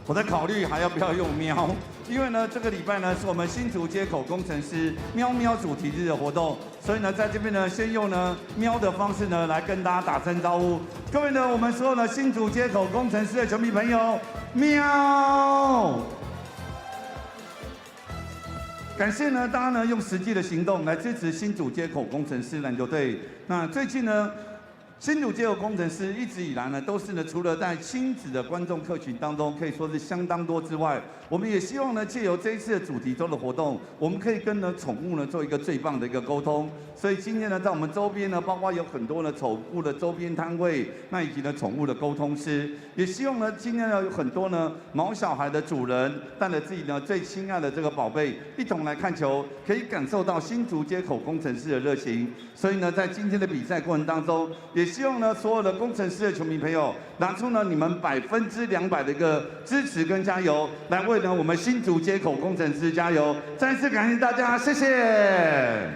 我在考虑还要不要用喵，因为呢这个礼拜呢是我们新竹街口工程师喵喵主题日的活动，所以呢在这边呢先用呢喵的方式呢来跟大家打声招呼。各位呢，我们所有的新竹街口工程师的球迷朋友，喵！感谢呢大家呢用实际的行动来支持新竹街口工程师篮球队。那最近呢，新竹街口工程师一直以来呢，都是呢，除了在亲子的观众客群当中可以说是相当多之外，我们也希望呢，借由这一次的主题周的活动，我们可以跟呢宠物呢做一个最棒的一个沟通。所以今天呢，在我们周边呢，包括有很多呢宠物的周边摊位，那以及呢宠物的沟通师，也希望呢今天呢有很多呢毛小孩的主人带着自己呢最亲爱的这个宝贝一同来看球，可以感受到新竹街口工程师的热情。所以呢，在今天的比赛过程当中，也希望呢所有的工程师的球迷朋友拿出呢你们200%的一个支持跟加油，来为呢我们新竹街口工程师加油！再一次感谢大家，谢谢。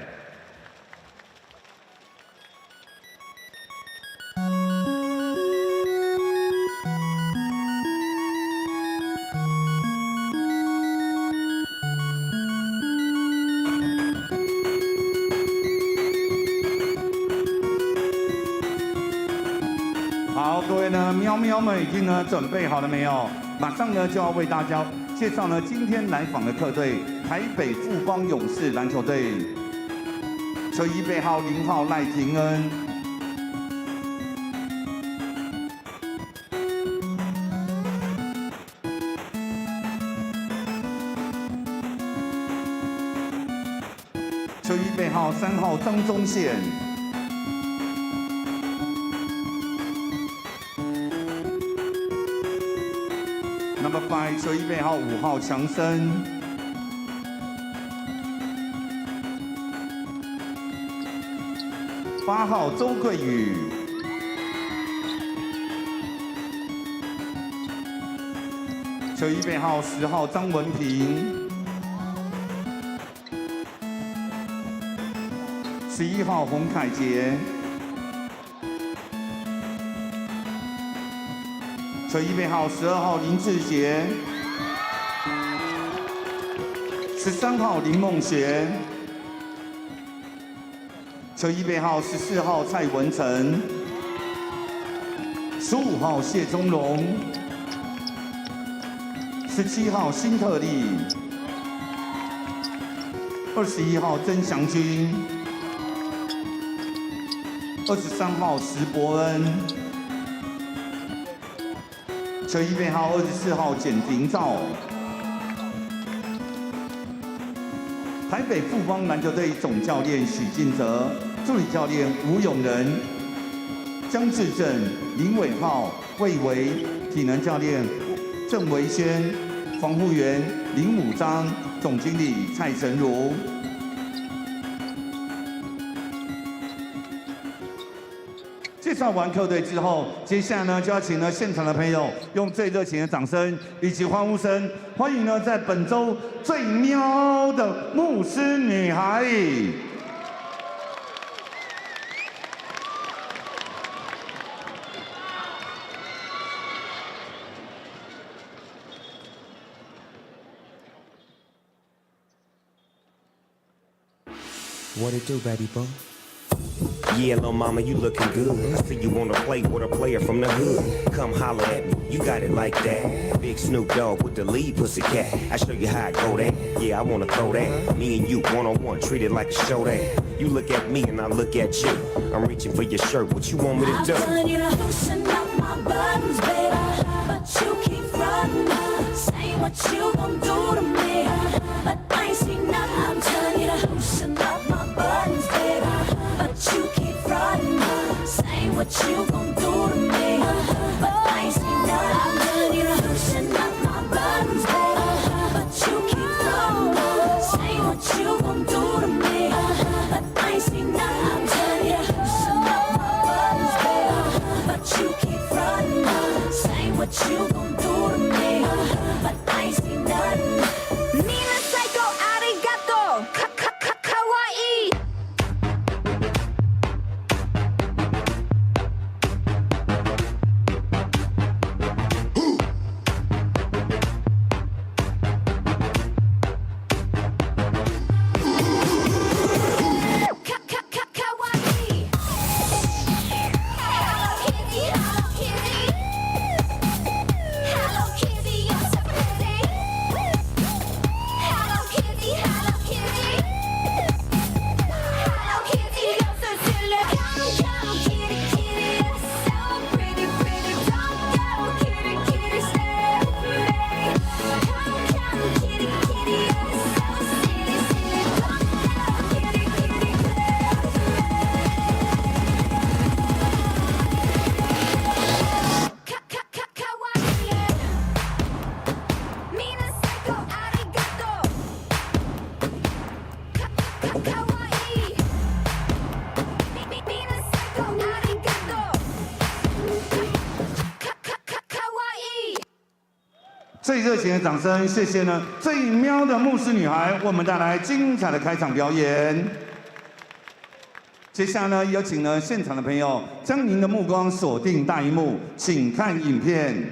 好，各位呢，喵喵们已经呢准备好了没有？马上呢就要为大家介绍呢今天来访的客队——台北富邦勇士篮球队。球衣背号0号赖廷恩，球衣背号3号张宗宪。Number 5， 球衣背号5号强森，8号周桂宇，球衣背号10号张文平，11号洪凯杰。球衣背号12号林志杰，13号林梦璇，球衣背号14号蔡文成，15号谢宗荣，17号辛特利，21号曾祥军，23号石伯恩。球衣背号24号简廷照，台北富邦篮球队总教练许晋哲，助理教练吴永仁、江志正、林伟浩、魏维，体能教练郑维轩，防护员林武章，总经理蔡成儒。介绍完客队之后，接下来呢就要请呢现场的朋友用最热情的掌声以及欢呼声，欢迎呢在本周最喵的牧师女孩。What it do, baby boy? Yeah, little mama, you looking good. I see you wanna play with a player from the hood. Come holler at me, you got it like that. Big Snoop Dogg with the lead pussycat. I show you how I go that. Yeah, I wanna throw that. Me and you, one-on-one, treat it like a show that. You look at me and I look at you. I'm reaching for your shirt, what you want me to do? I'm telling you to loosen up my buttons, baby. But you keep frontin', say what you gon' do to me. But I ain't seen nothing. I'm telling you to loosen up my buttons, baby. But you keep frontin', say what you gon' do to me. But I ain't seen nothing. I'm telling you to loosen up my buttons, baby. But you keep frontin', say what you gon' do to me. But I ain't seen nothing. I'm telling you to loosen up my buttons, baby. But you keep frontin', say what you gon' do to me. But I ain't seen nothing. Nina Psycho arigato, kawaii. 最热情的掌声，谢谢呢！最喵的牧师女孩，为我们带来精彩的开场表演。接下来呢，有请呢现场的朋友将您的目光锁定大荧幕，请看影片。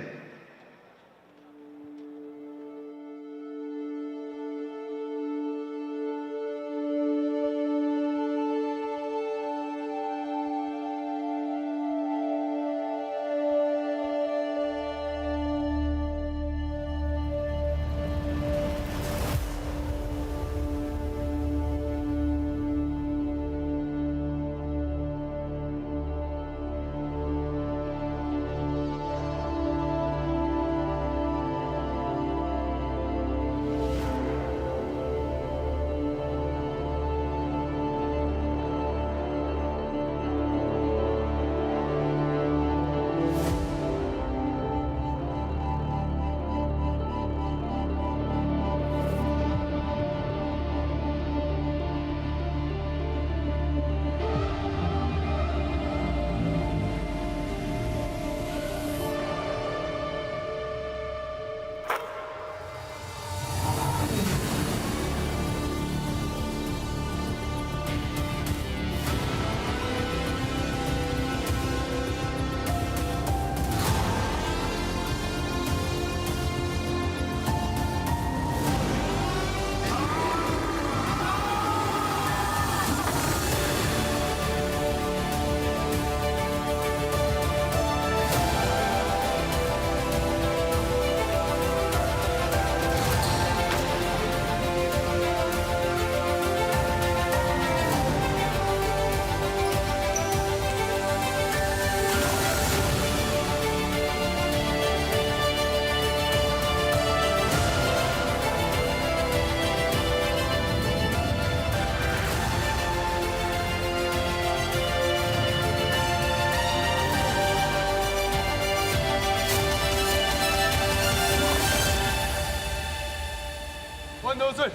万得罪。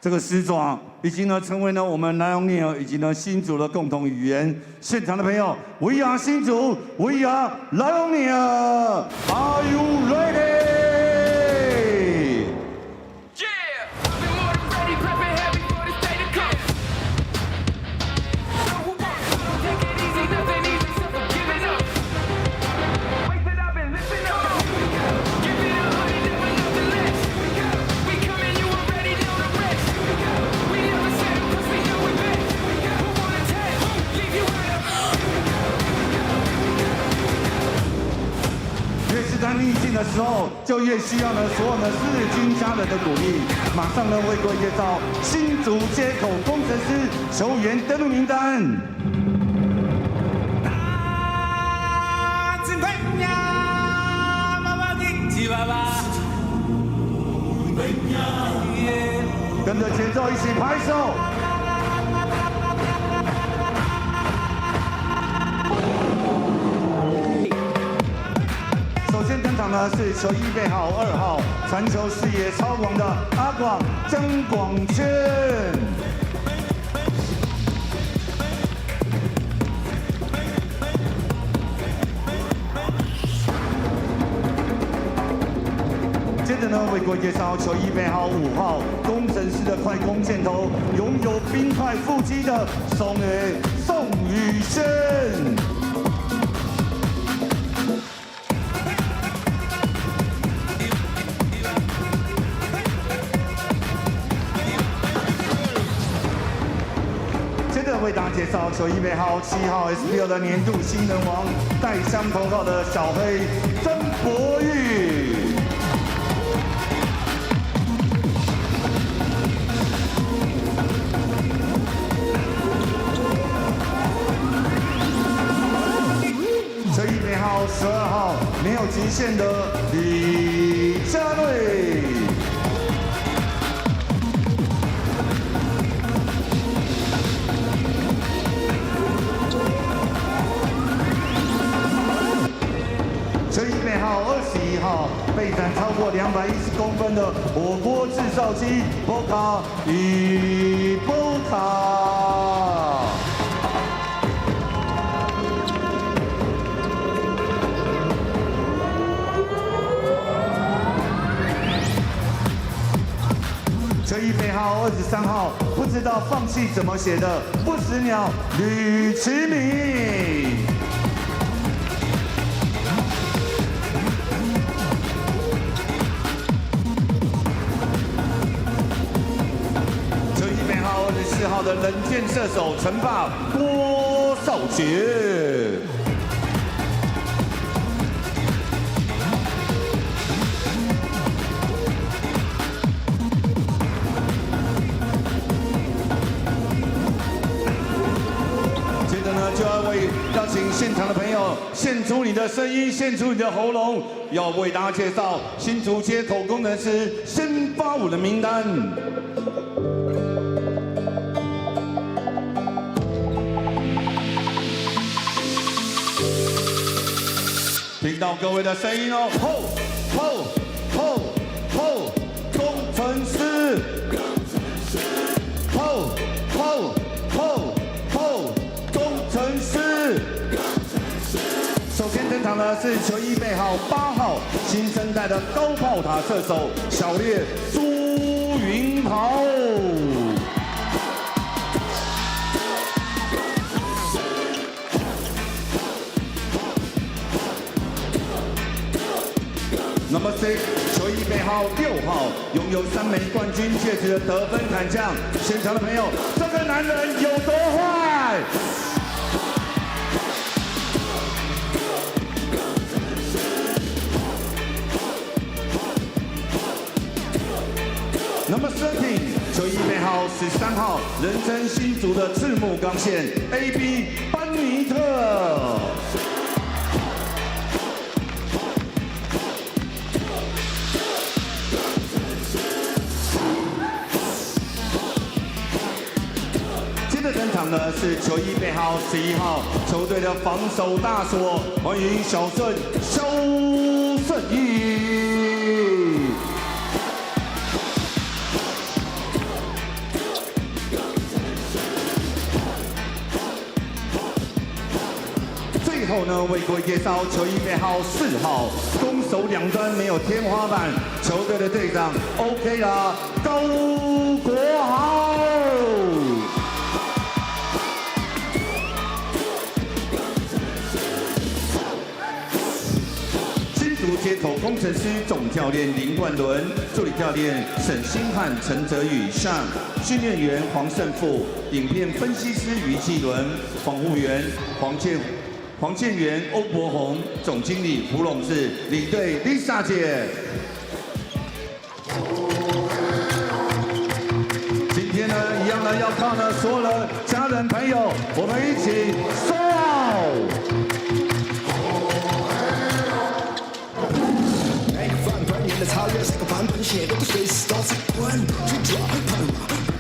这个时装已经呢成为了我们Lioneers以及呢新竹的共同语言。现场的朋友 ，We are 新竹 ，We are Lioneers，Are you ready？ 当逆境的时候，就越需要呢所有的日军家人的鼓励。马上呢为各位介绍新竹街口工程师球员登录名单。跟着节奏一起拍手。首先登场呢是球衣背号2号，传球视野超广的阿广江广轩。接着呢为各位介绍球衣背号5号，工程师的快攻箭头，拥有冰块腹肌的宋宇轩。为大家介绍球衣背号7号 SBL 的年度新人王，带枪投靠的小黑曾博玉。球衣背号12号，没有极限的李佳瑞。21号，备载超过210公分的火锅制造机波卡与波卡。球衣背号23号，不知道放弃怎么写的不死鸟吕驰明。球衣背号24号的冷箭射手陈霸郭少杰。就要邀请现场的朋友献出你的声音，献出你的喉咙，要为大家介绍新竹街口工程师先发舞的名单。听到各位的声音哦，吼，工程师，吼。工程师，首先登场的是球衣背号8号，新生代的高炮塔射手小烈朱云豪。Number 6， 球衣背号6号，拥有3枚冠军戒指的得分砍将。现场的朋友，这个男人有多坏？Number 13， 球衣背号13号，人称新竹的赤木刚宪 AB 班尼特。登场的是球衣背号11号，球队的防守大锁，欢迎小顺肖顺义。最后呢，为各位介绍球衣背号4号，攻守两端没有天花板，球队的队长 OK 啦，高国豪。街口工程师总教练林冠伦，助理教练沈星汉、陈哲宇、上训练员黄胜富，影片分析师于继伦，防护员黄建元、欧博宏，总经理胡龙志，领队 Lisa 姐。今天呢，一样呢，要靠呢所有的家人朋友，我们一起说。超越3个版本写的都随时都在滚，去抓喷我，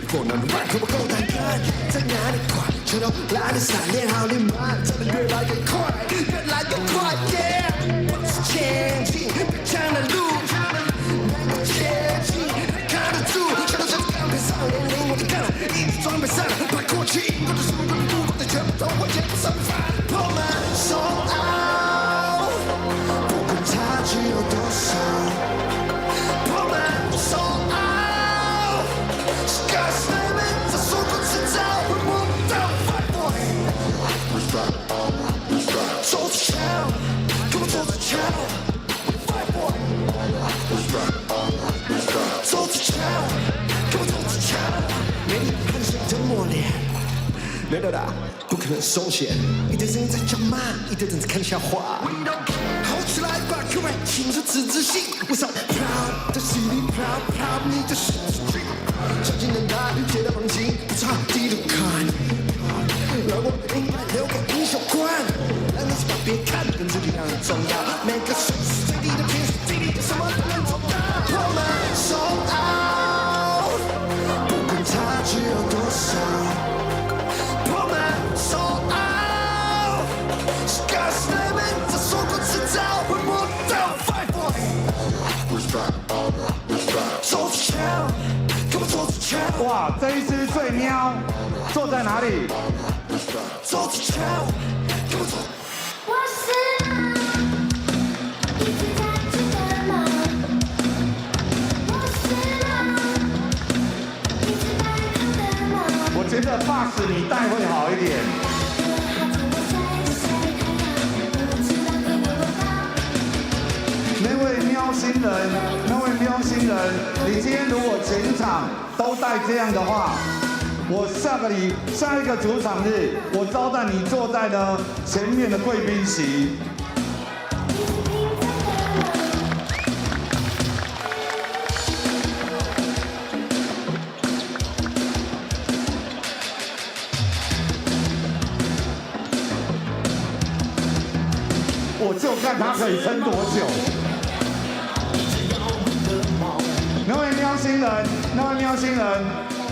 不能慢，可我够胆敢，在哪里快，全都来得闪，练好练满，真的越来越快，越来越快 ，yeah， 往前进，别抢了路，能够前进，扛得住，全都像钢铁少年，领我的干，一直装备上，把过去赢过的输过的不过的全部都往前上翻，我们sold out，不管差距有多少。没料到，不可能松懈，一堆人在叫骂，一堆人在看笑话。吼起来吧，各位，请出自信。我上 proud 的 city proud 你的事情，相信能打与铁的放心，不差地图看。让我应该留个英雄冠，让你把别看跟自己一样重要。每个随时随地的天时地利，什么都能做到。我们sold out，不管差距有多少。Sky's limit， 这说过迟早会摸到 fight for。哇，这一只最喵，坐在哪里？我是狼，一直在吃的猫。我是狼，一直在看的猫。我觉得发饰你戴会好一点。那位喵星人，你今天如果全场都戴这样的话，我下一个主场日，我招待你坐在呢前面的贵宾席。我就看他可以撑多久。那位喵星人，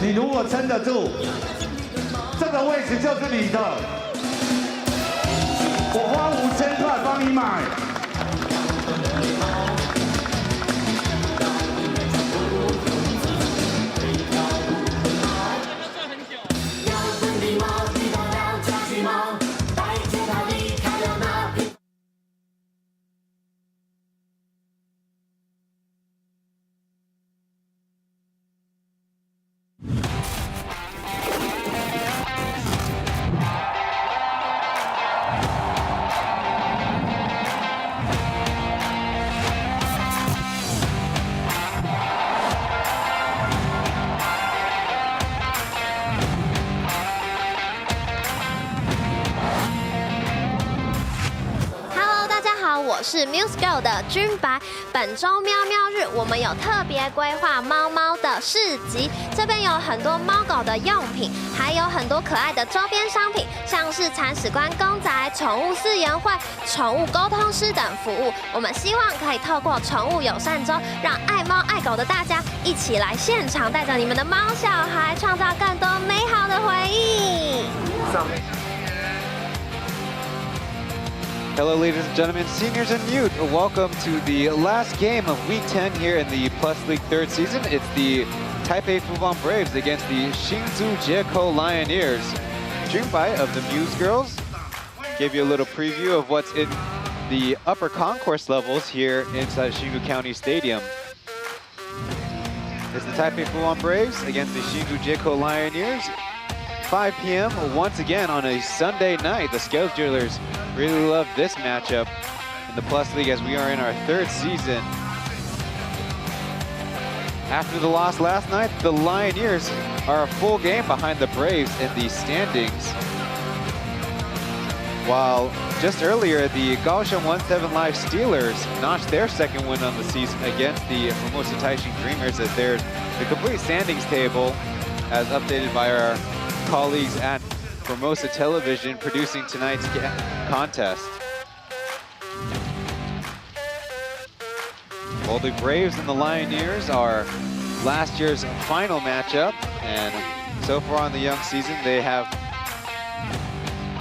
你如果撑得住，这个位置就是你的。我花5000块帮你买。我是 Muse Girl 的君白。本周喵喵日，我们有特别规划猫猫的市集，这边有很多猫狗的用品，还有很多可爱的周边商品，像是铲屎官公仔、宠物饲养会、宠物沟通师等服务。我们希望可以透过宠物友善周，让爱猫爱狗的大家一起来现场，带着你们的猫小孩，创造更多美好的回忆。Hello, ladies and gentlemen, seniors and youth. Welcome to the last game of Week 10 here in the Plus League third season. It's the Taipei Fubon Braves against the Hsinchu Lioneers. Junbai of the Muse Girls gave you a little preview of what's in the upper concourse levels here inside Hsinchu County Stadium. It's the Taipei Fubon Braves against the Hsinchu Lioneers. 5 p.m. once again on a Sunday night. The schedulers really love this matchup in the Plus League as we are in our third season. After the loss last night, the Lioneers are a full game behind the Braves in the standings. While just earlier, the Kaohsiung 1-7 Live Steelers notched their second win on the season against the Formosa Taishin Dreamers, as there's the complete standings table as updated by our colleagues at Formosa Television producing tonight's contest. Well, the Braves and the Lioneers are last year's final matchup, and so far on the young season, they have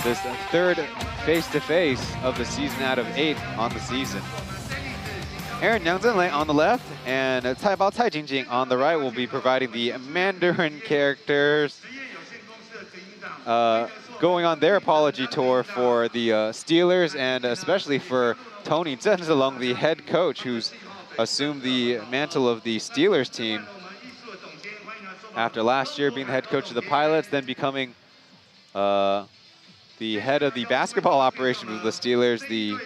this third face-to-face of the season out of 8 on the season. Aaron Yang Zhenlei on the left, and Cai Bao Cai Jingjing on the right will be providing the Mandarin characters, going on their apology tour for the Steelers, and especially for Tony Zhenzilong, the head coach, who's assumed the mantle of the Steelers team after last year being the head coach of the Pilots, then becoming the head of the basketball operation with the Steelers. The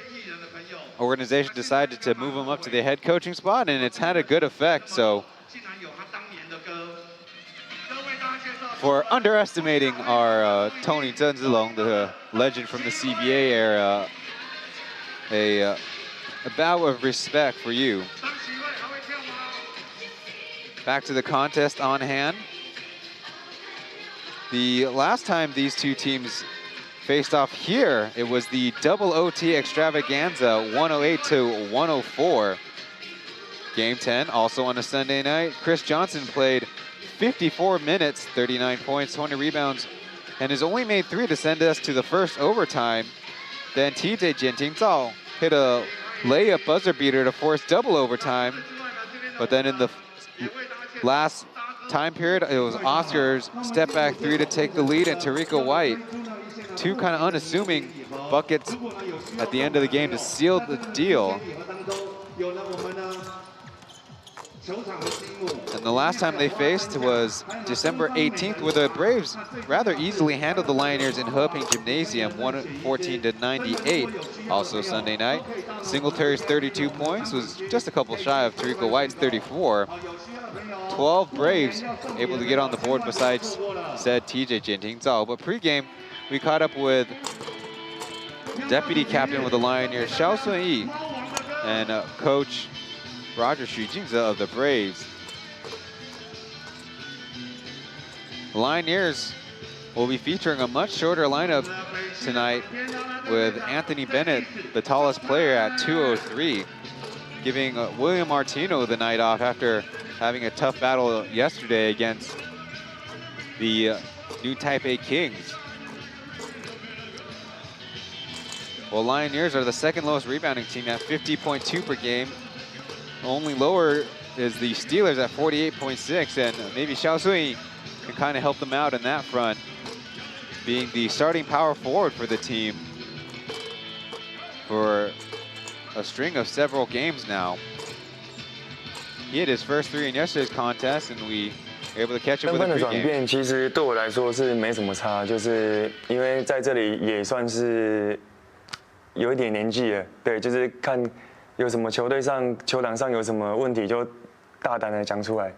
organization decided to move him up to the head coaching spot, and it's had a good effect. So for underestimating our Tony Zhenzilong, the legend from the CBA era, a bow of respect for you. Back to the contest on hand. The last time these two teams faced off here, it was the double OT extravaganza, 108-104. Game 10, also on a Sunday night. Chris Johnson played 54 minutes, 39 points, 20 rebounds, and has only made 3 to send us to the first overtime. Then TJ Jianting Zhao hit a layup buzzer beater to force double overtime. But then in the last time period, it was Oscar's step back three to take the lead, and Tariko White, two kind of unassuming buckets at the end of the game to seal the deal. And the last time they faced was December 18th, where the Braves rather easily handled the Lioneers in Heping Gymnasium, 114-98. Also Sunday night. Singletary's 32 points was just a couple shy of Tariko White's 34. 12 Braves able to get on the board besides said TJ Jinting Zhao. But pregame, we caught up with deputy captain with the Lioneers, Xiao Sun-yi, and coach Roger Xu Jingze of the Braves. The Lioneers will be featuring a much shorter lineup tonight with Anthony Bennett, the tallest player, at 203, giving William Martino the night off after having a tough battle yesterday against the New Taipei Kings. Well, Lioneers are the second lowest rebounding team at 50.2 per game. Only lower is the Steelers at 48.6, and maybe Xiao Sui can kind of help them out in that front, being the starting power forward for the team for a string of several games now. He hit his first three in yesterday's contest, and we were able to catch up with a pregame. 转变其实对我来说是没什么差，就是因为在这里也算是有一点年纪了，对，就是看有什么球队上、球场上有什么问题就大胆的讲出来，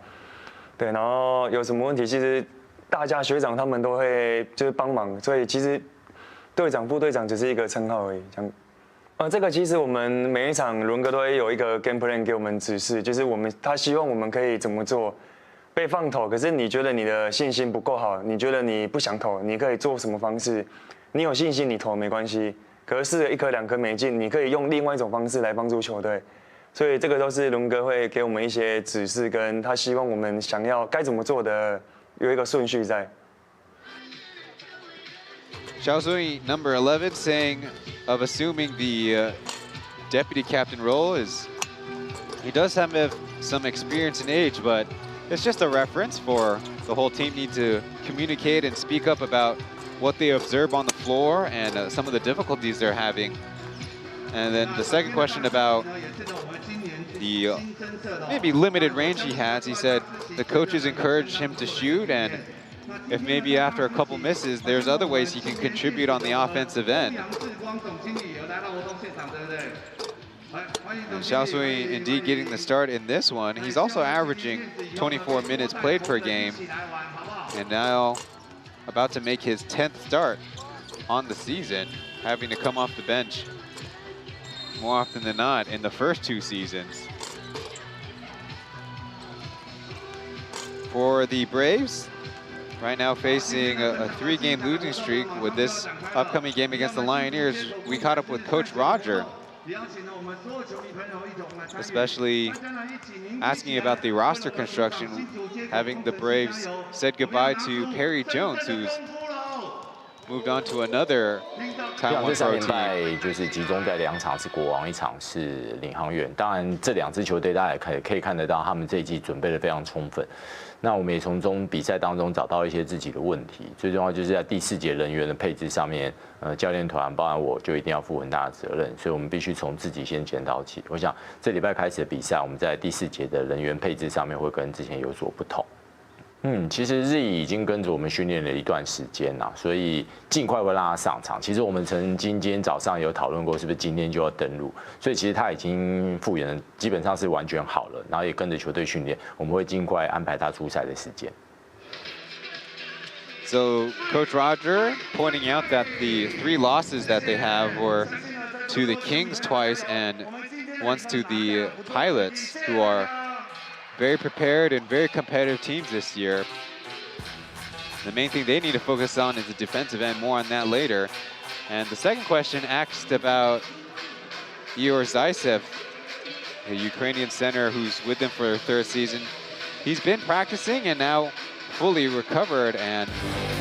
对，然后有什么问题，其实大家学长他们都会就是帮忙，所以其实队长、副队长只是一个称号而已，这样。这个其实我们每一场伦哥都会有一个 game plan 给我们指示，就是他希望我们可以怎么做。被放投，可是你觉得你的信心不够好，你觉得你不想投，你可以做什么方式？你有信心你投没关系，可是1颗2颗没进，你可以用另外一种方式来帮助球队。所以这个都是伦哥会给我们一些指示，跟他希望我们想要该怎么做的有一个顺序在。Xiao Sui, number 11, saying of assuming the deputy captain role is he does have some experience and age, but it's just a reference for the whole team need to communicate and speak up about what they observe on the floor and some of the difficulties they're having. And then the second question about the maybe limited range he has, he said the coaches encourage him to shoot, and if maybe after a couple misses, there's other ways he can contribute on the offensive end. And Xiao Sui indeed getting the start in this one. He's also averaging 24 minutes played per game, and now about to make his 10th start on the season, having to come off the bench more often than not in the first 2 seasons. For the Braves, right now facing a 3-game losing streak with this upcoming game against the Lioneers, we caught up with Coach Roger, especially asking about the roster construction, having the Braves said goodbye to Perry Jones, who's moved on to another Taiwan Pro team. 这3连败就是集中在2场是国王，1场是领航员。当然，这2支球队大家也可以看得到，他们这一季准备得非常充分。那我们也从比赛当中找到一些自己的问题，最重要就是在第4节人员的配置上面，教练团包含我就一定要负很大的责任，所以我们必须从自己先检讨起。我想这礼拜开始的比赛，我们在第4节的人员配置上面会跟之前有所不同。其实日乙已经跟着我们训练了一段时间啦，所以尽快会让他上场。其实我们曾经今天早上有讨论过，是不是今天就要登陆？所以其实他已经复原了，基本上是完全好了，然后也跟着球队训练，我们会尽快安排他出赛的时间。So Coach Roger pointing out that the 3 losses that they have were to the Kings twice and once to the Pilots, who are very prepared and very competitive teams this year. The main thing they need to focus on is the defensive end. More on that later. And the second question asked about Igor Zaytsev, a Ukrainian center who's with them for their 3rd season. He's been practicing and now fully recovered, and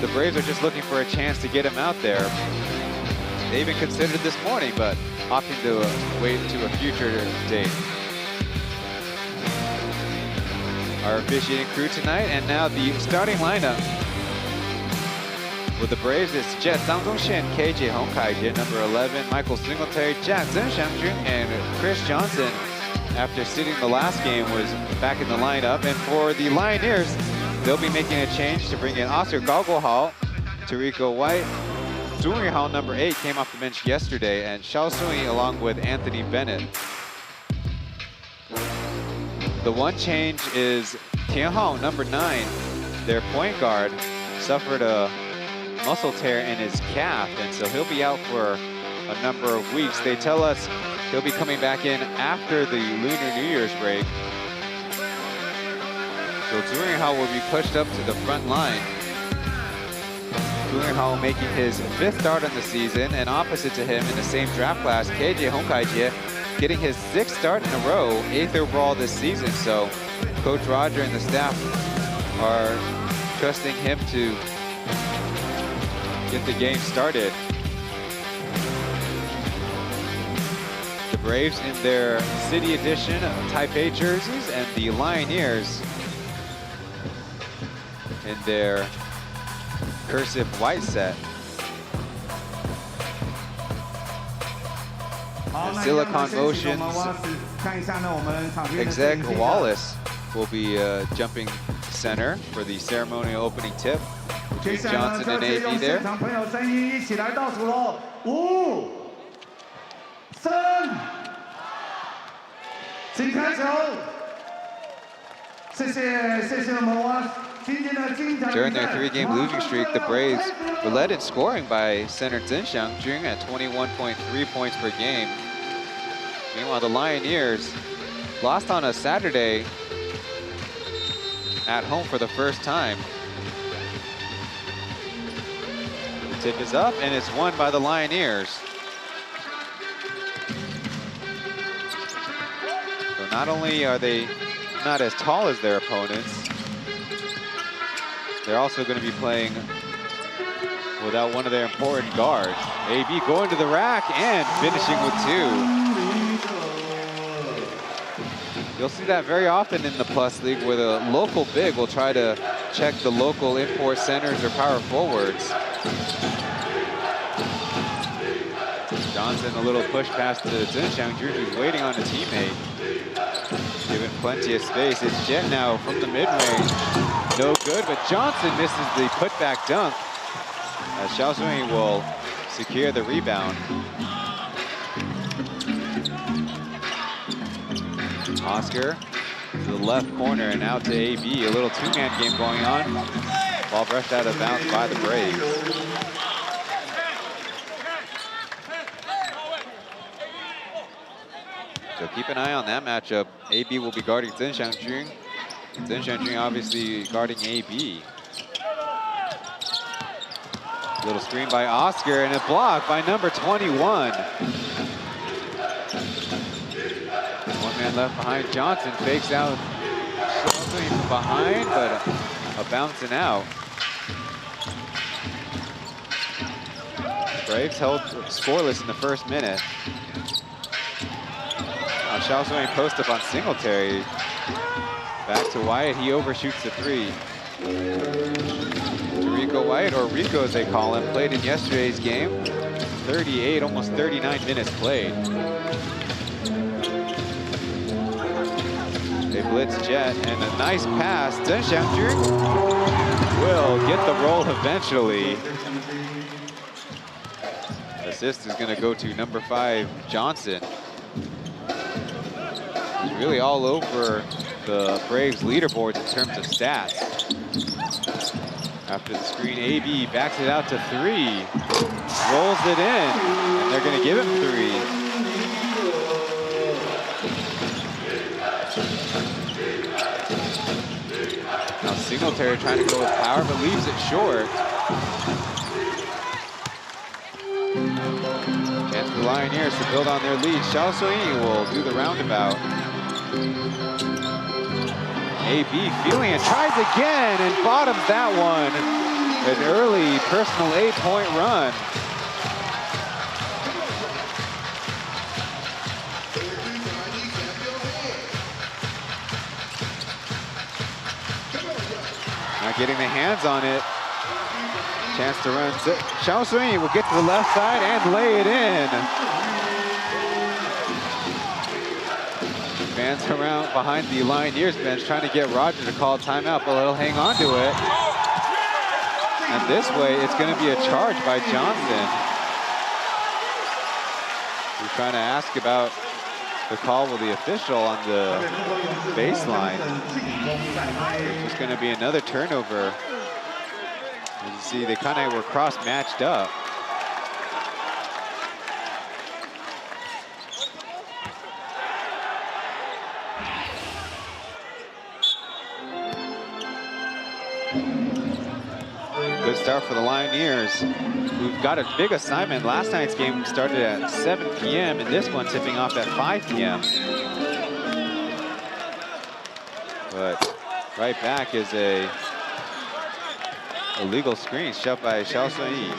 the Braves are just looking for a chance to get him out there. They even considered this morning, but opting to wait to a future date. our officiating crew tonight. And now the starting lineup. With the Braves, it's Jet Zhang Zongxian, KJ Hongkai-jie, number 11, Michael Singletary, Jack Zheng Xiangjun, and Chris Johnson, after sitting the last game, was back in the lineup. And for the Lioneers, they'll be making a change to bring in Oscar Gaoguohao, Tariko White. Zhu Yihao, number 8, came off the bench yesterday, and Xiao Sui along with Anthony Bennett. The one change is Tian Hao, number 9, their point guard, suffered a muscle tear in his calf, and so he'll be out for a number of weeks. They tell us he'll be coming back in after the Lunar New Year's break. So Zhu Yihao will be pushed up to the front line. Zhu Yihao making his 5th start on the season, and opposite to him in the same draft class, KJ Hongkai-jie, getting his 6th start in a row, 8th overall this season. So Coach Roger and the staff are trusting him to get the game started. The Braves in their City Edition Taipei jerseys, and the Lioneers in their cursive white set. And Silicon Motion's exec Wallace will be jumping center for the ceremonial opening tip. Johnson and AB there. 朋友声音一起来倒数喽！5、3，请开球。谢谢我们哇！今天的精彩。 During their 3-game losing streak, the Braves were led in scoring by center Zheng Xiangjun at 21.3 points per game. Meanwhile, the Lioneers lost on a Saturday at home for the first time. The tip is up, and it's won by the Lioneers. So not only are they not as tall as their opponents, they're also going to be playing without one of their important guards. AB going to the rack and finishing with 2. You'll see that very often in the Plus League, where the local big will try to check the local import centers or power forwards. Johnson, a little push pass to Zheng Xiangjun, who's waiting on a teammate. Given plenty of space. It's Jet now from the mid-range. No good, but Johnson misses the putback dunk, as Xiao Sui will secure the rebound. Oscar to the left corner and out to AB. A little two-man game going on. Ball brushed out of bounds by the Braves. So keep an eye on that matchup. AB will be guarding Zheng Xiangjun. Zheng Xiangjun obviously guarding AB. Little screen by Oscar and a block by number 21. One man left behind. Johnson fakes out from behind, but a bouncing out. Braves held scoreless in the first minute. Now Xiao Sui post up on Singletary. Back to Wyatt, he overshoots the 3. Rico Wyatt, or Rico as they call him, played in yesterday's game. 38, almost 39 minutes played. They blitz Jet, and a nice pass. Zheng Xiangjun will get the roll eventually. Assist is going to go to number 5, Johnson. He's really all over the Braves leaderboards in terms of stats. After the screen, AB backs it out to 3. Rolls it in, and they're going to give him 3. Now Singletary trying to go with power, but leaves it short. Chance for the Lioneers to build on their lead. Xiao Sui will do the roundabout. AB feeling it, tries again, and bottoms that one. An early personal 8-point run. Not getting the hands on it. Chance to run. Xiao Sui will get to the left side and lay it in. Fans around behind the Lioneers bench trying to get Roger to call timeout, but he'll hang on to it. And this way, it's going to be a charge by Johnson. He's trying to ask about the call with the official on the baseline. It's going to be another turnover. As you see, they kind of were cross-matched up. Good start for the Lioneers. We've got a big assignment. Last night's game started at 7 p.m. and this one tipping off at 5 p.m. But right back is a illegal screen shoved by Xiao Sui.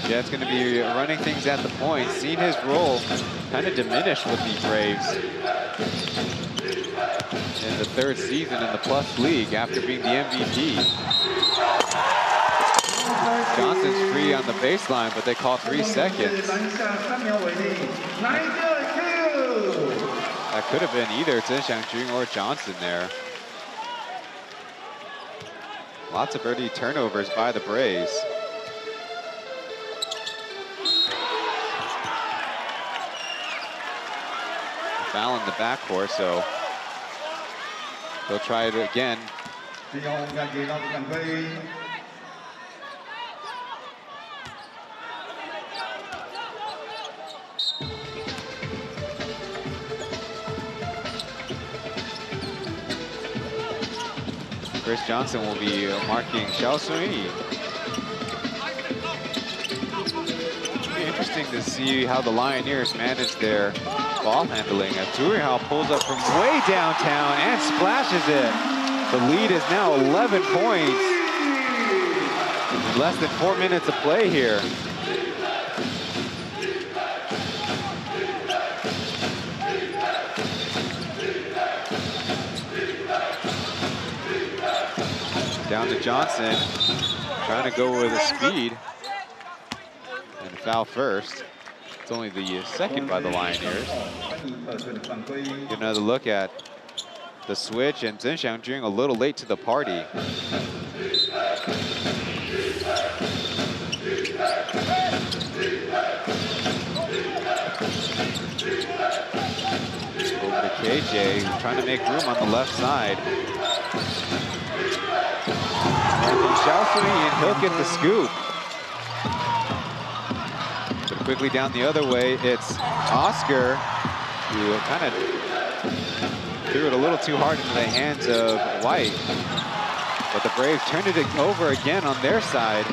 Yeah, it's going to be running things at the point. Seen his role kind of diminish with the Braves in the third season in the Plus League after being the MVP. Johnson's free on the baseline, but they call 3 seconds. That could have been either Chen Xiangjun or Johnson there. Lots of early turnovers by the Braves. Foul in the backcourt, so they'll try it again. Chris Johnson will be marking Xiao Sui. Interesting to see how the Lioneers manage their ball handling. As Turihao pulls up from way downtown and splashes it. The lead is now 11 points. Less than 4 minutes of play here. Down to Johnson, trying to go with a speed. And a foul first. It's only the second by the Lioneers. Get another look at the switch, and Chen Xiangjun a little late to the party. Over to KJ, who's trying to make room on the left side. And Xiao Sui, and he'll get the scoop. But quickly down the other way, it's Oscar, who kind of threw it a little too hard into the hands of White. But the Braves turned it over again on their side.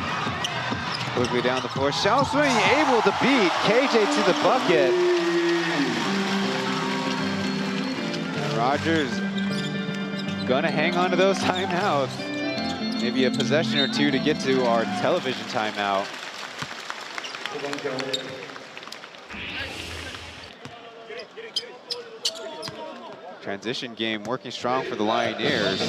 Quickly down the floor, Xiao Sui able to beat KJ to the bucket. And Rogers gonna hang on to those timeouts. Maybe a possession or two to get to our television timeout. Transition game working strong for the Lioneers.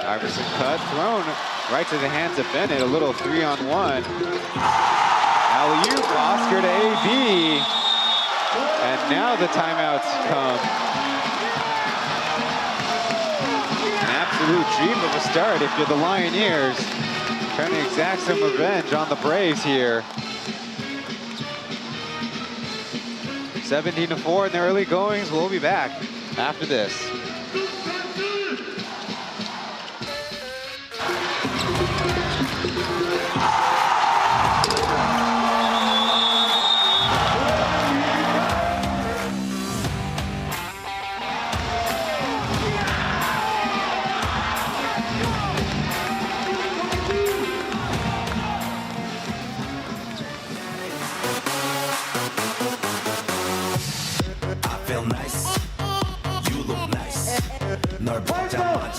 Iverson cut, thrown right to the hands of Bennett. A little 3-on-1. Alley-oop, Oscar to AB. And now the timeouts come. An absolute dream of a start if you're the Lioneers. Trying to exact some revenge on the Braves here. 17-4 in the early goings. We'll be back after this.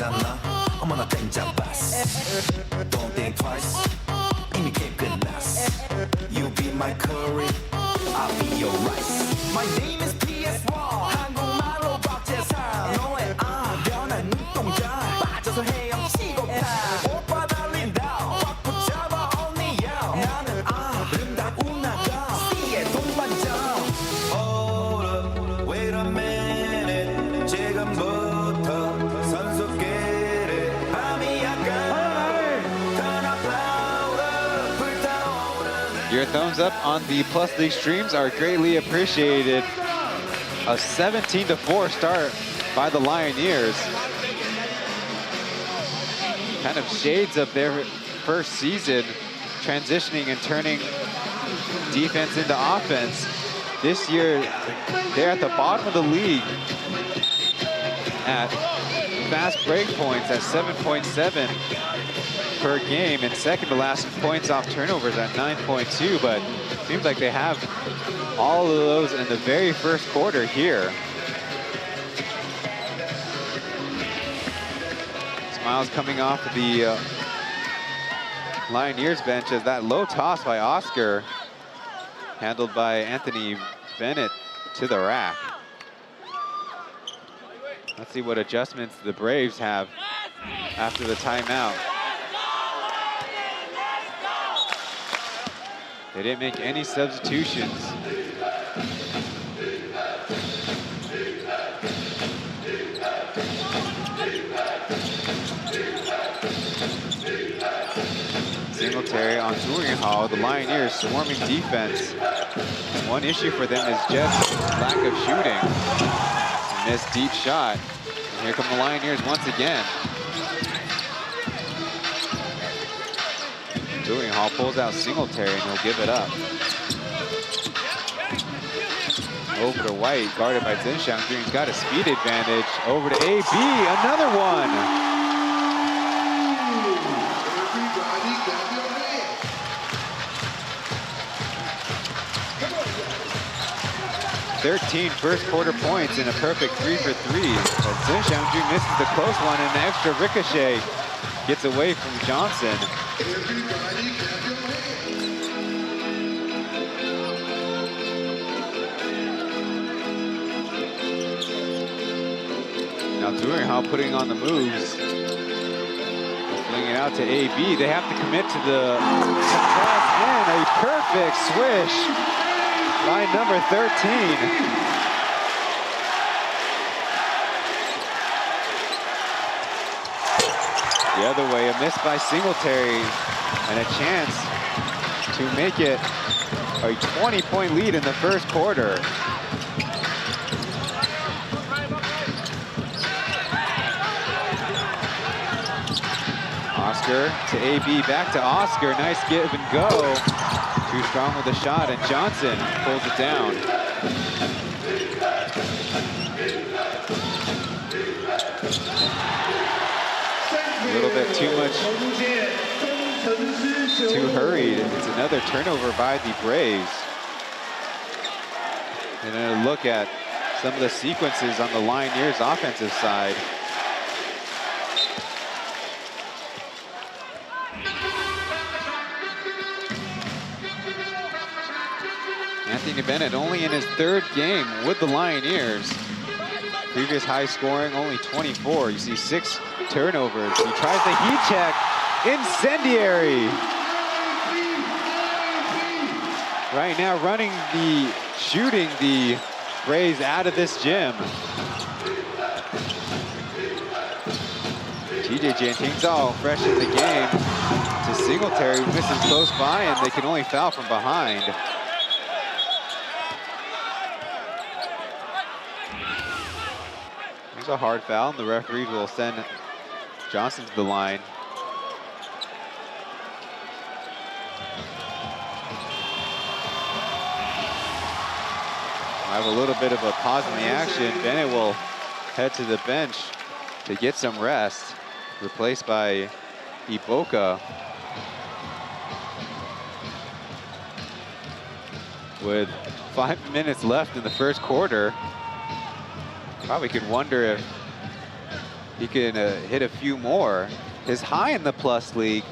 하잖아 어머나 땡 잡았어 Don't think twice 이미 게임 끝났어 You be my curry I'll be your rice My name is PS1 한국말로 박재상 너의 변한 눈동자 빠져서 헤엄치고 가 오빠 달린다 확 붙잡아 only you 나는 아름다운 나가 C의 동반자 Hold up wait a minute 지금부터 선수끼리 밤이 약간 turn up louder 불타오르는 Your thumbs up on the Plus League streams are greatly appreciated. A 17-4 start by the Lioneers. Kind of shades of their first season, transitioning and turning defense into offense. This year, they're at the bottom of the league at fast break points at 7.7 per game, and second to last in points off turnovers at 9.2, but seems like they have all of those in the very first quarter here. Smiles coming off the Lioneers bench as that low toss by Oscar, handled by Anthony Bennett to the rack. Let's see what adjustments the Braves have after the timeout. They didn't make any substitutions. Singletary on Touring Hall, the Lioneers swarming defense. One issue for them is just lack of shooting. A missed deep shot. And here come the Lioneers once again. Touring Hall pulls out Singletary and he'll give it up. Over to White, guarded by Chen. Green's got a speed advantage. Over to AB, another one. "13 first quarter points and a perfect 3 for 3. But Chen Green misses the close one and an extra ricochet gets away from Johnson. Now Touring Hall putting on the moves. Fling it out to AB. They have to commit to the press and a perfect swish by number 13. The other way, a miss by Singletary and a chance to make it a 20-point lead in the first quarter. Oscar to AB, back to Oscar. Nice give and go. Too strong with the shot, and Johnson pulls it down. A little bit too much, too hurried. It's another turnover by the Braves. And then a look at some of the sequences on the Lioneers offensive side. Anthony Bennett only in his third game with the Lioneers. Previous high scoring, only 24. You see 6 turnovers. He tries the heat check. Incendiary. Right now shooting the Braves out of this gym. TJ Jantingzal fresh in the game to Singletary, who misses close by, and they can only foul from behind. There's a hard foul, and the referee will send Johnson to the line. I have a little bit of a pause in the action. Bennett will head to the bench to get some rest, replaced by Iboka. With 5 minutes left in the first quarter, probably could wonder if he can hit a few more. His high in the Plus League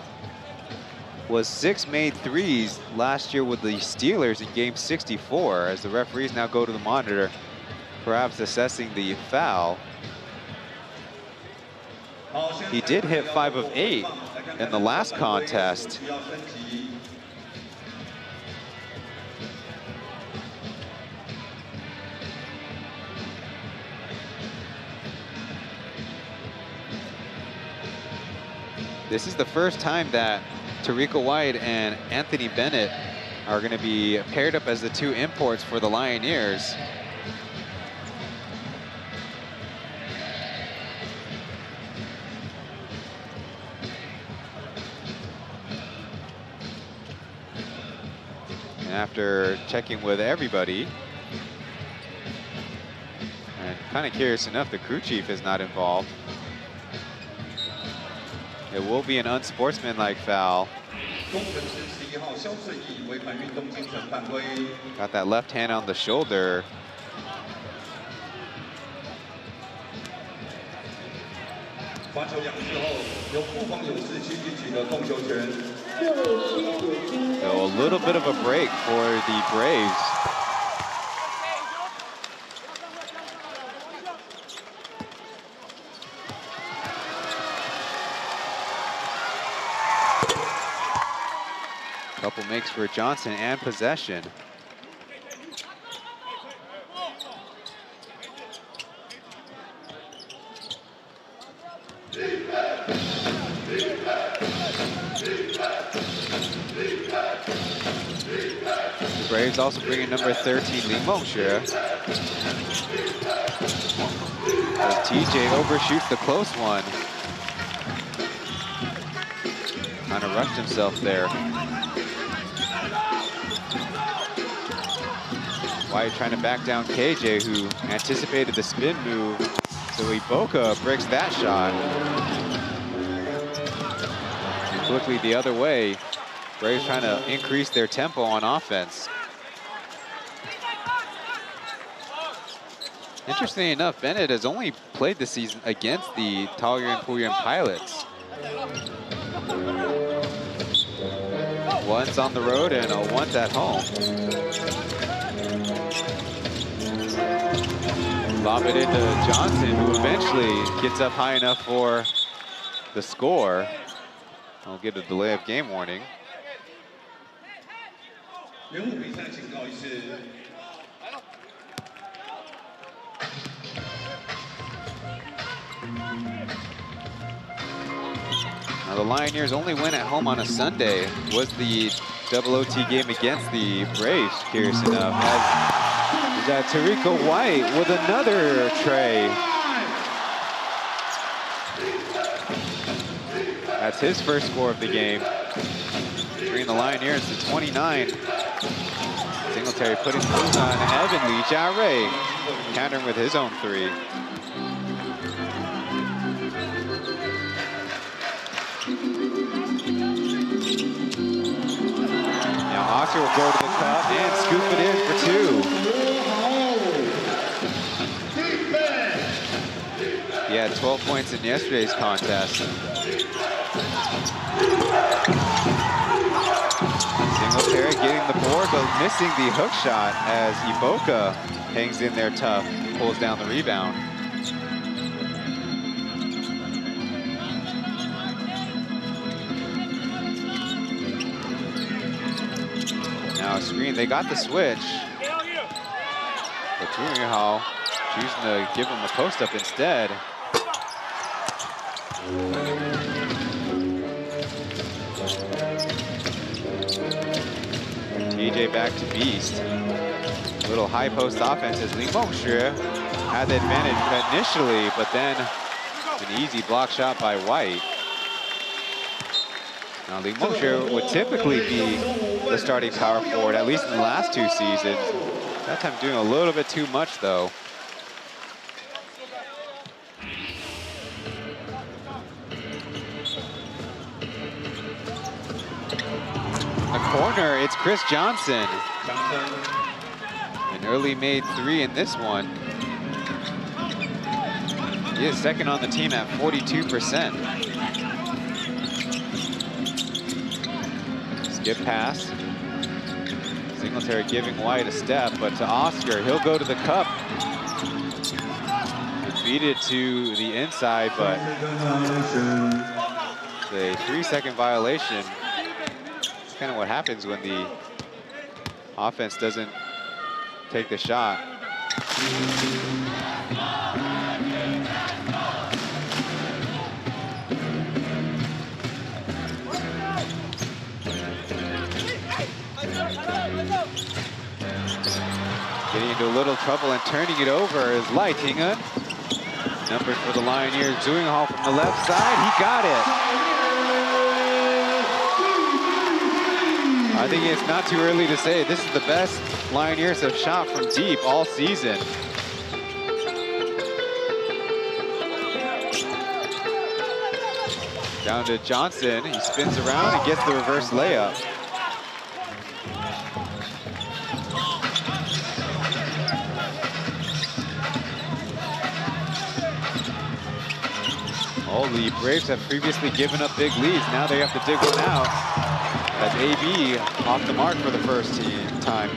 was 6 made threes last year with the Steelers in game 64, as the referees now go to the monitor, perhaps assessing the foul. He did hit 5 of 8 in the last contest. This is the first time that Taipei White and Anthony Bennett are going to be paired up as the 2 imports for the Lioneers. And after checking with everybody, and kind of curious enough, the crew chief is not involved. It will be an unsportsmanlike foul. Got that left hand on the shoulder. So a little bit of a break for the Braves. Couple makes for Johnson and possession. The Braves also bringing number 13, Li Mengxue. As TJ overshoots the close one. Kind of rushed himself there. White trying to back down KJ, who anticipated the spin move. So Iboka breaks that shot. And quickly the other way. Braves trying to increase their tempo on offense. Interestingly enough, Bennett has only played this season against the Taoyuan Puyuan Pilots. Once on the road and once at home. Lob it into Johnson, who eventually gets up high enough for the score. I'll get a delay of game warning. Now the Lioneers' only win at home on a Sunday was the double OT game against the Braves, curious enough. As Taipei White with another tray. That's his first score of the game. Bringing the Lioneers to 29. Singletary putting those on Evan Lee. Jia countering with his own 3. Now Oscar will go to the cup and scoop it in for 2. He had 12 points in yesterday's contest. Singletary getting the board, but missing the hook shot as Iboka hangs in there tough, pulls down the rebound. Now a screen, they got the switch. But Hao choosing to give him a post-up instead. TJ back to Beast. Little high post offense as Li Mengxue had the advantage initially, but then an easy block shot by White. Now Li Mengxue would typically be the starting power forward, at least in the last 2 seasons. That time doing a little bit too much though. The corner, it's Chris Johnson. An early made 3 in this one. He is second on the team at 42%. Skip pass. Singletary giving White a step, but to Oscar, he'll go to the cup. Feed it to the inside, but the 3-second violation. It's kind of what happens when the offense doesn't take the shot. Getting into a little trouble and turning it over is Lioneers. Numbers for the Lioneers. Hall from the left side. He got it. I think it's not too early to say this is the best Lioneers have shot from deep all season. Down to Johnson. He spins around and gets the reverse layup. Oh, the Braves have previously given up big leads. Now they have to dig one out. As AB off the mark for the first time.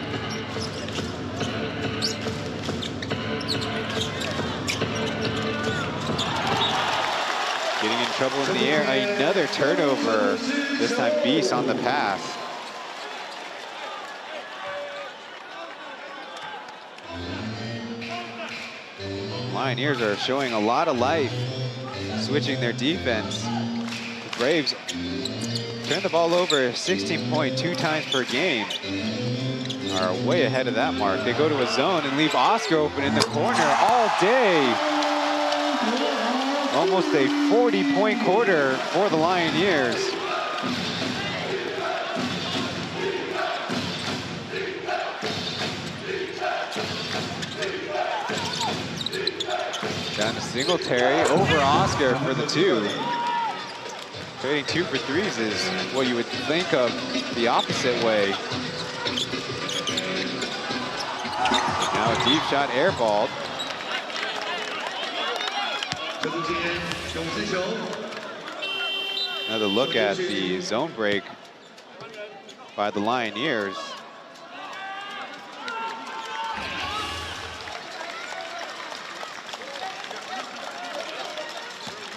Getting in trouble in the air. Another turnover. This time Beast on the pass. Lioneers are showing a lot of life, switching their defense. The Braves turn the ball over 16.2 times per game. Are way ahead of that mark. They go to a zone and leave Oscar open in the corner all day. Almost a 40-point quarter for the Lioneers. Down to Singletary, over Oscar for the two. Trading 2 for 3s is what you would think of the opposite way. Now a deep shot airballed. Another look at the zone break by the Lioneers.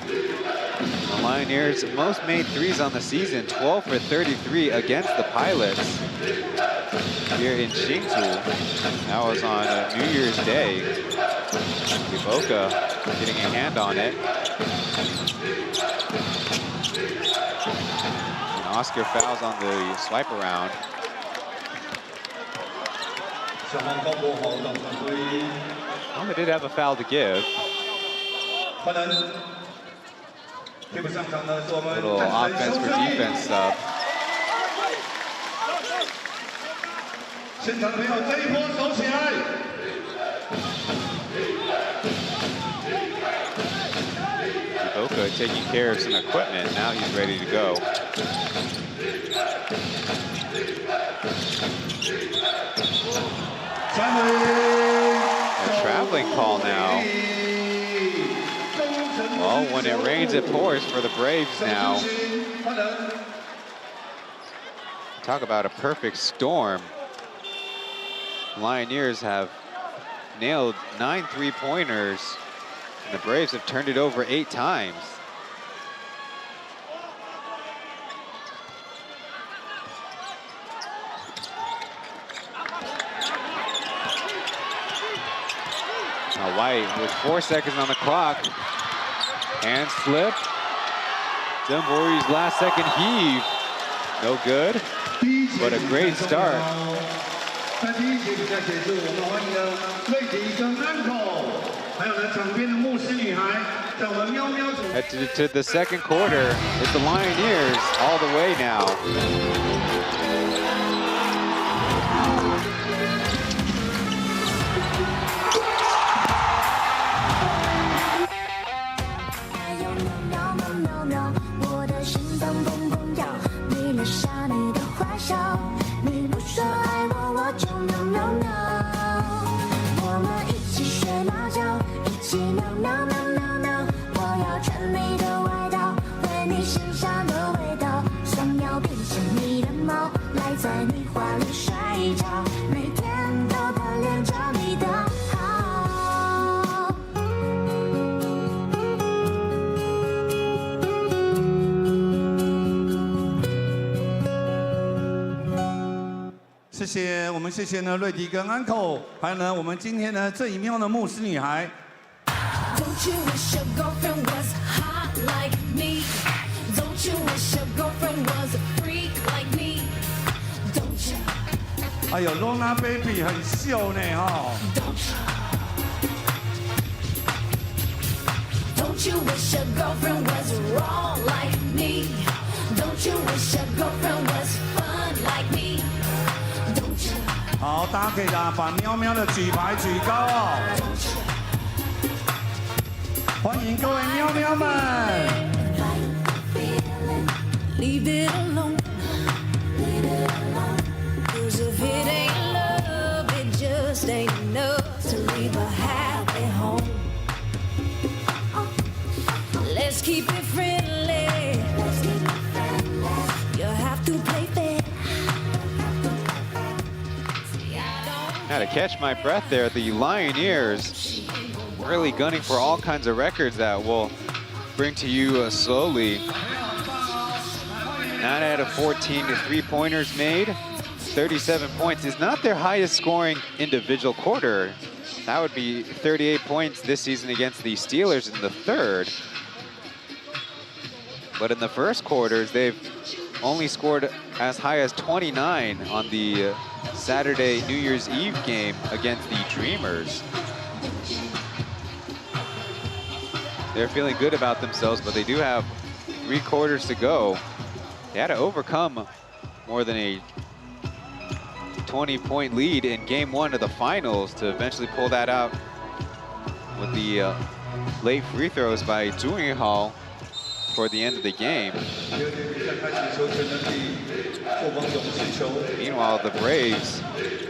The Lioneers most made threes on the season, 12 for 33 against the Pilots here in Hsinchu. That was on New Year's Day. Iboka getting a hand on it. And Oscar fouls on the swipe around. Well, they did have a foul to give. Little offense for defense sub. Iboka taking care of some equipment. Now he's ready to go. A traveling call now. Well, when it rains, it pours for the Braves now. Talk about a perfect storm. Lioneers have nailed 9 3-pointers, and the Braves have turned it over 8 times. Now White with 4 seconds on the clock. Hand slip. Dumbori's last second heave. No good, but a great start. Head to the second quarter. It's the Lioneers all the way now. 在你怀里睡着，每天都贪恋着你的好。谢谢我们，谢谢呢瑞迪跟 Uncle， 还有呢我们今天呢最妙的牧师女孩。Don't you wish your girlfriend was hot like me? Don't you wish your girlfriend was a freak like me? Don't you? 哎呦 ，Lona Baby 很秀呢哈。Don't you wish your girlfriend was raw like me? Don't you wish your girlfriend was fun like me? Don't you? 好，大家可以把喵喵的举牌举高哦。欢迎各位喵喵们。Leave it alone. Cause if it ain't love, it just ain't enough to leave a happy home. Let's keep it friendly. You have to play fair. Now to catch my breath there, the Lioneers really gunning for all kinds of records that we'll bring to you slowly. 9 out of 14 three-pointers made. 37 points is not their highest scoring individual quarter. That would be 38 points this season against the Steelers in the third. But in the first quarters, they've only scored as high as 29 on the Saturday New Year's Eve game against the Dreamers. They're feeling good about themselves, but they do have 3 quarters to go. They had to overcome more than a 20-point lead in game 1 of the finals to eventually pull that out with the late free throws by Zhu Hao for the end of the game. Meanwhile, the Braves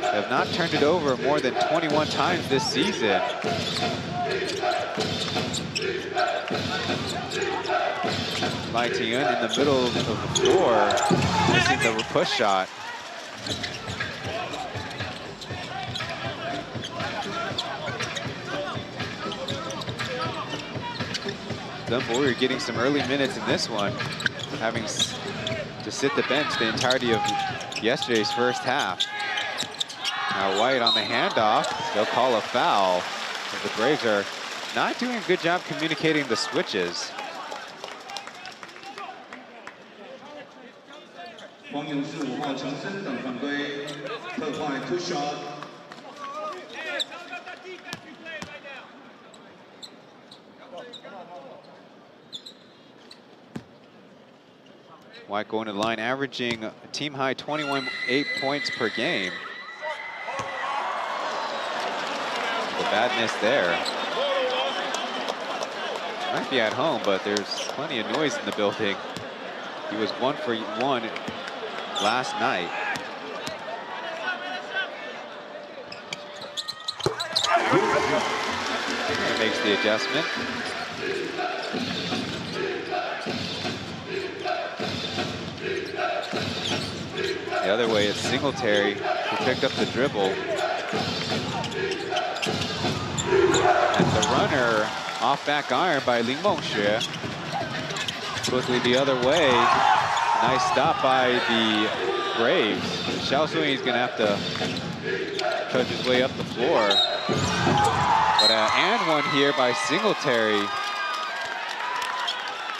have not turned it over more than 21 times this season. Lai Tian in the middle of the floor, missing the push shot. Dunbar getting some early minutes in this one, having to sit the bench the entirety of yesterday's first half. Now White on the handoff, they'll call a foul. The Braves are not doing a good job communicating the switches. 黄勇士5号强森等犯规，特坏 two shot。 White going to the line, averaging a team high 21.8 points per game. The bad miss there. Might be at home, but there's plenty of noise in the building. He was 1 for 1 last night. He makes the adjustment. The other way is Singletary, who picked up the dribble. And the runner off back iron by Ling Mengxue. Quickly the other way. Nice stop by the Braves. Xiao Sui is going to have to trudge his way up the floor. But and one here by Singletary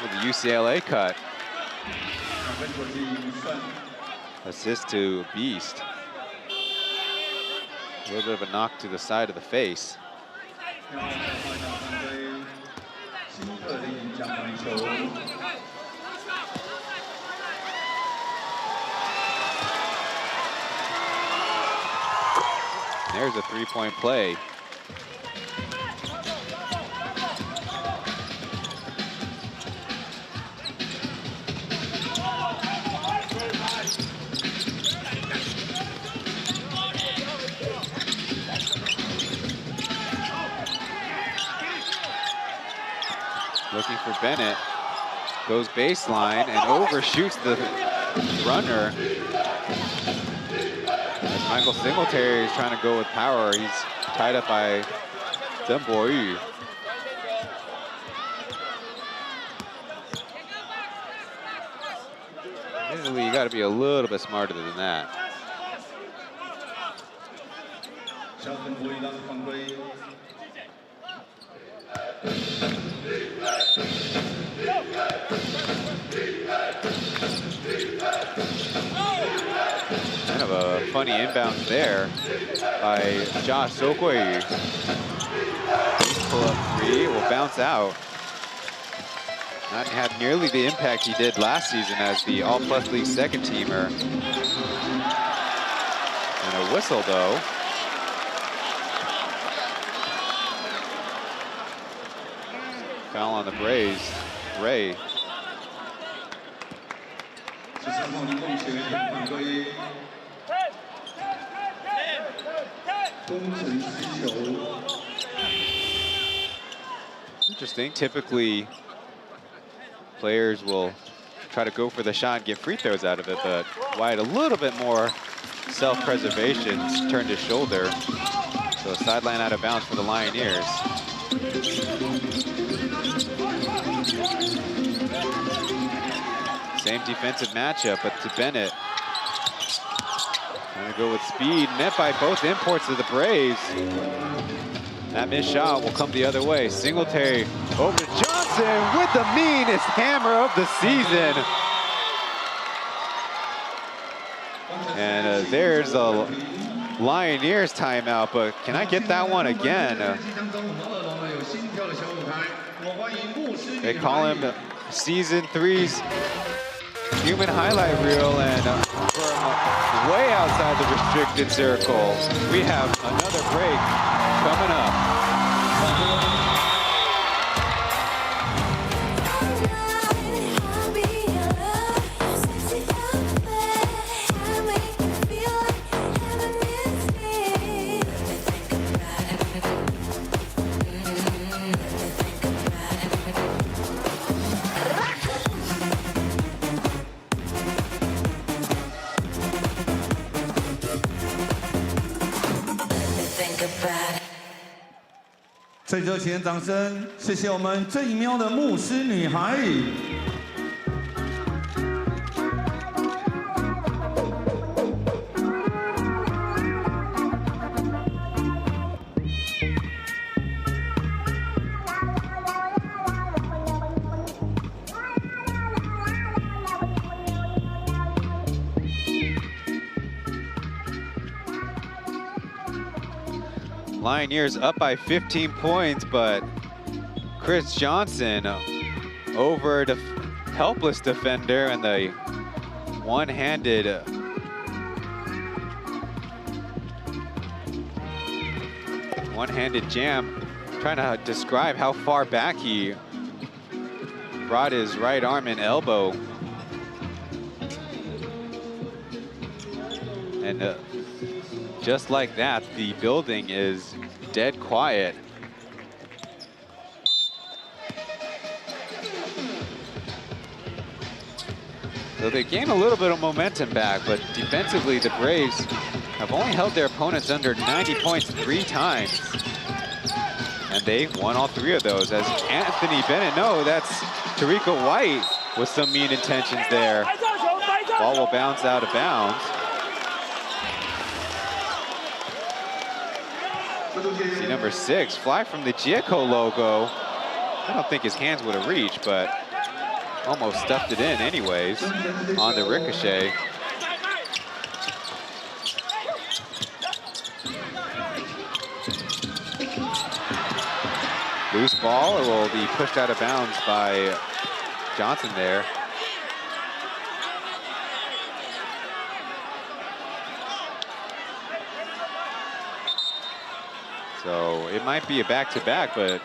with the UCLA cut. Assist to Beast. A little bit of a knock to the side of the face. There's a three-point play. Looking for Bennett, goes baseline and overshoots the runner. Michael Singletary is trying to go with power. He's tied up by Deng Boyu. Usually you got to be a little bit smarter than that. Kind of a funny inbound there by Josh Sokwe. Pull up three, will bounce out. Not have nearly the impact he did last season as the All-Plus League second teamer. And a whistle though. Foul on the Braves, Ray. Interesting. Typically, players will try to go for the shot and get free throws out of it, but Wyatt a little bit more self-preservation, turned his shoulder. So sideline out of bounds for the Lioneers. Same defensive matchup, but to Bennett. Trying to go with speed, met by both imports of the Braves. That missed shot will come the other way. Singletary over to Johnson with the meanest hammer of the season. And there's a Lioneers timeout, but can I get that one again? They call him Season 3's human highlight reel, and from way outside the restricted circle, we have another break coming up. think about it. 最热情的掌声，谢谢我们最喵的牧师女孩。Lioneers up by 15 points, but Chris Johnson over the helpless defender and the one-handed jam, trying to describe how far back he brought his right arm and elbow. And just like that, the building is dead quiet. So they gain a little bit of momentum back, but defensively the Braves have only held their opponents under 90 points 3 times. And they won all 3 of those. As Anthony Bennett, no, that's Tariko White with some mean intentions there. Ball will bounce out of bounds. See number 6 fly from the Jieco logo. I don't think his hands would have reached, but almost stuffed it in anyways on the ricochet. Loose ball, it will be pushed out of bounds by Johnson there. So it might be a back-to-back, but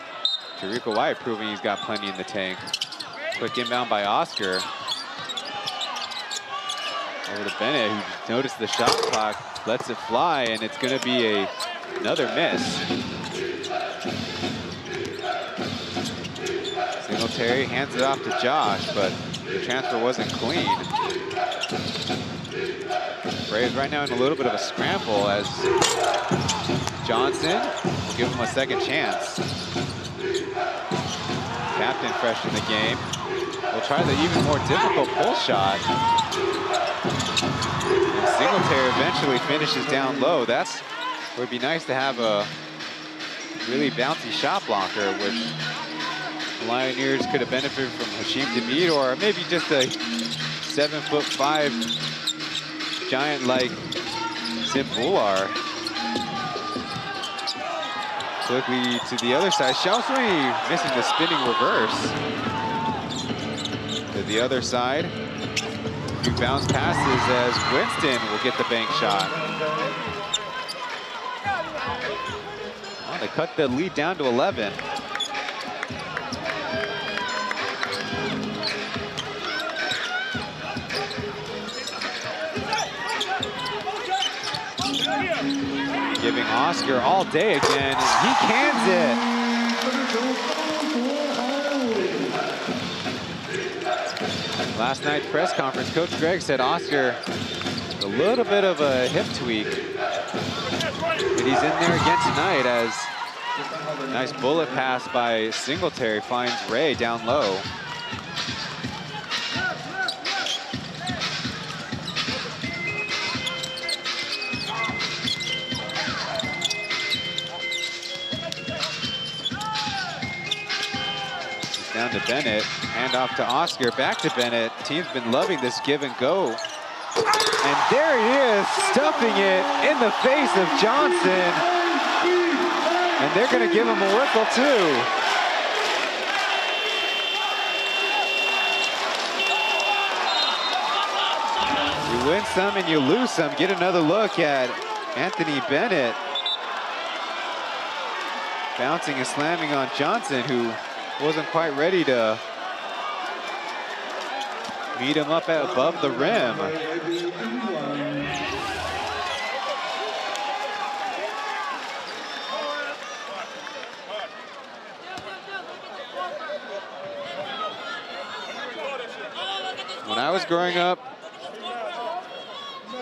Tariko White proving he's got plenty in the tank. Quick inbound by Oscar. Over to Bennett, who noticed the shot clock, lets it fly, and it's going to be another miss. Singletary hands it off to Josh, but the transfer wasn't clean. Braves right now in a little bit of a scramble as Johnson will give him a second chance. Captain fresh in the game. We'll try the even more difficult pull shot. And Singletary eventually finishes down low. That would be nice to have a really bouncy shot blocker, which the Lioneers could have benefited from Hashim Thamid, or maybe just a 7'5" giant like Sim Bular. Quickly to the other side. Xiaoshui missing the spinning reverse. To the other side. Few bounce passes as Winston will get the bank shot. Well, they cut the lead down to 11. Giving Oscar all day again, and he cans it. Last night's press conference, Coach Greg said Oscar a little bit of a hip tweak, but he's in there again tonight as nice bullet pass by Singletary finds Ray down low. Down to Bennett, hand off to Oscar, back to Bennett. Team's been loving this give and go. And there he is, stuffing it in the face of Johnson. And they're gonna give him a whistle too. You win some and you lose some. Get another look at Anthony Bennett. Bouncing and slamming on Johnson, who wasn't quite ready to meet him up at above the rim. When I was growing up,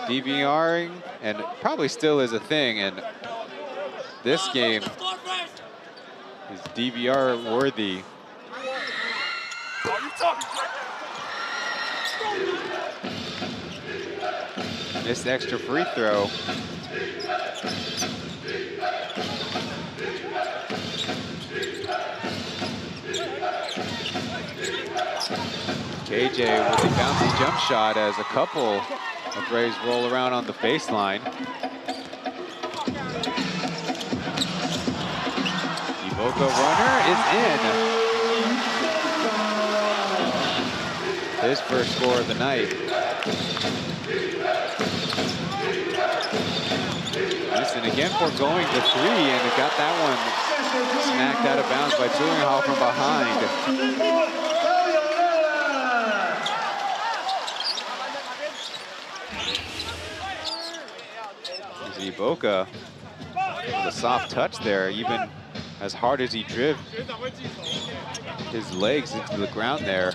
DVRing, and probably still is a thing, and this game is DVR worthy. Missed extra free throw. KJ with a bouncy jump shot as a couple of Braves roll around on the baseline. Iboka runner is in. His first score of the night. Winston again foregoing the three, and it got that one smacked out of bounds by Julian from behind. Iboka with a soft touch there, even as hard as he drove his legs into the ground there.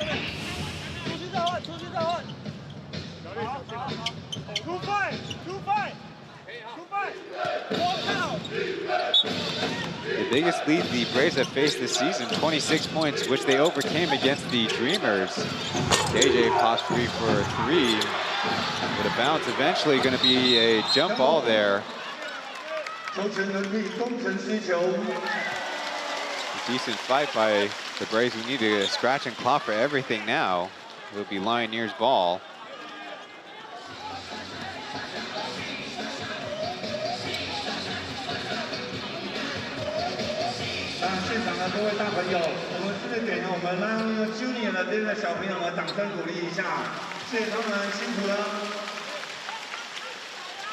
The biggest lead the Braves have faced this season, 26 points, which they overcame against the Dreamers. KJ pops free for a three. With a bounce, eventually going to be a jump ball there. A decent fight by the Braves, who need to scratch and claw for everything now. It will be Lioneers ball.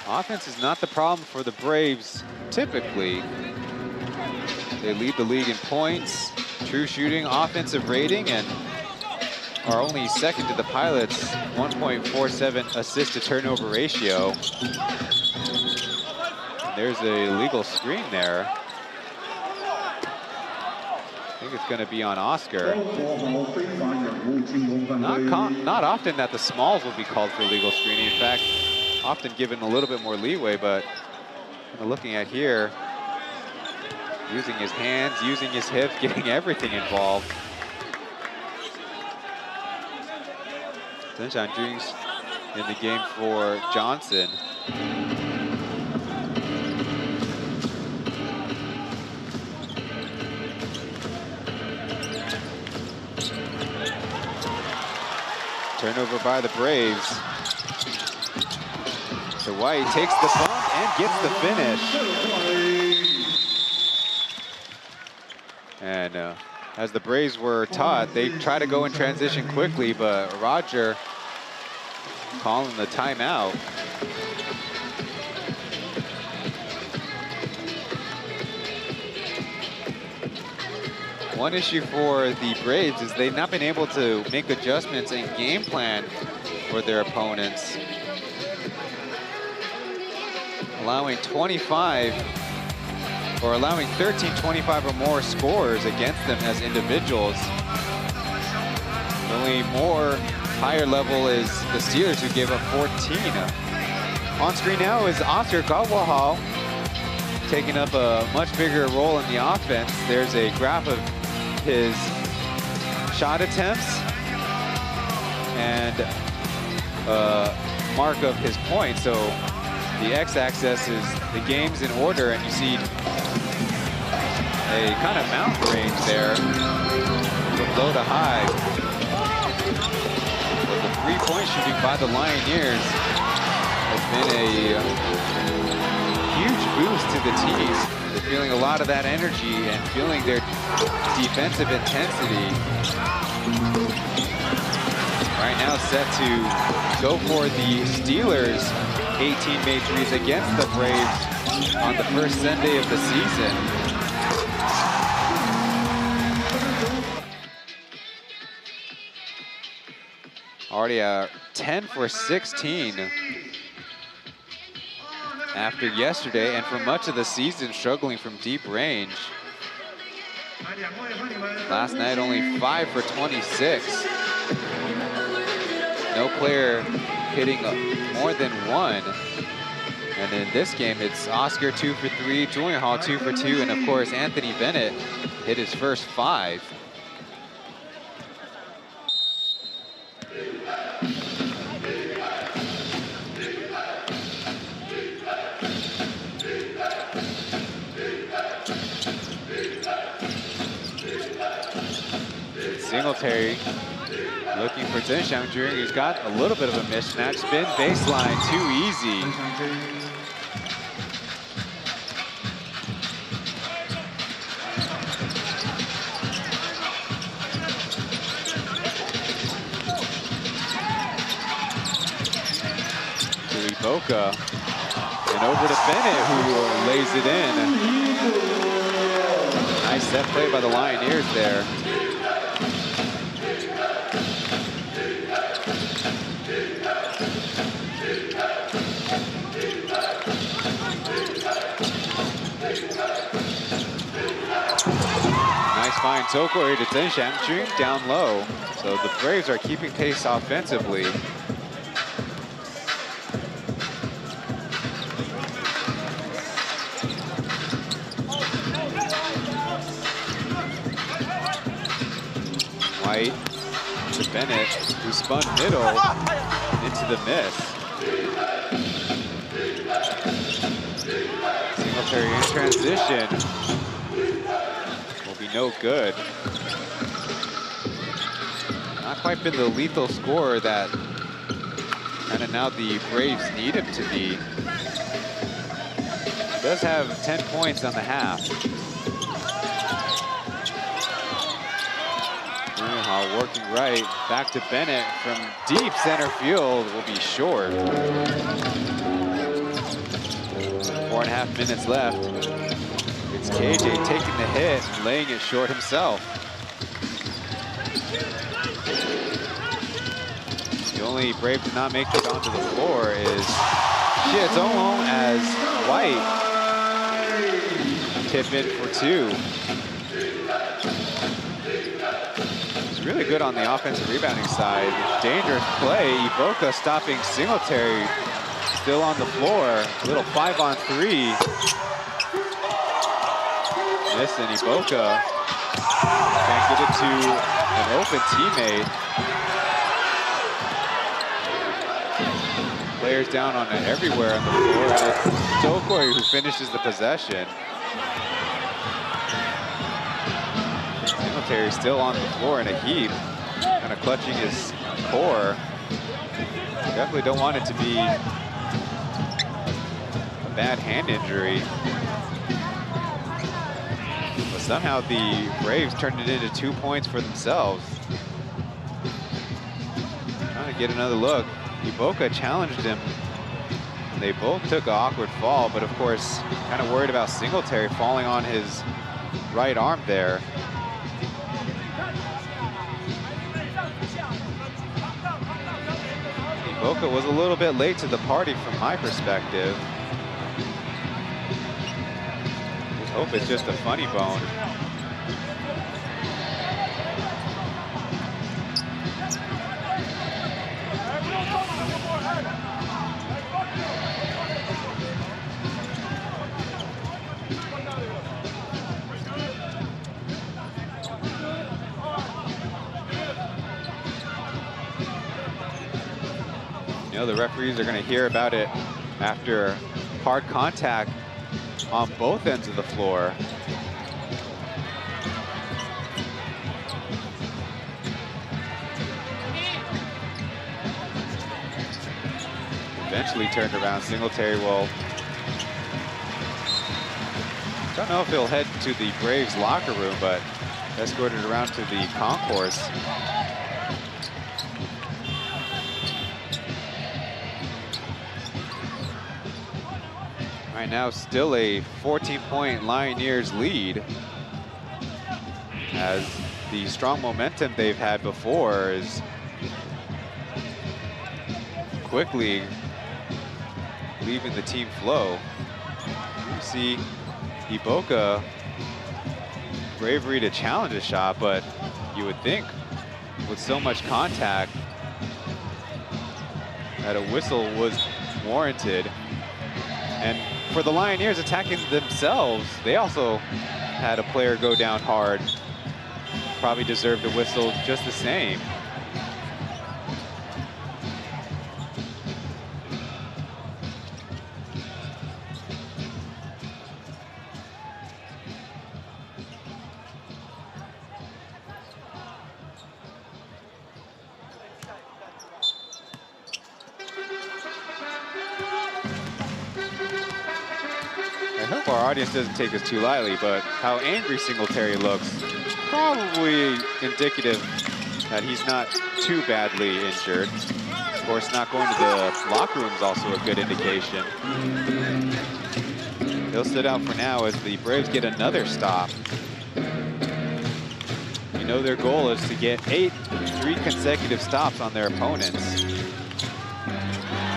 Offense is not the problem for the Braves typically. They lead the league in points, true shooting, offensive rating, and are only second to the Pilots, 1.47 assist to turnover ratio. There's a legal screen there. I think it's going to be on Oscar. Not often that the Smalls will be called for legal screening. In fact, often given a little bit more leeway, but looking at here, using his hands, using his hips, getting everything involved. Chen Xiangjun's in the game for Johnson. Turnover by the Braves. So White takes the bump and gets the finish. And as the Braves were taught, they try to go in transition quickly, but Roger calling the timeout. One issue for the Braves is they've not been able to make adjustments and game plan for their opponents, allowing 25 or allowing 13, 25 or more scores against them as individuals. The only more higher level is the Steelers, who gave up 14. On screen now is Oscar Kawahal taking up a much bigger role in the offense. There's a graph of his shot attempts and mark of his points. So the x-axis is the games in order, and you see a kind of mountain range there from low to high. But the three-point shooting by the Lioneers has been a huge boost to the team. They're feeling a lot of that energy and feeling their defensive intensity. Right now set to go for the Steelers' 18 made threes against the Braves on the first Sunday of the season. Already 10 for 16 after yesterday, and for much of the season struggling from deep range. Last night only 5 for 26. No player hitting more than one. And in this game, it's Oscar 2 for 3, Julian Hall 2 for 2, and of course Anthony Bennett hit his first 5. Singletary looking for Chen Xiangjun. He's got a little bit of a mismatch. Spin baseline, too easy. To Iboka. And over to Bennett, who lays it in. Nice set play by the Lioneers there. Nice fine Tokori to Chen Xiangjun down low. So the Braves are keeping pace offensively. White to Bennett, who spun middle into the miss. Singletary in transition. Will be no good. Not quite been the lethal scorer that kind of now the Braves need him to be. Does have 10 points on the half. Working right, back to Bennett from deep center field, will be short. 4.5 minutes left. It's KJ taking the hit, laying it short himself. The only Brave to not make it onto the floor is Chiatomo, as White tip in for 2. Really good on the offensive rebounding side. Dangerous play. Iboka stopping Singletary still on the floor. A little 5-on-3. Missing Iboka. Can't get it to an open teammate. Players down on it everywhere on the floor. It's Dokoi who finishes the possession. Singletary still on the floor in a heap, kind of clutching his core. Definitely don't want it to be a bad hand injury. But somehow the Braves turned it into 2 points for themselves. Trying to get another look. Iboka challenged him. They both took an awkward fall, but of course, kind of worried about Singletary falling on his right arm there. Iboka was a little bit late to the party from my perspective. Just hope it's just a funny bone. You know, the referees are going to hear about it after hard contact on both ends of the floor. Eventually turned around. Singletary will... Don't know if he'll head to the Braves locker room, but escorted around to the concourse. Right now, still a 14-point Lioneers lead, as the strong momentum they've had before is quickly leaving the team flow. You see Iboka bravery to challenge a shot, but you would think with so much contact that a whistle was warranted. And for the Lioneers attacking themselves, they also had a player go down hard. Probably deserved a whistle just the same. I hope our audience doesn't take this too lightly, but how angry Singletary looks, probably indicative that he's not too badly injured. Of course, not going to the locker room is also a good indication. He'll sit out for now as the Braves get another stop. You know their goal is to get 3 consecutive stops on their opponents.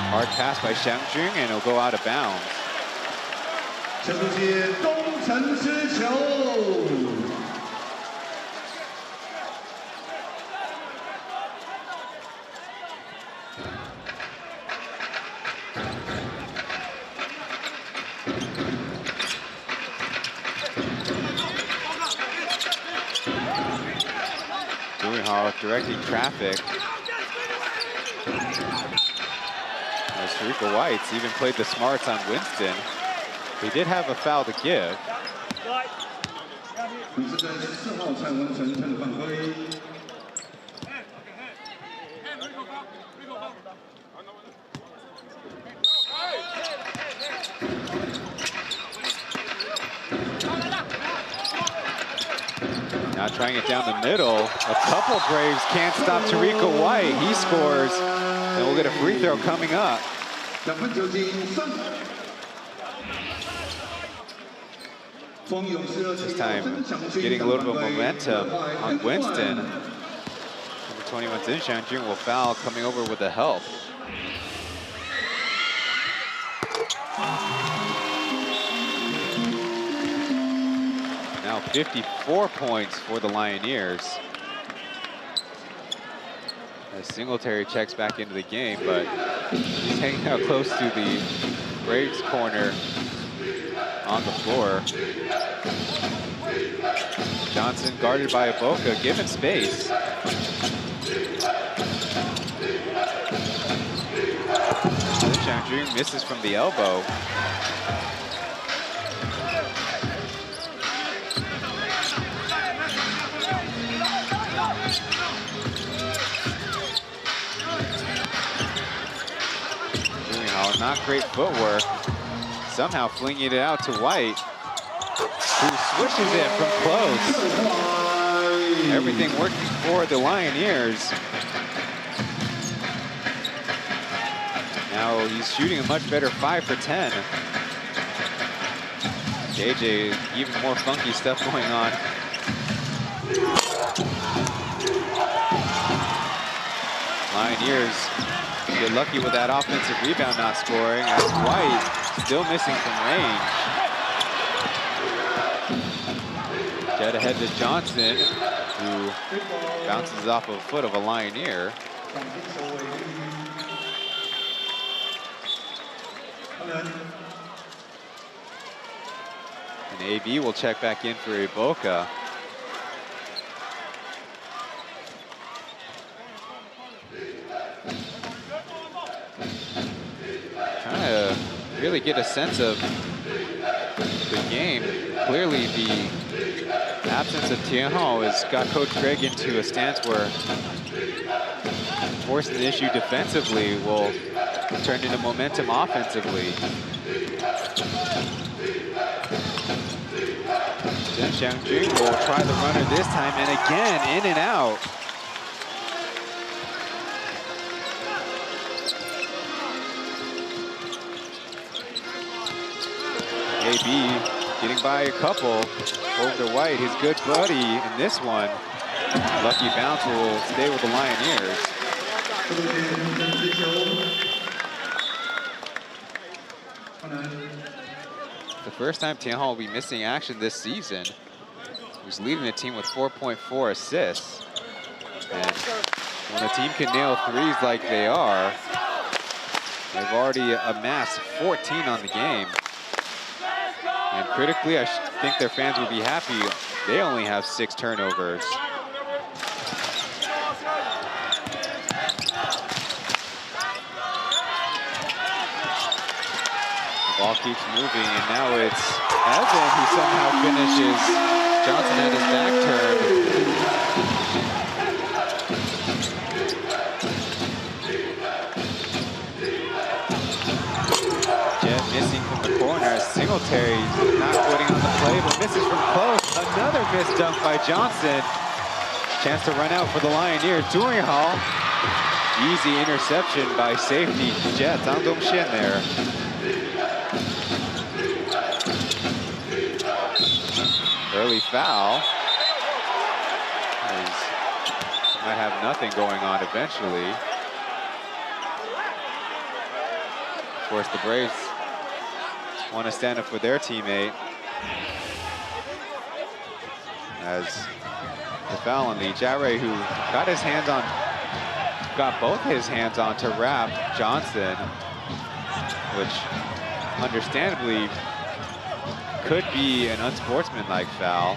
Hard pass by Hsinchu, and it'll go out of bounds. 球出界，东城失球。Doing hard, directing traffic. Sharika White's even played the smarts on Winston. He did have a foul to give. Now trying it down the middle. A couple Braves can't stop Sharika White. He scores, and we'll get a free throw coming up. This time, getting a little bit of momentum on Winston. Number 21, Hsinchu will foul, coming over with the help. Now 54 points for the Lioneers. As Singletary checks back into the game, but He's hanging out close to the Braves corner on the floor. Johnson guarded by Iboka, given space. Hsinchu misses from the elbow. Not great footwork. Somehow flinging it out to White, who switches it from close. Everything working for the Lioneers. Now he's shooting a much better 5 for 10. JJ, even more funky stuff going on. Lioneers get lucky with that offensive rebound not scoring, as White still missing from range. Jet ahead to Johnson, who bounces off a foot of a Lioneer. And AB will check back in for Iboka. Really get a sense of the game. Clearly, the absence of Tianhao has got Coach Greg into a stance where forcing the issue defensively will turn into momentum offensively. Chen Xiangjun will try the runner this time, and again, in and out. AB getting by a couple over to White, his good buddy in this one. Lucky bounce will stay with the Lioneers. The first time Tianhao will be missing action this season. He's leading the team with 4.4 assists. And when a team can nail threes like they are, they've already amassed 14 on the game. And critically, I think their fans would be happy. They only have 6 turnovers. The ball keeps moving, and now it's Evan who somehow finishes. Johnson had his back turned. Jet missing from the corner. Singletary not quitting on the play, but misses from close. Another missed dunk by Johnson. Chance to run out for the Lioneers. Hall. Easy interception by safety Jet. Zhang Dongxian there. Early foul. Might have nothing going on eventually. Of course, the Braves want to stand up for their teammate. As the foul on Lee Jiahui, who got both his hands on to wrap Johnson, which understandably could be an unsportsmanlike foul.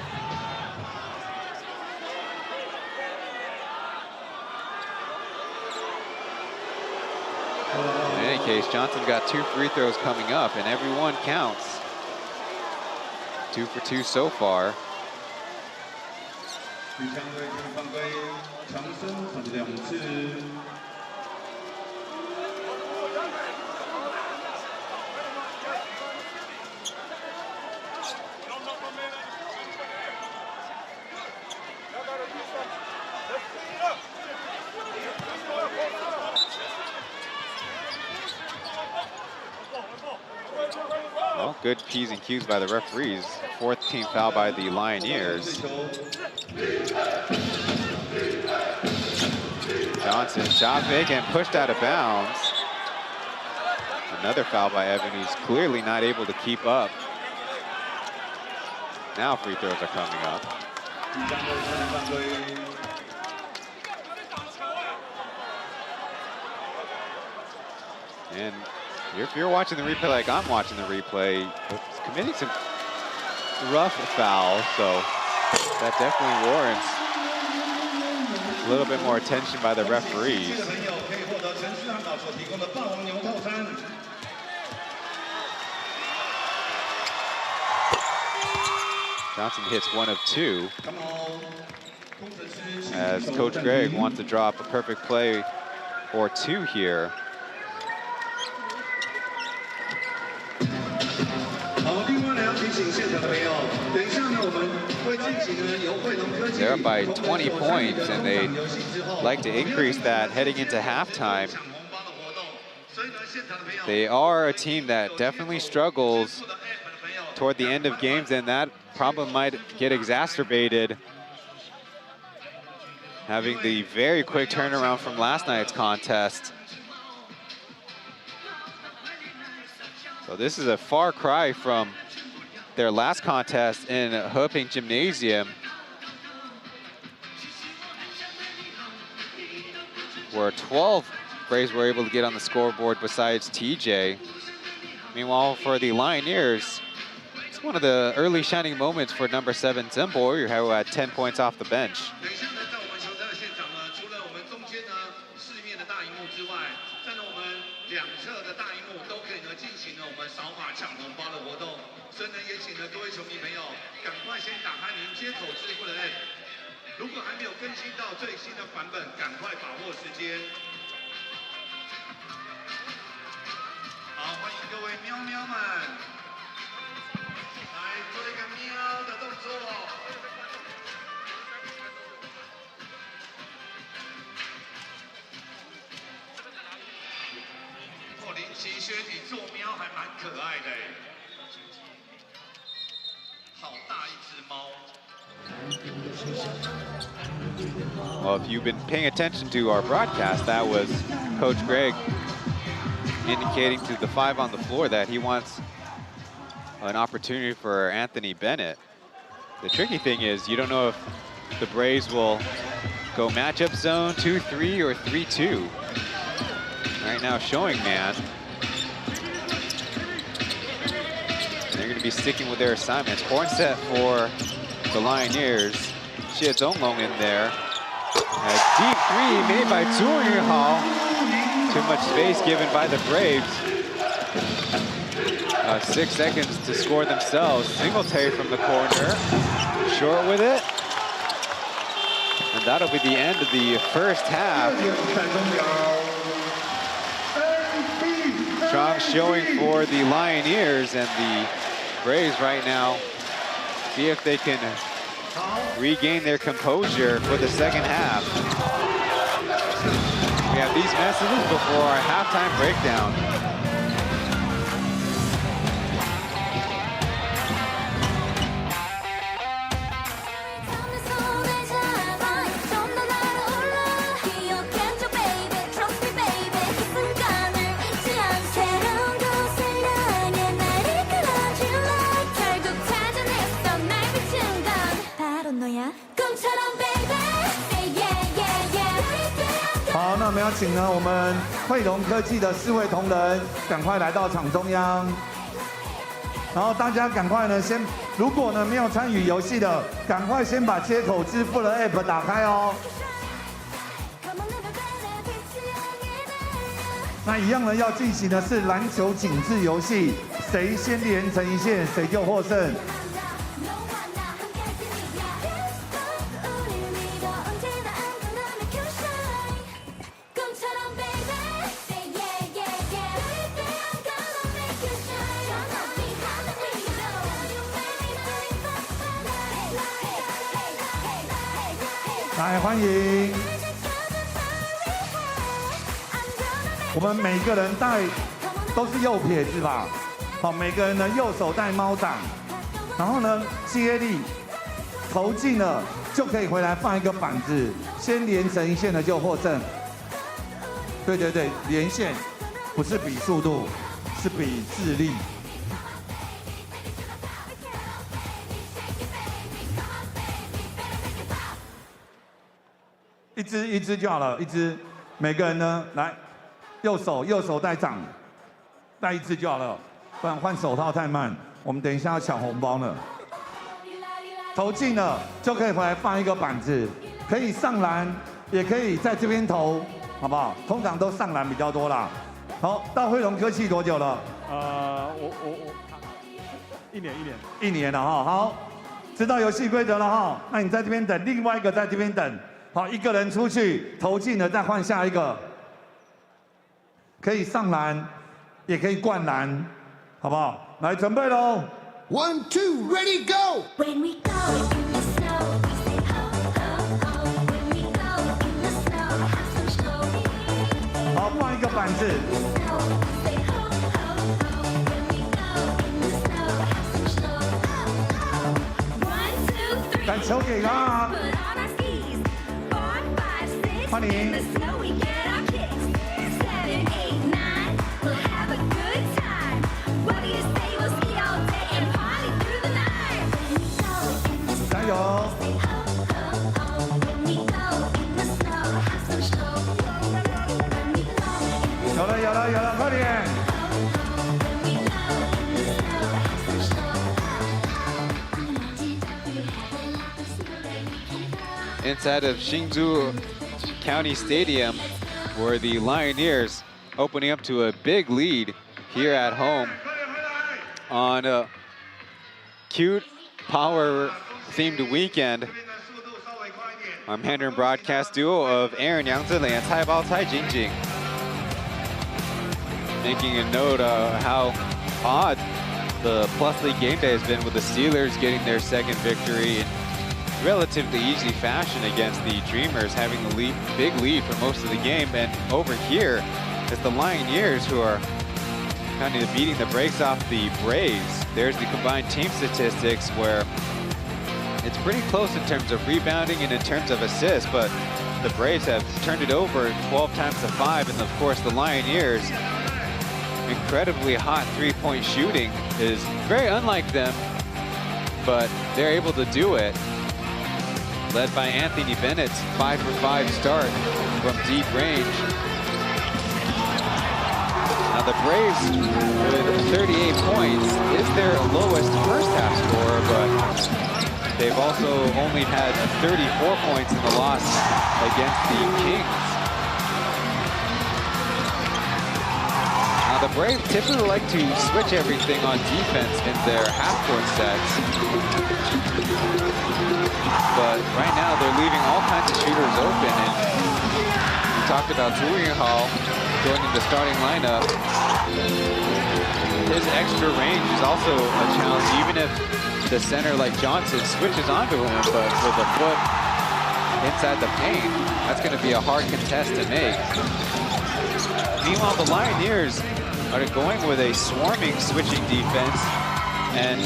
In any case, Johnson got 2 free throws coming up, and every one counts. 2 for 2 so far. Well, good P's and Q's by the referees. 4th team foul by the Lioneers. Johnson shot fake and pushed out of bounds. Another foul by Evan, who's clearly not able to keep up. Now free throws are coming up. And if you're watching the replay like I'm watching the replay, it's committing some rough fouls, so that definitely warrants a little bit more attention by the referees. Johnson hits 1 of 2. As Coach Greg wants to drop a perfect play or 2 here. They're up by 20 points, and they like to increase that heading into halftime. They are a team that definitely struggles toward the end of games, and that problem might get exacerbated having the very quick turnaround from last night's contest. So this is a far cry from their last contest in Heping Gymnasium, where 12 Braves were able to get on the scoreboard besides TJ. Meanwhile, for the Lioneers, it's one of the early shining moments for number 7 Zhenbo, who had 10 points off the bench. Well, if you've been paying attention to our broadcast, that was Coach Greg indicating to the 5 on the floor that he wants an opportunity for Anthony Bennett. The tricky thing is you don't know if the Braves will go matchup zone 2-3 or 3-2. Right now showing man. They're going to be sticking with their assignments. Horn set for the Lioneers. Xie Zonglong in there. A deep 3 made by Zhu Yuhao. Too much space given by the Braves. 6 seconds to score themselves. Singletary from the corner. Short with it. And that'll be the end of the first half. Strong showing for the Lioneers, and the Braves right now see if they can regain their composure for the second half. We have these messages before our halftime breakdown.好，那我们要请呢我们汇龙科技的4位同仁赶快来到场中央，然后大家赶快呢先，如果呢没有参与游戏的，赶快先把接口支付的 App 打开哦。那一样呢要进行的是篮球紧致游戏，谁先连成一线，谁就获胜。 来，欢迎！我们每个人带都是右撇子吧？好，每个人呢右手带猫掌，然后呢接力投进了就可以回来放一个板子，先连成一线的就获胜。对对对，连线不是比速度，是比智力。 一支就好了，一支。每个人呢，来，右手带掌，带一次就好了，不然换手套太慢。我们等一下要抢红包呢。投进了就可以回来放一个板子，可以上篮，也可以在这边投，好不好？通常都上篮比较多啦。好，到汇龙科技多久了？我1年了哈。好，知道游戏规则了哈。那你在这边等，另外一个在这边等。好，一个人出去投进了，再换下一个。可以上篮，也可以灌篮，好不好？来，准备喽 1, 2, ready, go! When we go in the snow, we say ho, ho, ho. When we go in the snow, have some snow. 好，放一个板子。 Snow, we say ho, ho, ho. When we go in the snow, have some snow. Ho, ho. 1, 2, 3. 把球给他。 Put on our skis. 4, 5, 6. 欢迎。 In the snow, we get our kicks. 7, 8, 9. We'll have a good time. What do you say? We'll ski all day and party through the night. When we go in the snow, 加油！ say ho, ho, ho. When we go in the snow, have some snow. When we go in the 有了，有了，有了，快点！ when we go in the snow, have some snow. Inside of Hsinchu County Stadium, where the Lioneers opening up to a big lead here at home on a cute power-themed weekend. Our Mandarin broadcast duo of Aaron Yangzele and Caibao Cai Jingjing, making a note of how odd the Plus League game day has been, with the Steelers getting their second victory in relatively easy fashion against the Dreamers, having the big lead for most of the game. And over here, it's the Lioneers who are kind of beating the brakes off the Braves. There's the combined team statistics, where it's pretty close in terms of rebounding and in terms of assists, but the Braves have turned it over 12 times to 5, and of course the Lioneers, incredibly hot three-point shooting is very unlike them, but they're able to do it. Led by Anthony Bennett's 5-for-5 start from deep range. Now the Braves, with 38 points, is their lowest first half score, but they've also only had 34 points in the loss against the Kings. Now the Braves typically like to switch everything on defense in their half-court sets. But right now they're leaving all kinds of shooters open, and we talked about Zhu Yinghao joining the starting lineup. His extra range is also a challenge, even if the center like Johnson switches onto him, but with a foot inside the paint, that's going to be a hard contest to make. Meanwhile, the Lioneers are going with a swarming switching defense, and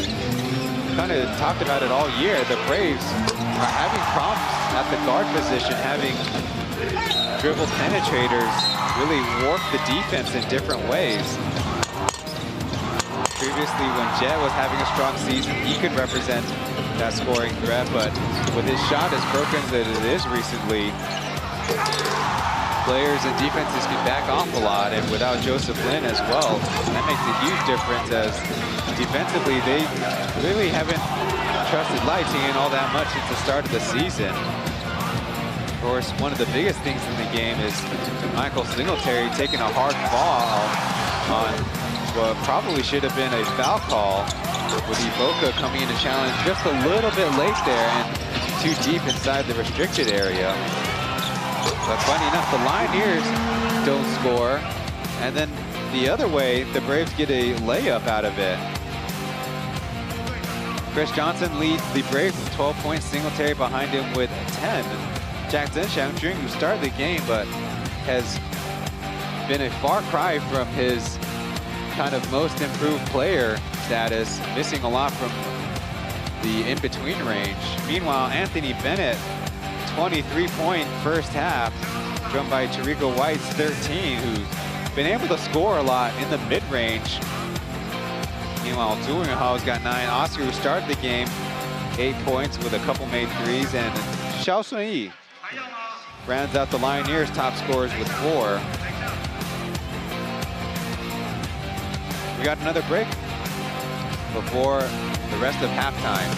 kind of talked about it all year. The Braves are having problems at the guard position, having dribble penetrators really warp the defense in different ways. Previously, when Jet was having a strong season, he could represent that scoring threat, but with his shot as broken as it is recently, players and defenses can back off a lot, and without Joseph Lin as well, that makes a huge difference, as defensively they really haven't trusted Lighting all that much since the start of the season. Of course, one of the biggest things in the game is Michael Singletary taking a hard foul on what probably should have been a foul call, with Iboka coming in to challenge just a little bit late there and too deep inside the restricted area. But funny enough, the Lioneers don't score, and then the other way, the Braves get a layup out of it. Chris Johnson leads the Braves with 12 points, Singletary behind him with 10. Jack Zhenxiang Jun, who started the game but has been a far cry from his kind of most improved player status, missing a lot from the in-between range. Meanwhile, Anthony Bennett, 23-point first half, joined by Tariko White's 13, who's been able to score a lot in the mid-range. Meanwhile, Zhu Yinghao has got 9. Oscar, who started the game, 8 points with a couple made threes, and Xiao Sunyi rounds out the Lioneers' top scorers with 4. we got another break before the rest of halftime.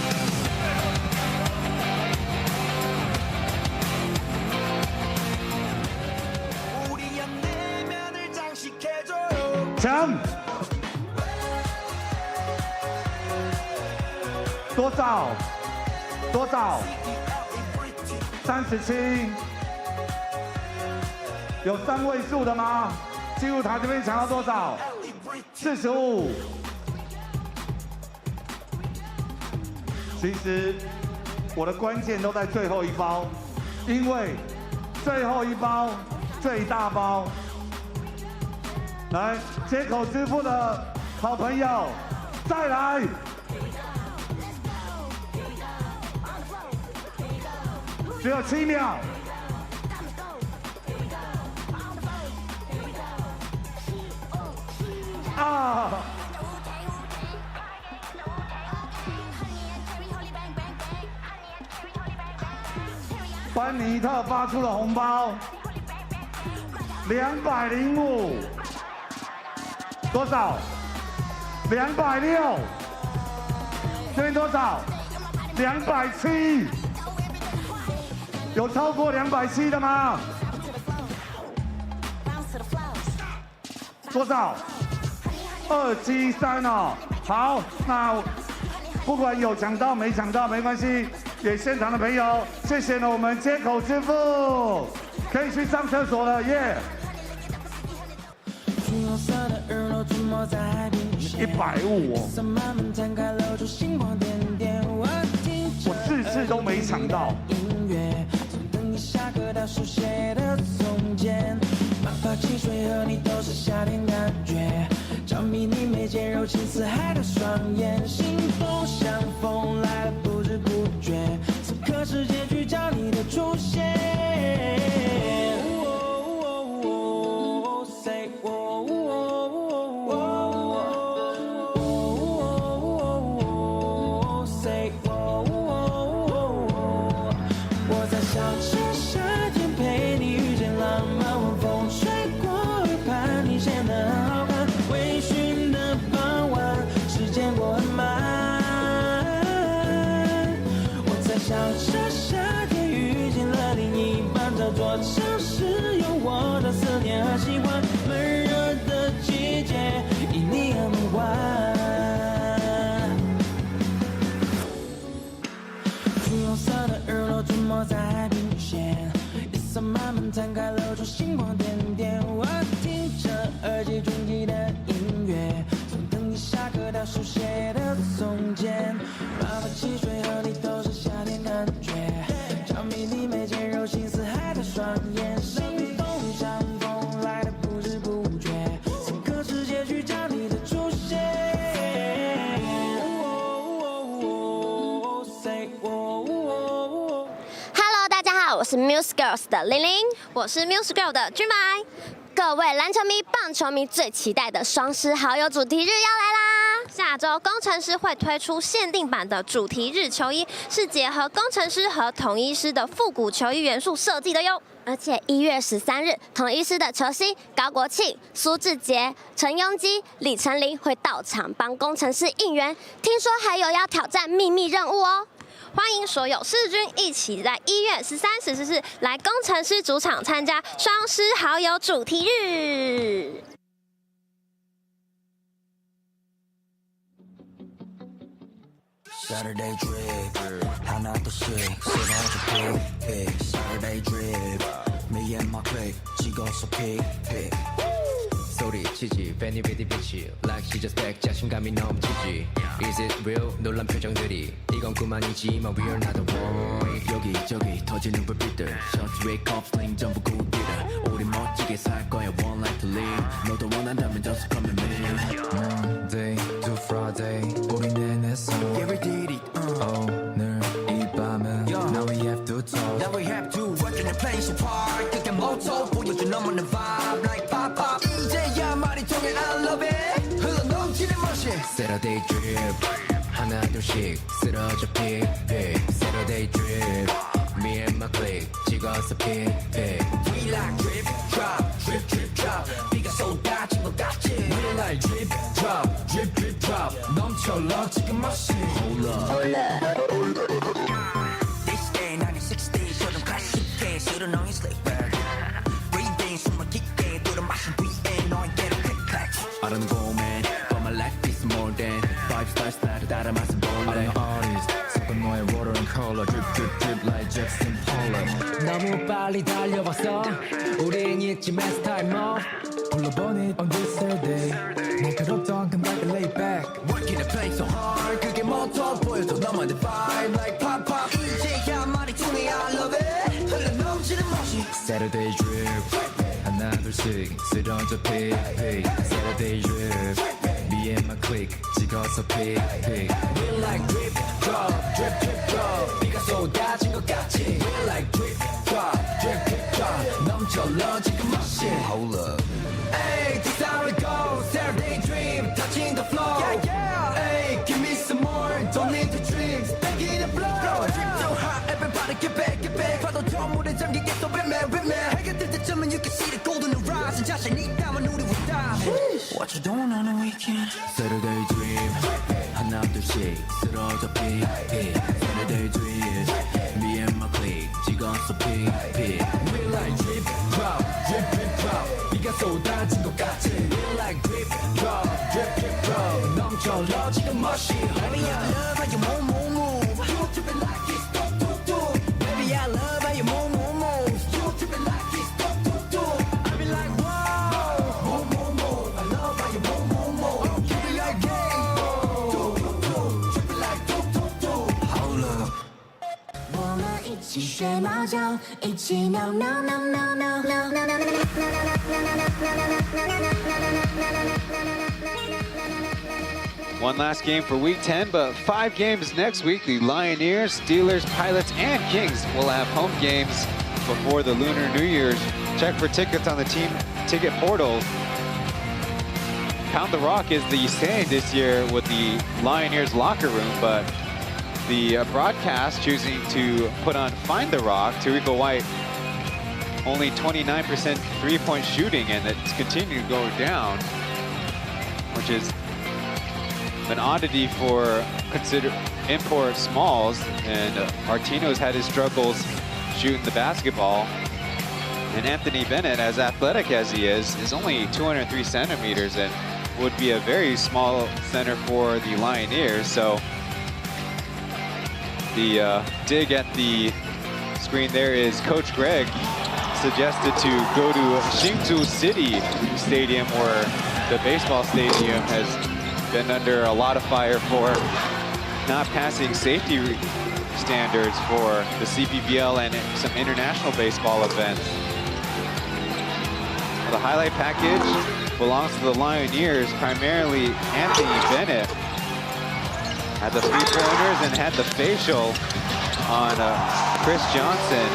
Chen 多少？37，有3位数的吗？进入台这边抢到多少？45。其实我的关键都在最后一包，因为最后一包最大包。来，接口支付的好朋友，再来。只有7秒。啊！班尼特发出了红包，205，多少？206。这边多少？207。有超过270的吗？多少？273哦。好，那不管有抢到没抢到没关系，给现场的朋友，谢谢了我们接口支付，可以去上厕所了，耶。150哦。我4次都没抢到。下课到书写的从前，漫发汽水和你都是夏天感觉，着迷你眉间柔情似海的双眼，心动像风来了不知不觉，此刻是结局找你的出现。摊开露出星光点点，我听着耳机中记的音乐，从等你下课到书写的从前，漫发汽水和你都是夏天感觉，着迷你眉间柔情似海的双眼，心动像风来的不知不觉，此刻是结局找你的出现。Hello， 大家好，我是 Muse Girls 的玲玲，我是 Muse Girl 的君白。各位篮球迷、棒球迷最期待的双十好友主题日要来啦！下周工程师会推出限定版的主题日球衣，是结合工程师和统一狮的复古球衣元素设计的哟。而且1月13日，统一狮的球星高国庆、苏志杰、陈庸基、李成林会到场帮工程师应援，听说还有要挑战秘密任务哦。欢迎所有狮子军一起在1月13、14日来工程师主场参加双狮好友主题日。Saturday drip, 하나둘씩 쓰러져 pick, pick. Saturday drip, me and my clique, 찍어서 pick, pick. 소리치지 fanny with the bitch like she just back 자신감이 넘치지 Is it real? 놀란 표정들이 이건 꿈아니지만 we're not the one 여기저기 터지는 불빛들 Shots, wake up, sling 전부 굿들을 우리 멋지게 살 거야 one life to live 너도 원한다면 just come and live Monday to Friday 우리는 했어 Yeah we did it 오늘 이 밤은 Now we have to talk Now we have to work in a place apart 그게 모토 보여준 너만의 vibe like pop pop 이제야 말이 통해 I love it 흘러넘치는 멋이 Saturday drip 하나 둘씩 쓰러져 pick pick Saturday drip Me and my clique 찍어서 pick. We like drip drop. 비가 쏟아진 것 같지. We like drip drop. 넘쳐러 지금 맛이. Hold up. This day 1960 저런 클래식해 실은 너의 slick back. Breathing 숨을 깊게 들어 마신 뒤에 너에게로 click clack. I don't know man, but my life is more than 5 stars 따라 맛은 볼래. I'm an artist, 섞은 너의 water and color. Drip like Jackson Pollock. 너무 빨리 달려왔어. 우린 이쯤에서 time off. Pull up on it on this Saturday. 날카롭던 감각을 lay back. Working and playing so hard. 그게 모토 보여줘 너만의 vibe like pop. 이제야 말이 통해 I love it. 흘러넘치는 멋이. Saturday drip. 하나 둘씩 쓰러져 pick. Saturday drip. Me and my clique 찍어서 pick. We like drip drop. 비가 쏟아진 것 같지. We like drip drop. 넘쳐러 지금 멋이. Hold up. Hey, this how it goes. Saturday dream, touching the floor. Yeah. Hey, give me some more. Don't need to dreams. Back in the blow. Drip so hot, everybody get back. 파도 저 물에 잠기게 또 뱀매. 해가 뜰 때쯤은 you can see the golden horizon. 자신이 있다면 우리 will die. What you doing on the weekend? Saturday dream. 하나 둘씩 쓰러져 pick. Saturday dream. Me and my clique 찍어서 pick. We like drip drop. 비가 쏟아진 것 같지. We like drip drop. 넘쳐러 지금 멋이. Baby I love how you move. You trip it like it's do. Baby I love how you move. You trip it like it's do. I be like wow. Move. I love how you move. You be like yeah. Do. Trip it like do. Hold up. 我们一起学猫叫，一起喵喵喵喵喵喵喵喵喵。 One last game for Week 10, but 5 games next week. The Lioneers, Steelers, Pilots, and Kings will have home games before the Lunar New Year's. Check for tickets on the team ticket portal. Pound the Rock is the saying this year with the Lioneers locker room, but the broadcast choosing to put on Find the Rock. Tariq White only 29% three-point shooting, and it's continuing to go down, which is an oddity for import smalls. And Martino's had his struggles shooting the basketball. And Anthony Bennett, as athletic as he is only 203 centimeters and would be a very small center for the Lioneers. So the dig at the screen there is Coach Greg suggested to go to Hsinchu City Stadium, where the baseball stadium has been under a lot of fire for not passing safety standards for the CPBL and some international baseball events. The highlight package belongs to the Lioneers, primarily Anthony Bennett had the three-pointers and had the facial on Chris Johnson.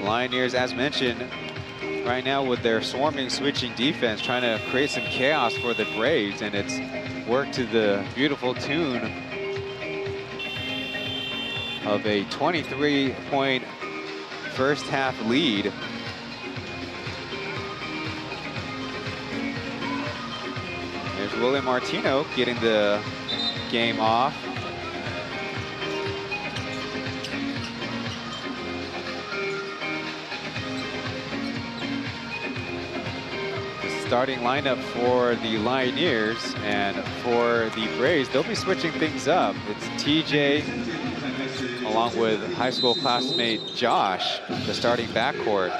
Lioneers, as mentioned, right now with their swarming, switching defense, trying to create some chaos for the Braves, and it's worked to the beautiful tune of a 23-point first half lead. There's William Martino getting the game off. Starting lineup for the Lioneers, and for the Braves, they'll be switching things up. It's TJ along with high school classmate Josh, the starting backcourt.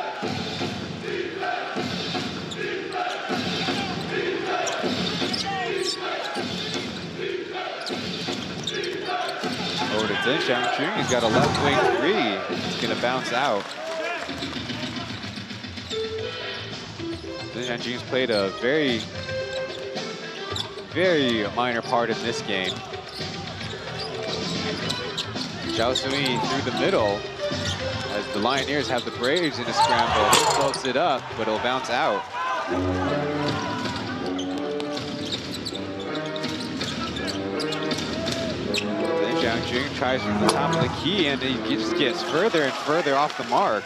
Over to Hsinchu. He's got a left wing three. It's gonna bounce out. Hsinchu's played a very minor part in this game. Zhao Sui through the middle as the Lioneers have the Braves in a scramble. He floats it up, but it'll bounce out. Jing tries from the top of the key, and he just gets further and further off the mark.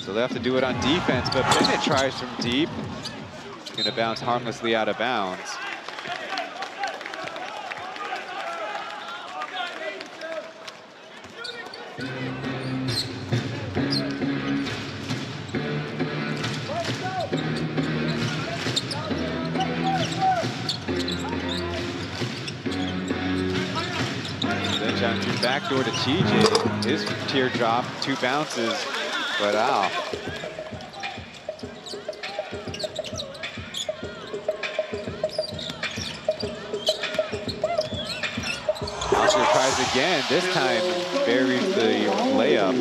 So they have to do it on defense, but Bennett tries from deep. It's going to bounce harmlessly out of bounds. Backdoor to TJ, his teardrop, 2 bounces, but out. Oscar tries again, this time buries the layup.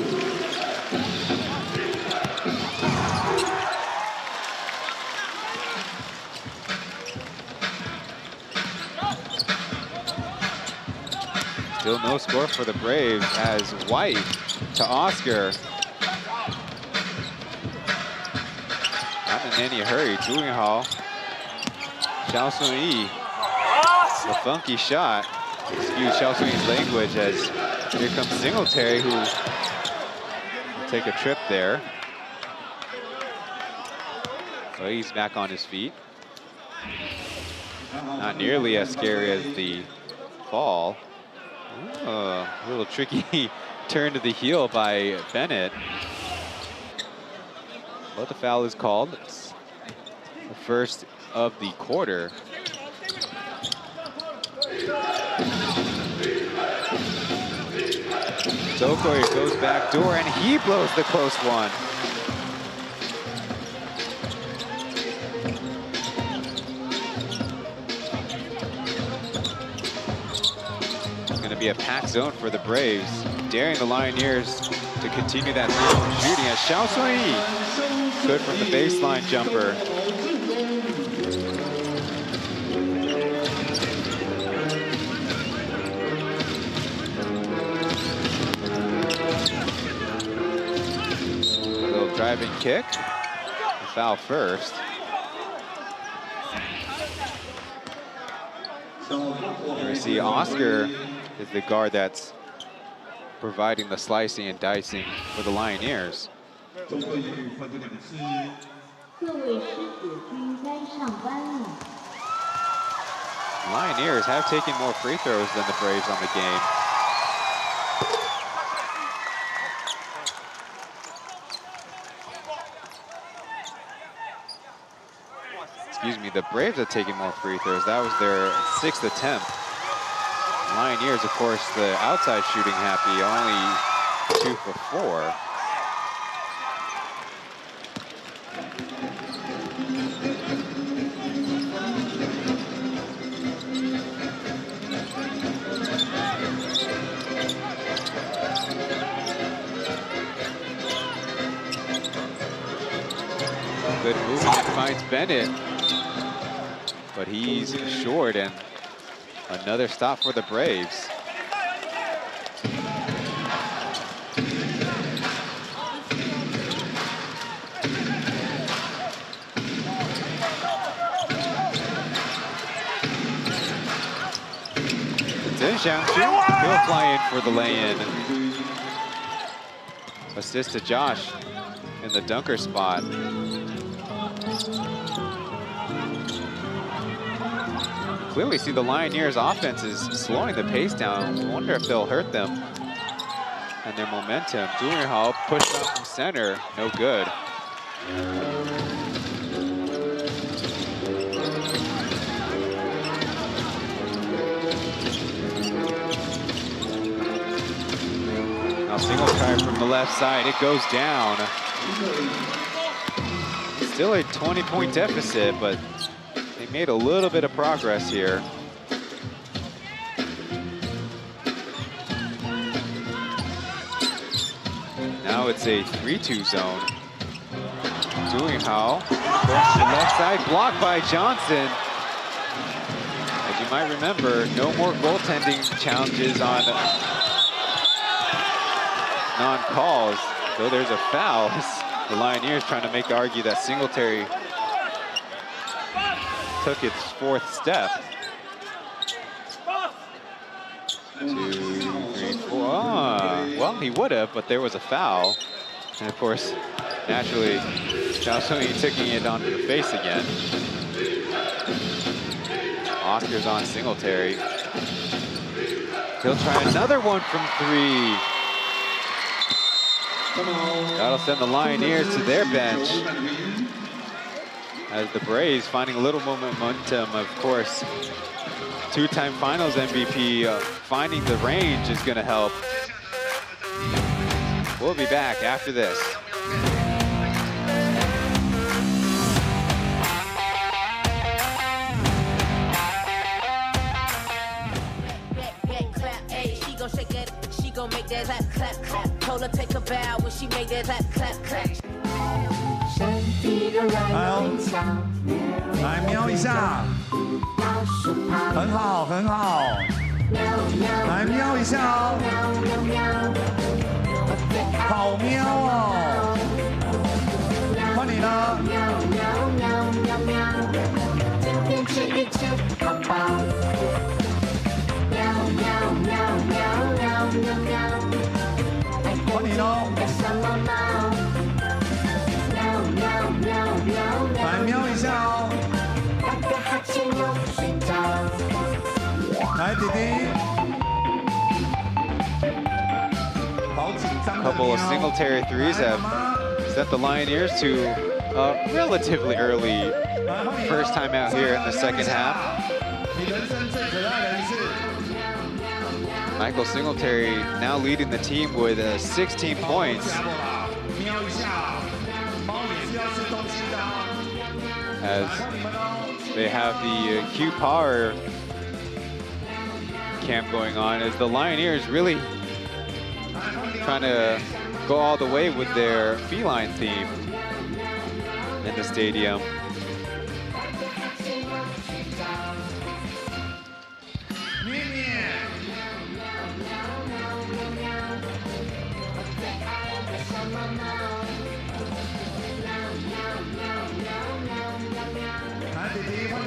Still no score for the Braves as White to Oscar. Not in any hurry. Doing Hall. Xiao Sun-yi. The funky shot. Excuse Xiao Sun-yi's language as here comes Singletary, who will take a trip there. So he's back on his feet. Not nearly as scary as the fall. A little tricky turn to the heel by Bennett. But the foul is called. It's the first of the quarter. Tokori goes back door and he blows the close one. Be a packed zone for the Braves, daring the Lioneers to continue that shooting as Xiao Sun-yi good from the baseline jumper. A little driving kick, the foul first. Here we see Oscar is the guard that's providing the slicing and dicing for the Lioneers. Lioneers have taken more free throws than the Braves on the game. Excuse me, the Braves have taken more free throws. That was their 6th attempt. Lioneers, of course, the outside shooting happy, only 2 for 4. Good movement, finds Bennett, but he's short, and another stop for the Braves. Hsinchu, he'll fly in for the lay-in. Assist to Josh in the dunker spot. Clearly see the Lioneers offense is slowing the pace down. I wonder if they'll hurt them and their momentum. Hall pushed up from center, no good. Now single try from the left side, it goes down. Still a 20-point deficit, but they made a little bit of progress here. Now it's a 3-2 zone. Hall goes to the left side, blocked by Johnson. As you might remember, no more goaltending challenges on non-calls, though there's a foul. The Lioneers trying to make the argue that Singletary took its 4th step. 2, 3, 4. Well, he would have, but there was a foul. And of course, naturally, Zhao Sung-yi taking it onto the face again. Oscar's on Singletary. He'll try another one from 3. That'll send the Lioneers to their bench. As the Braves finding a little momentum, of course. 2-time finals MVP, finding the range is going to help. We'll be back after this. She gon' make that clap, clap, clap. Told her take a bow when she made that clap, clap, clap. 来瞄一下，很好，很好。来瞄一下哦，好瞄哦。换你了。今天吃一吃好饱。换你喽。来瞄一下哦。来，弟弟。好紧张。Couple of Singletary threes have sent the Lioneers to a relatively early first time out here in the second half. Michael Singletary now leading the team with 16 points. As they have the Q Power camp going on, as the Lioneers really trying to go all the way with their feline theme in the stadium.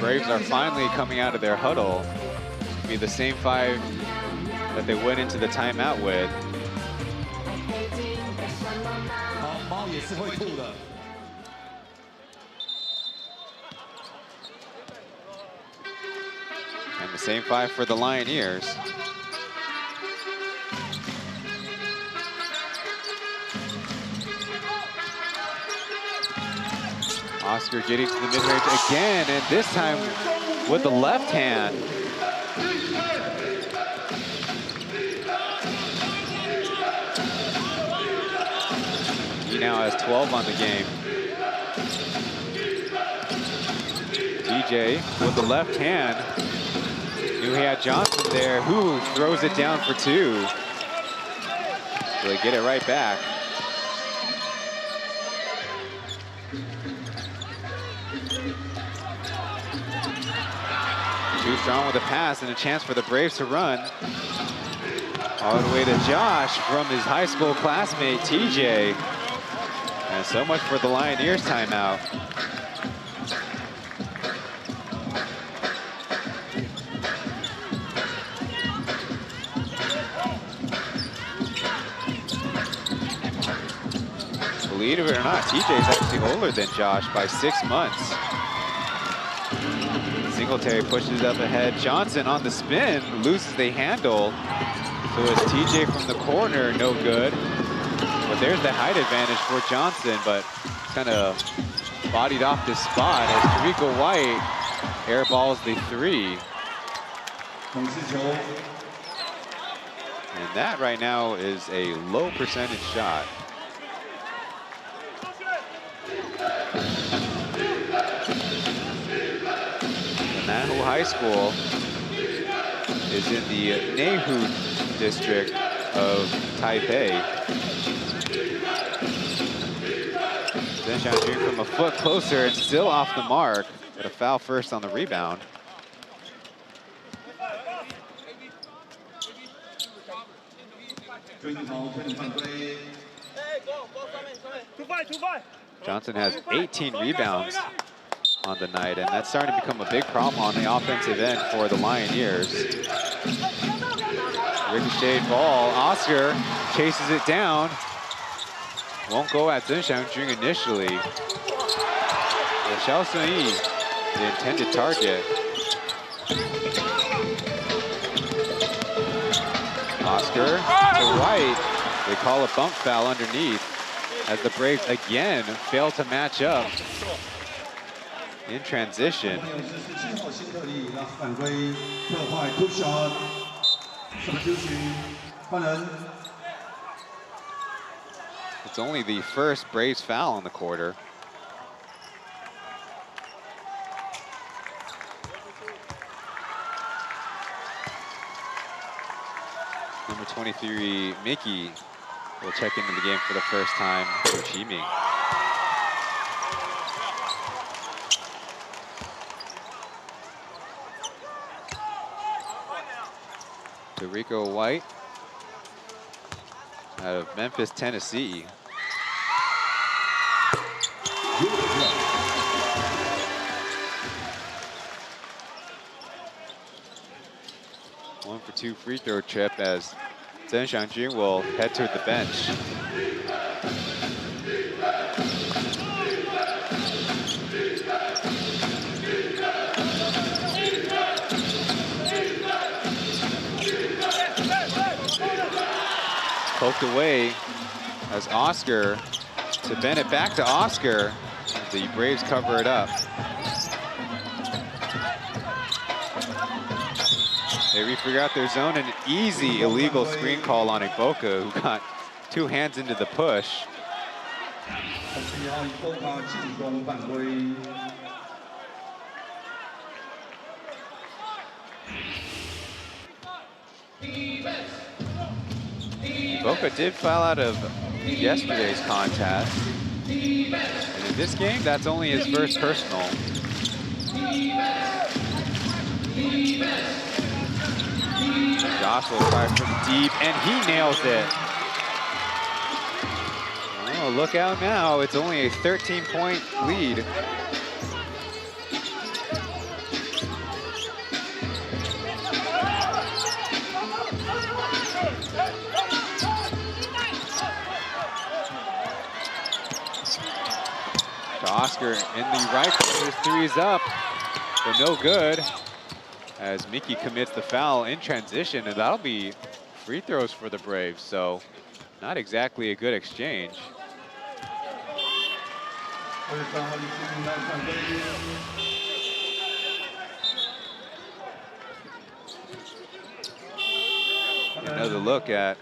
Braves are finally coming out of their huddle. Be the same 5 that they went into the timeout with. And the same 5 for the Lioneers. Oscar getting to the mid-range again, and this time with the left hand. He now has 12 on the game. DJ with the left hand. Knew he had Johnson there, who throws it down for 2. So they get it right back. Too strong with a pass and a chance for the Braves to run. All the way to Josh from his high school classmate, TJ. And so much for the Lioneers timeout. Believe it or not, TJ is actually older than Josh by 6 months. Singletary pushes up ahead. Johnson on the spin, loses the handle. So it's TJ from the corner, no good. But there's the height advantage for Johnson, but kind of bodied off this spot as Tariko White airballs the 3. And that right now is a low percentage shot. Nanaho High School is in the Nehu district of Taipei. Then Xiaojun from a foot closer and still off the mark, but a foul first on the rebound. Johnson has 18 rebounds on the night, and that's starting to become a big problem on the offensive end for the Lioneers. Ricocheted ball. Oscar chases it down. Won't go at Zheng Xiangjun initially. But Xiao Sun-yi, the intended target. Oscar to right. They call a bump foul underneath as the Braves again fail to match up in transition. It's only the first Braves foul in the quarter. Number 23, Mickey, will check into the game for the first time for Qiming. Rico White out of Memphis, Tennessee. One for two free throw trip as Zheng Xiangjun will head toward the bench. Poked away as Oscar to Bennett, back to Oscar. The Braves cover it up. They refigure out their zone, an easy illegal screen call on Iboka, who got two hands into the push. Boca did foul out of yesterday's contest. And in this game, that's only his first personal. Josh will try from deep, and he nails it. Oh, look out now. It's only a 13-point lead. Oscar in the right corner, his three is up, but no good. As Mickey commits the foul in transition, and that'll be free throws for the Braves, so not exactly a good exchange. Another look at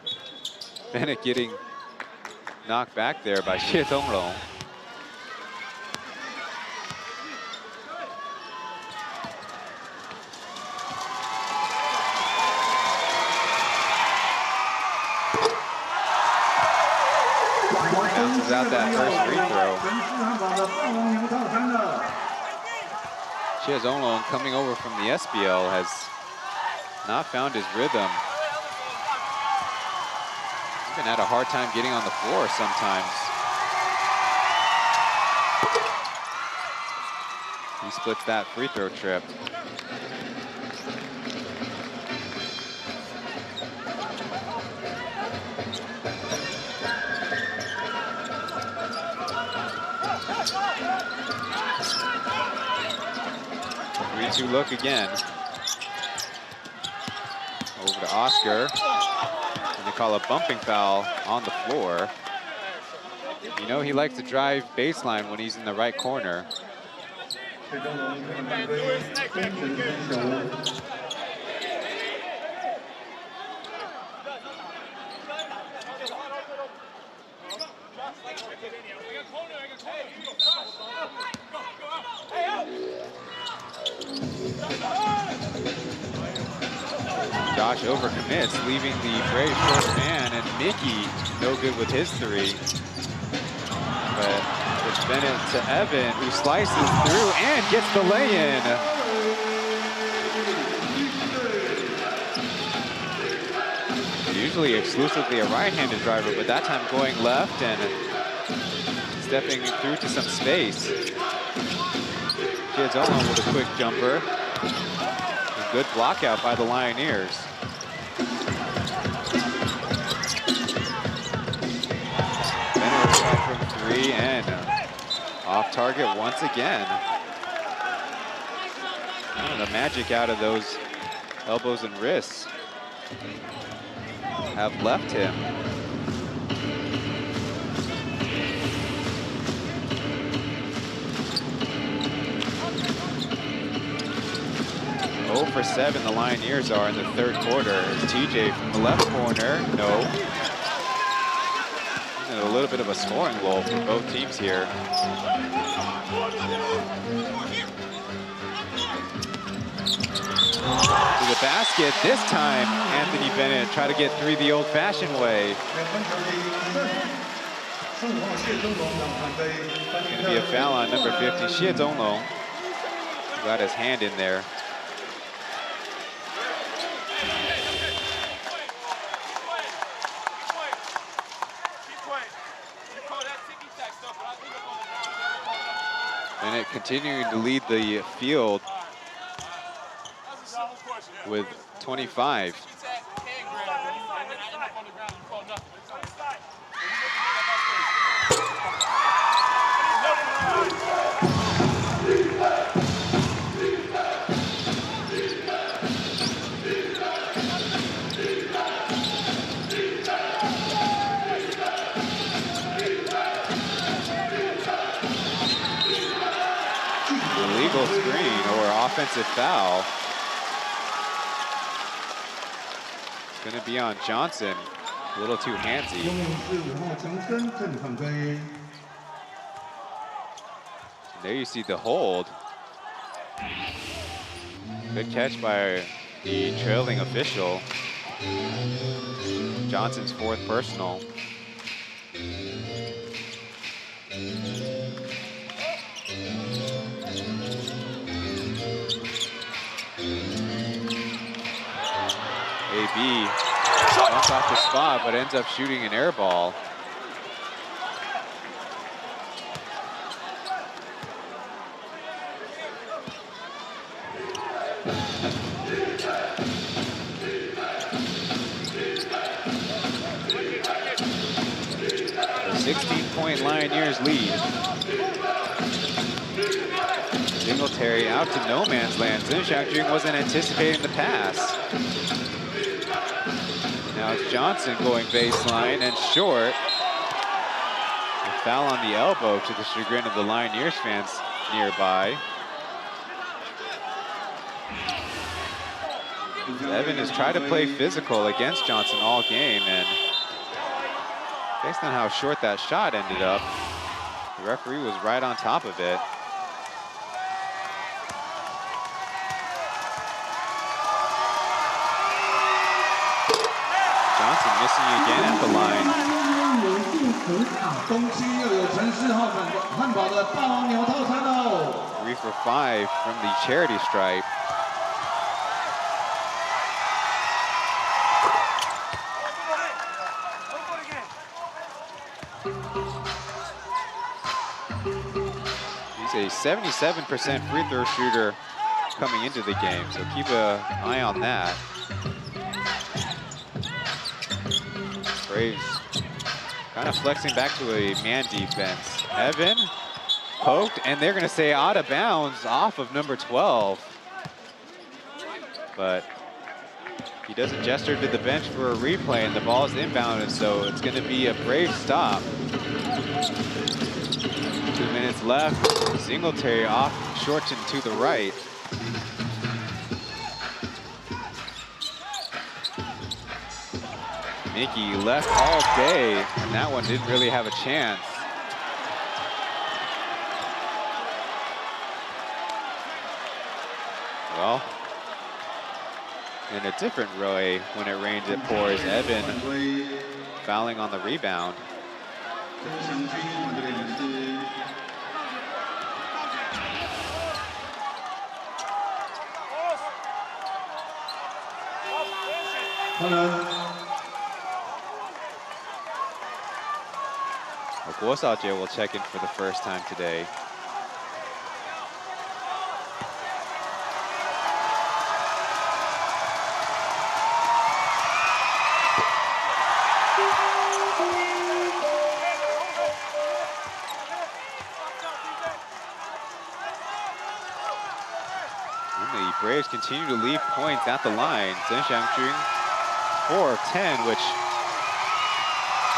Bennett getting knocked back there by Xie Donglong. Bounces out that first free throw. Xie Donglong, coming over from the SBL, has not found his rhythm. Even had a hard time getting on the floor sometimes. He splits that free throw trip. Three-two look again. Over to Oscar. And they call a bumping foul on the floor. You know he likes to drive baseline when he's in the right corner. Josh overcommits, leaving the Braves short man, and Mickey no good with his three. But it's Bennett to Evan, who slices through and gets the lay-in. Usually exclusively a right-handed driver, but that time going left and stepping through to some space. Xie Donglong with a quick jumper. A good block out by the Lioneers. Off target once again. The magic out of those elbows and wrists have left him. Oh for 7 the Lioneers are in the third quarter. TJ from the left corner, no. A little bit of a scoring lull for both teams here. To the basket. This time, Anthony Bennett try to get 3 the old-fashioned way. It's going to be a foul on number 50, Xie Zonglong. Got his hand in there. Bennett continuing to lead the field with 25. Illegal screen or offensive foul. It's going to be on Johnson. A little too handsy. There you see the hold. Good catch by the trailing official. Johnson's 4th personal. AB runs off the spot, but ends up shooting an air ball. A 16-point Lioneers lead. Singletary out to no man's land. Hsinchu wasn't anticipating the pass. Now it's Johnson going baseline and short. A foul on the elbow to the chagrin of the Lioneers fans nearby. Evan has tried to play physical against Johnson all game, and based on how short that shot ended up, the referee was right on top of it. Johnson missing again at the line. 3 for 5 from the charity stripe. He's a 77% free throw shooter coming into the game, so keep an eye on that. Braves kind of flexing back to a man defense. Evan poked, and they're going to say out of bounds off of number 12. But he doesn't gesture to the bench for a replay, and the ball is inbounded, so it's going to be a Brave stop. 2 minutes left. Singletary off short and to the right. Mickey left all day, and that one didn't really have a chance. Well, in a different way, when it rains, it pours. Evan fouling on the rebound. Guo Shaojie will check in for the first time today. the Braves continue to leave points at the line. Chen Xiangqun, 4 of 10, which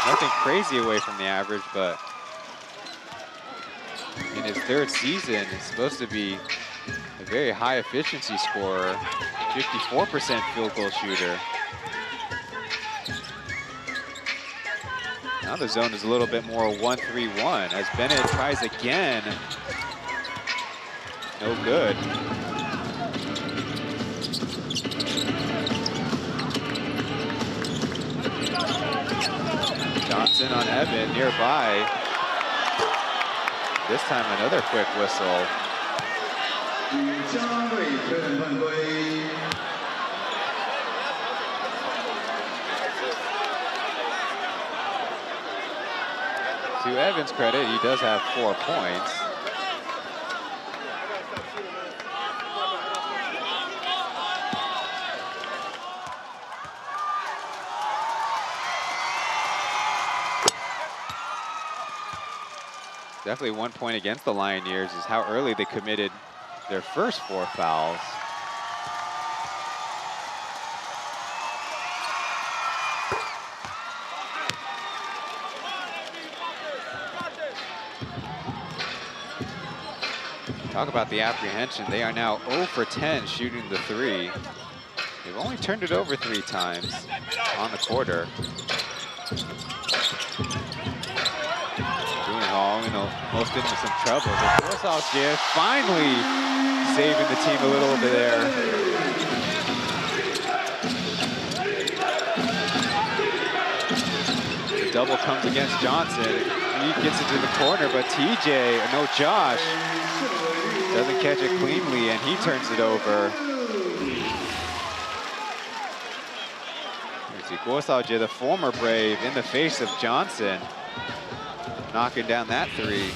nothing crazy away from the average, but in his 3rd season, it's supposed to be a very high efficiency scorer, 54% field goal shooter. Now the zone is a little bit more 1-3-1 as Bennett tries again. No good. Johnson on Evan nearby. This time another quick whistle. To Evan's credit, he does have 4 points. Definitely 1 point against the Lioneers is how early they committed their first 4 fouls. Talk about the apprehension. They are now 0 for 10 shooting the 3. They've only turned it over 3 times on the quarter. Almost into some trouble. But PLEAGUE finally saving the team a little bit there. The double comes against Johnson. He gets it to the corner, but Josh doesn't catch it cleanly, and he turns it over. You see PLEAGUE, the former Brave, in the face of Johnson, knocking down that 3.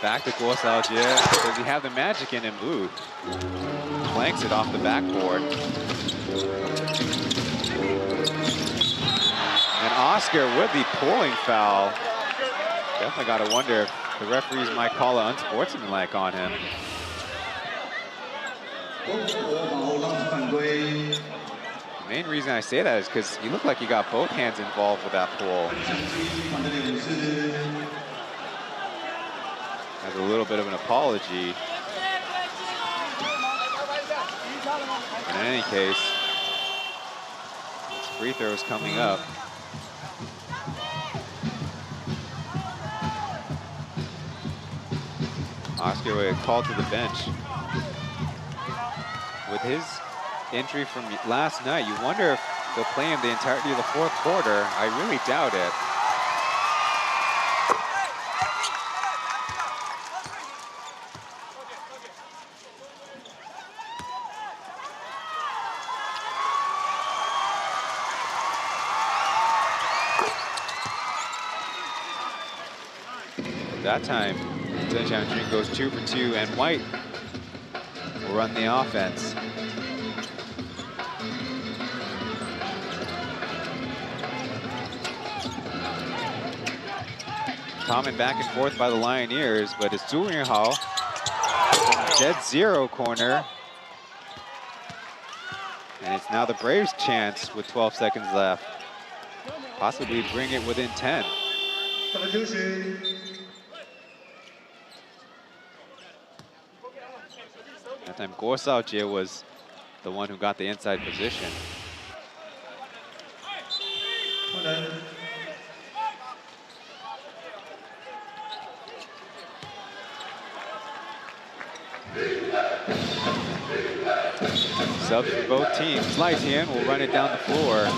Back to PLEAGUE. Does he have the magic in him? Ooh. Planks it off the backboard. And Oscar with the pulling foul. Definitely got to wonder if the referees might call an unsportsmanlike on him. The main reason I say that is because he looked like he got both hands involved with that pull. As a little bit of an apology. But in any case, free throws coming up. Oscar called to the bench. With his injury from last night, you wonder if they'll play him the entirety of the 4th quarter. I really doubt it. That time, Chen Xiangqun goes 2 for 2, and White will run the offense. Common back and forth by the Lioneers, but it's Zhu Yinghao from the dead zero corner. And it's now the Braves' chance with 12 seconds left. Possibly bring it within 10. That time PLEAGUE was the one who got the inside position. Subs for both teams. Lai Tian will run it down the floor.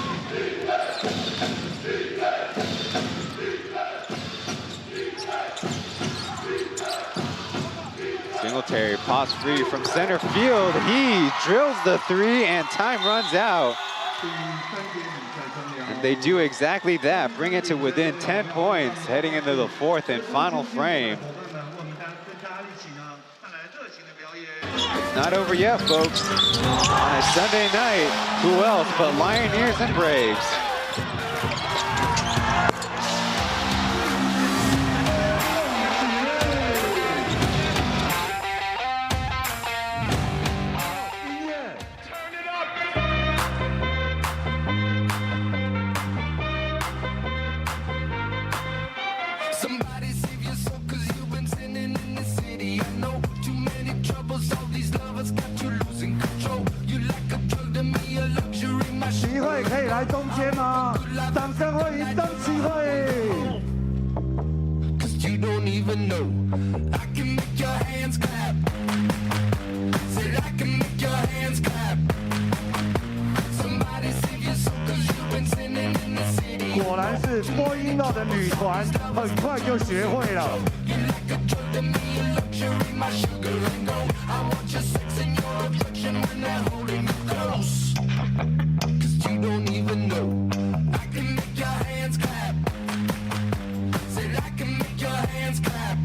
Singletary pops free from center field. He drills the 3 and time runs out. And they do exactly that. Bring it to within 10 points heading into the 4th and final frame. Not over yet, folks. On a Sunday night, who else but Lioneers and Braves? Somebody save your soul, 'cause you've been sinning in the city. I know too many troubles, all these lovers got you losing control. You like a drug to me, a luxury, my 齐慧可以来中间吗？掌声欢迎曾齐慧。 'cause you don't even know. I can make your hands clap. Said I can make your hands clap. Somebody save your soul, 'cause you've been sinning in the city. 果然是播音乐的女团，很快就学会了。 You like a drug to me, a luxury, my sugar and gold. I want your sex and your affection when they're holding you close. 'Cause you don't even know. I can make your hands clap. Said I can make your hands clap.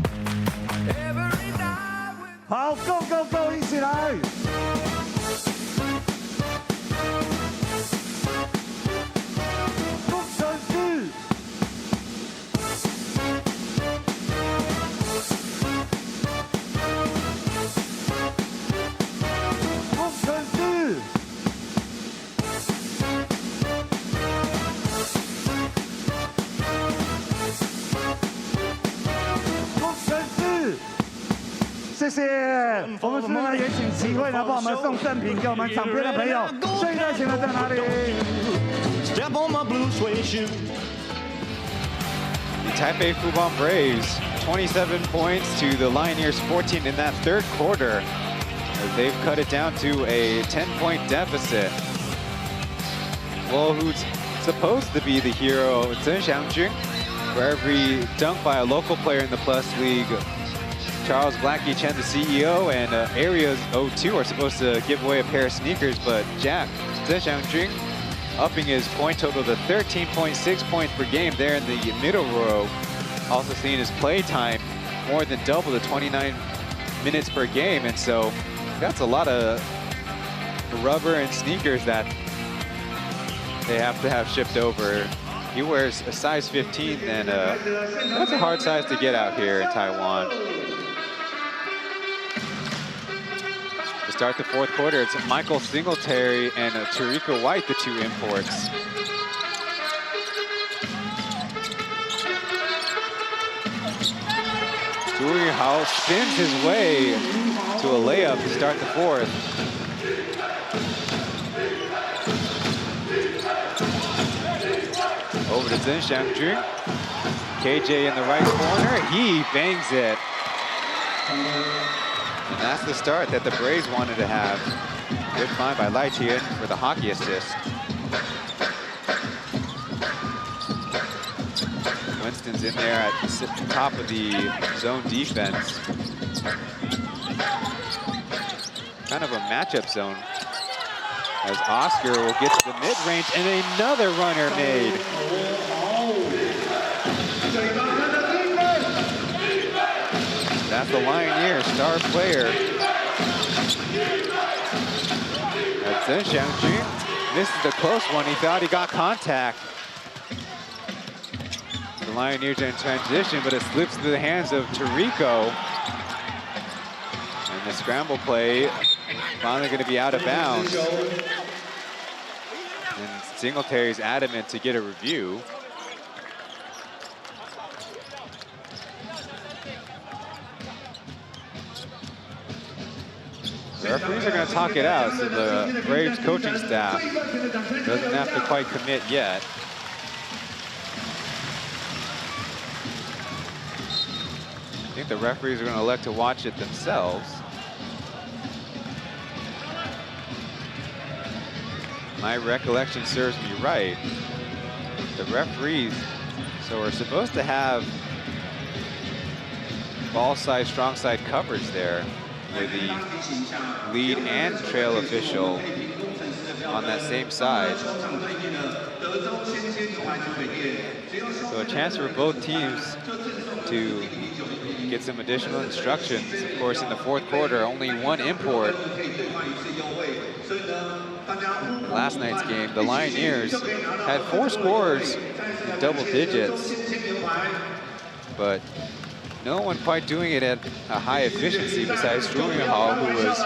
Every night when 好 ，Go Go Go， 一起来！工程师，工程师，工程师。 谢谢，我们是来也请齐慧来帮我们送赠品给我们场边的朋友。最热情的在哪里？ Step on my blue suede shoe. The Taipei Fubon Braves, 27 points to the Lioneers 14 in that third quarter. As they've cut it down to a 10-point deficit. Well, who's supposed to be the hero, Chen for every dunk by a local player in the Plus League. Charles Blackie Chen, the CEO, and Areas 02 are supposed to give away a pair of sneakers, but Jack Zhenxiangjun upping his point total to 13.6 points per game there in the middle row. Also seeing his play time more than double to 29 minutes per game, and so that's a lot of rubber and sneakers that they have to have shipped over. He wears a size 15, and that's a hard size to get out here in Taiwan. To start the fourth quarter, it's Michael Singletary and Tarika White, the two imports. Zhu Hao spins his way to a layup to start the fourth. Over to Zhen Xiangjun. KJ in the right corner, he bangs it. And that's the start that the Braves wanted to have. Good find by Lai Tian for the hockey assist. Winston's in there at the top of the zone defense. Kind of a matchup zone. As Oscar will get to the mid-range and another runner made. That's the Lioneers star player. That's Zhen Xiangjun. This is the close one. He thought he got contact. The Lioneers are in transition, but it slips through the hands of Tariko. And the scramble play finally going to be out of bounds. And Singletary's adamant to get a review. The referees are going to talk it out, so the Braves coaching staff doesn't have to quite commit yet. I think the referees are going to elect to watch it themselves. My recollection serves me right. The referees, so we're supposed to have ball side, strong side coverage there, with the lead and trail official on that same side. So a chance for both teams to get some additional instructions. Of course, in the fourth quarter, only one import. In last night's game, the Lioneers had 4 scorers in double digits, but no one quite doing it at a high efficiency besides Hall, who was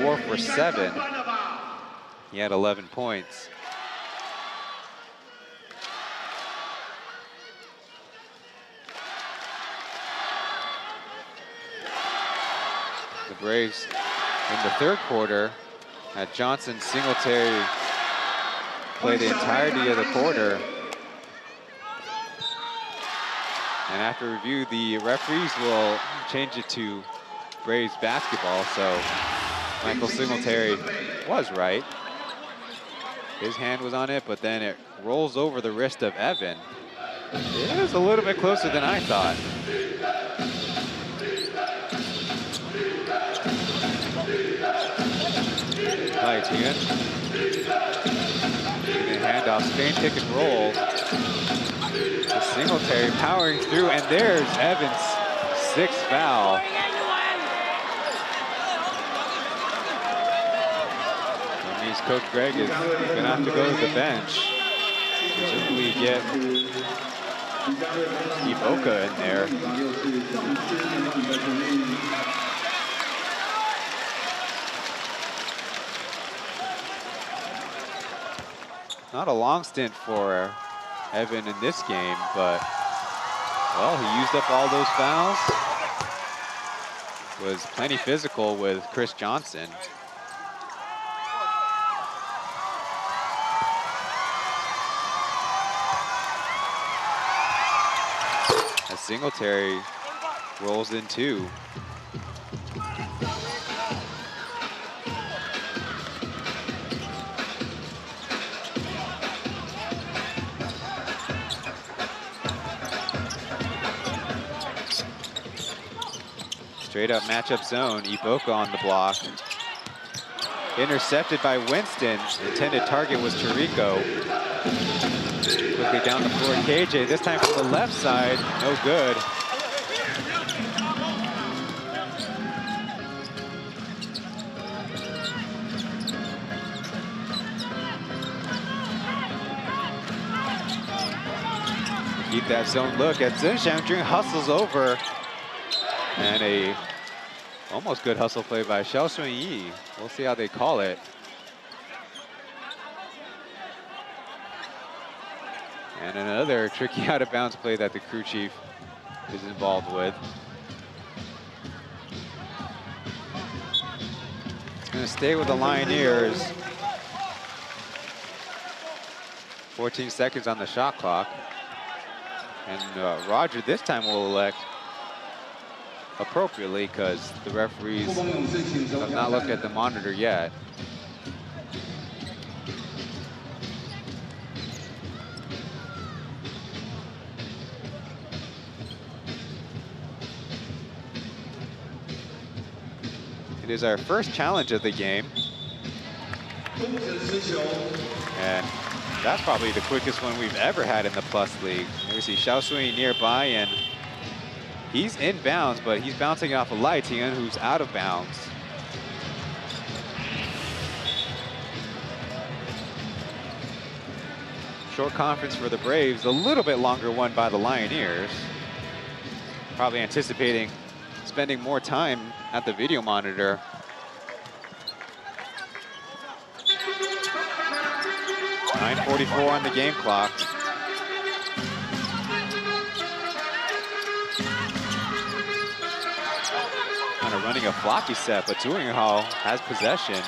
4 for 7. He had 11 points. The Braves in the third quarter had Johnson, Singletary play the entirety of the quarter. And after review, the referees will change it to Braves basketball. So Michael Singletary was right. His hand was on it, but then it rolls over the wrist of Evan. It was a little bit closer than I thought. Lioneers. Handoff, Spain pick and roll. Singletary powering through, and there's Evans' 6th foul. That means Coach Greg is going to have to go to the bench. Presumably get Iboka in there. Not a long stint for Evan in this game, but, well, he used up all those fouls. Was plenty physical with Chris Johnson. As Singletary rolls in 2. Straight up matchup zone, Iboka on the block. Intercepted by Winston. Intended target was Chirico. Quickly down the floor, KJ, this time from the left side, no good. Keep that zone look at Hsinchu, hustles over. And a almost good hustle play by Xiao Sunyi. We'll see how they call it. And another tricky out of bounds play that the crew chief is involved with. It's going to stay with the Lioneers. 14 seconds on the shot clock. And Roger this time will elect appropriately because the referees have not looked at the monitor yet. It is our first challenge of the game. And that's probably the quickest one we've ever had in the Plus League. Here we see Xiao Sui nearby, and he's in bounds, but he's bouncing off of Lioneers, who's out of bounds. Short conference for the Braves, a little bit longer one by the Lioneers. Probably anticipating spending more time at the video monitor. .944 on the game clock. Kind of running a floppy set, but Hall has possession.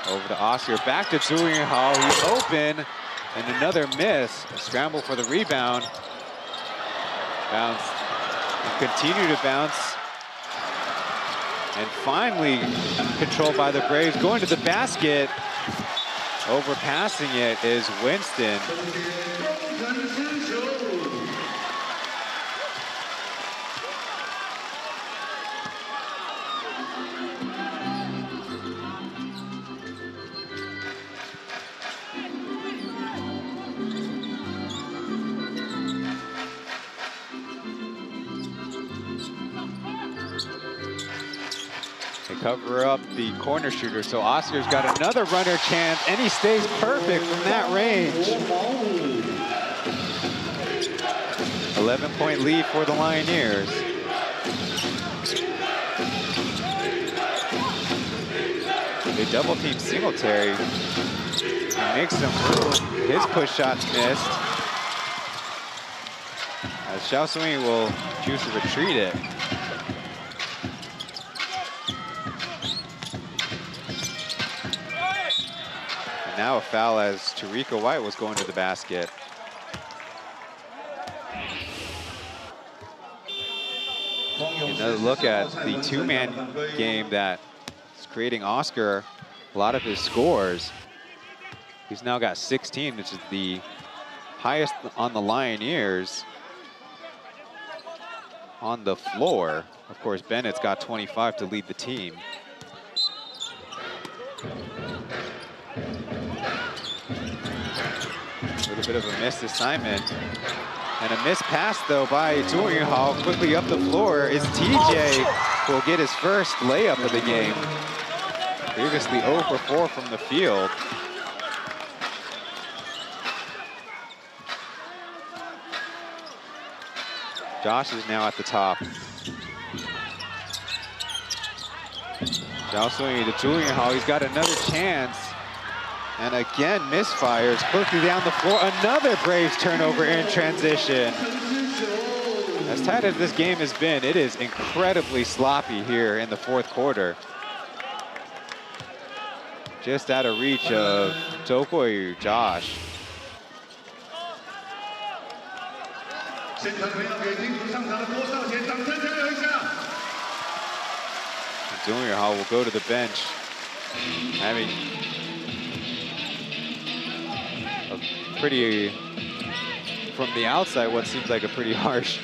Over to Oscar, back to Hall. He's open, and another miss. A scramble for the rebound. Bounce, and continue to bounce. And finally controlled by the Braves, going to the basket. Overpassing it is Winston. They cover up the corner shooter, so Oscar's got another runner chance, and he stays perfect from that range. 11-point lead for the Lioneers. They double team Singletary. He makes some room. His push shot's missed. As Xiao Sui will choose to retreat it. And now a foul as Tarika White was going to the basket. Another look at the two-man game that is creating Oscar a lot of his scores. He's now got 16, which is the highest on the Lioneers on the floor. Of course, Bennett's got 25 to lead the team. A little bit of a missed assignment. And a missed pass, though, by Hall. Quickly up the floor is TJ, who will get his first layup of the game. Previously 0 for 4 from the field. Josh is now at the top. Xiao Sui to Hall. He's got another chance. And again, misfires quickly down the floor. Another Braves turnover in transition. As tight as this game has been, it is incredibly sloppy here in the fourth quarter. Just out of reach of Tokoyu Josh. Junior Hall will go to the bench, having a pretty, from the outside, what seems like a pretty harsh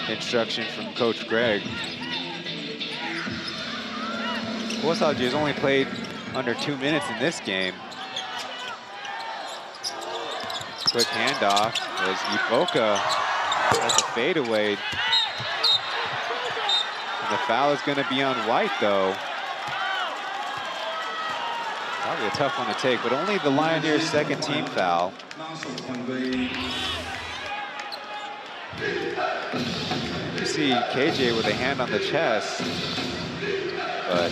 instruction from Coach Greg. Kosaji has only played under 2 minutes in this game. Quick handoff as Iboka has a fadeaway. And the foul is going to be on White, though. Probably a tough one to take, but only the Lioneers' second team foul. You see KJ with a hand on the chest, but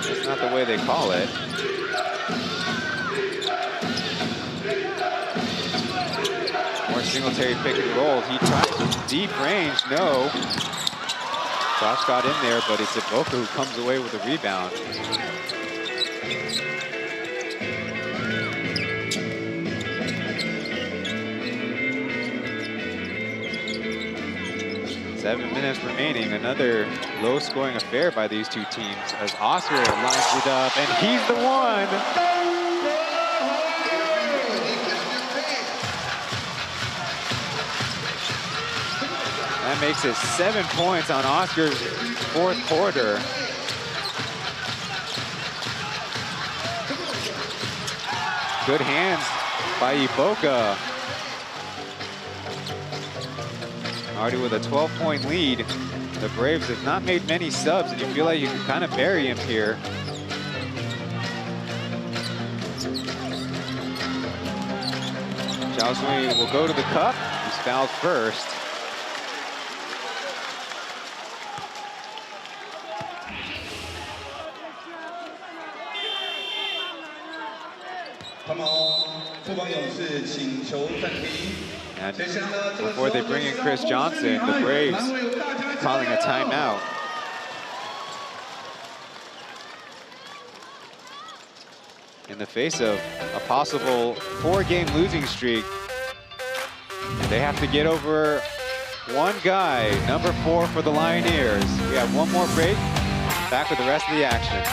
that's not the way they call it. More Singletary pick and roll. He tries deep range, no. Josh got in there, but it's Iboka who comes away with a rebound. Seven minutes remaining. Another low-scoring affair by these two teams as Oscar lines it up, and he's the one. That makes it 7 points on Oscar's fourth quarter. Good hands by Iboka. Already with a 12-point lead. The Braves have not made many subs, and you feel like you can kind of bury him here. Xiao Sui will go to the cup. He's fouled first. And before they bring in Chris Johnson, the Braves calling a timeout. In the face of a possible 4-game losing streak, they have to get over one guy, number 4 for the Lioneers. We have one more break, back with the rest of the action.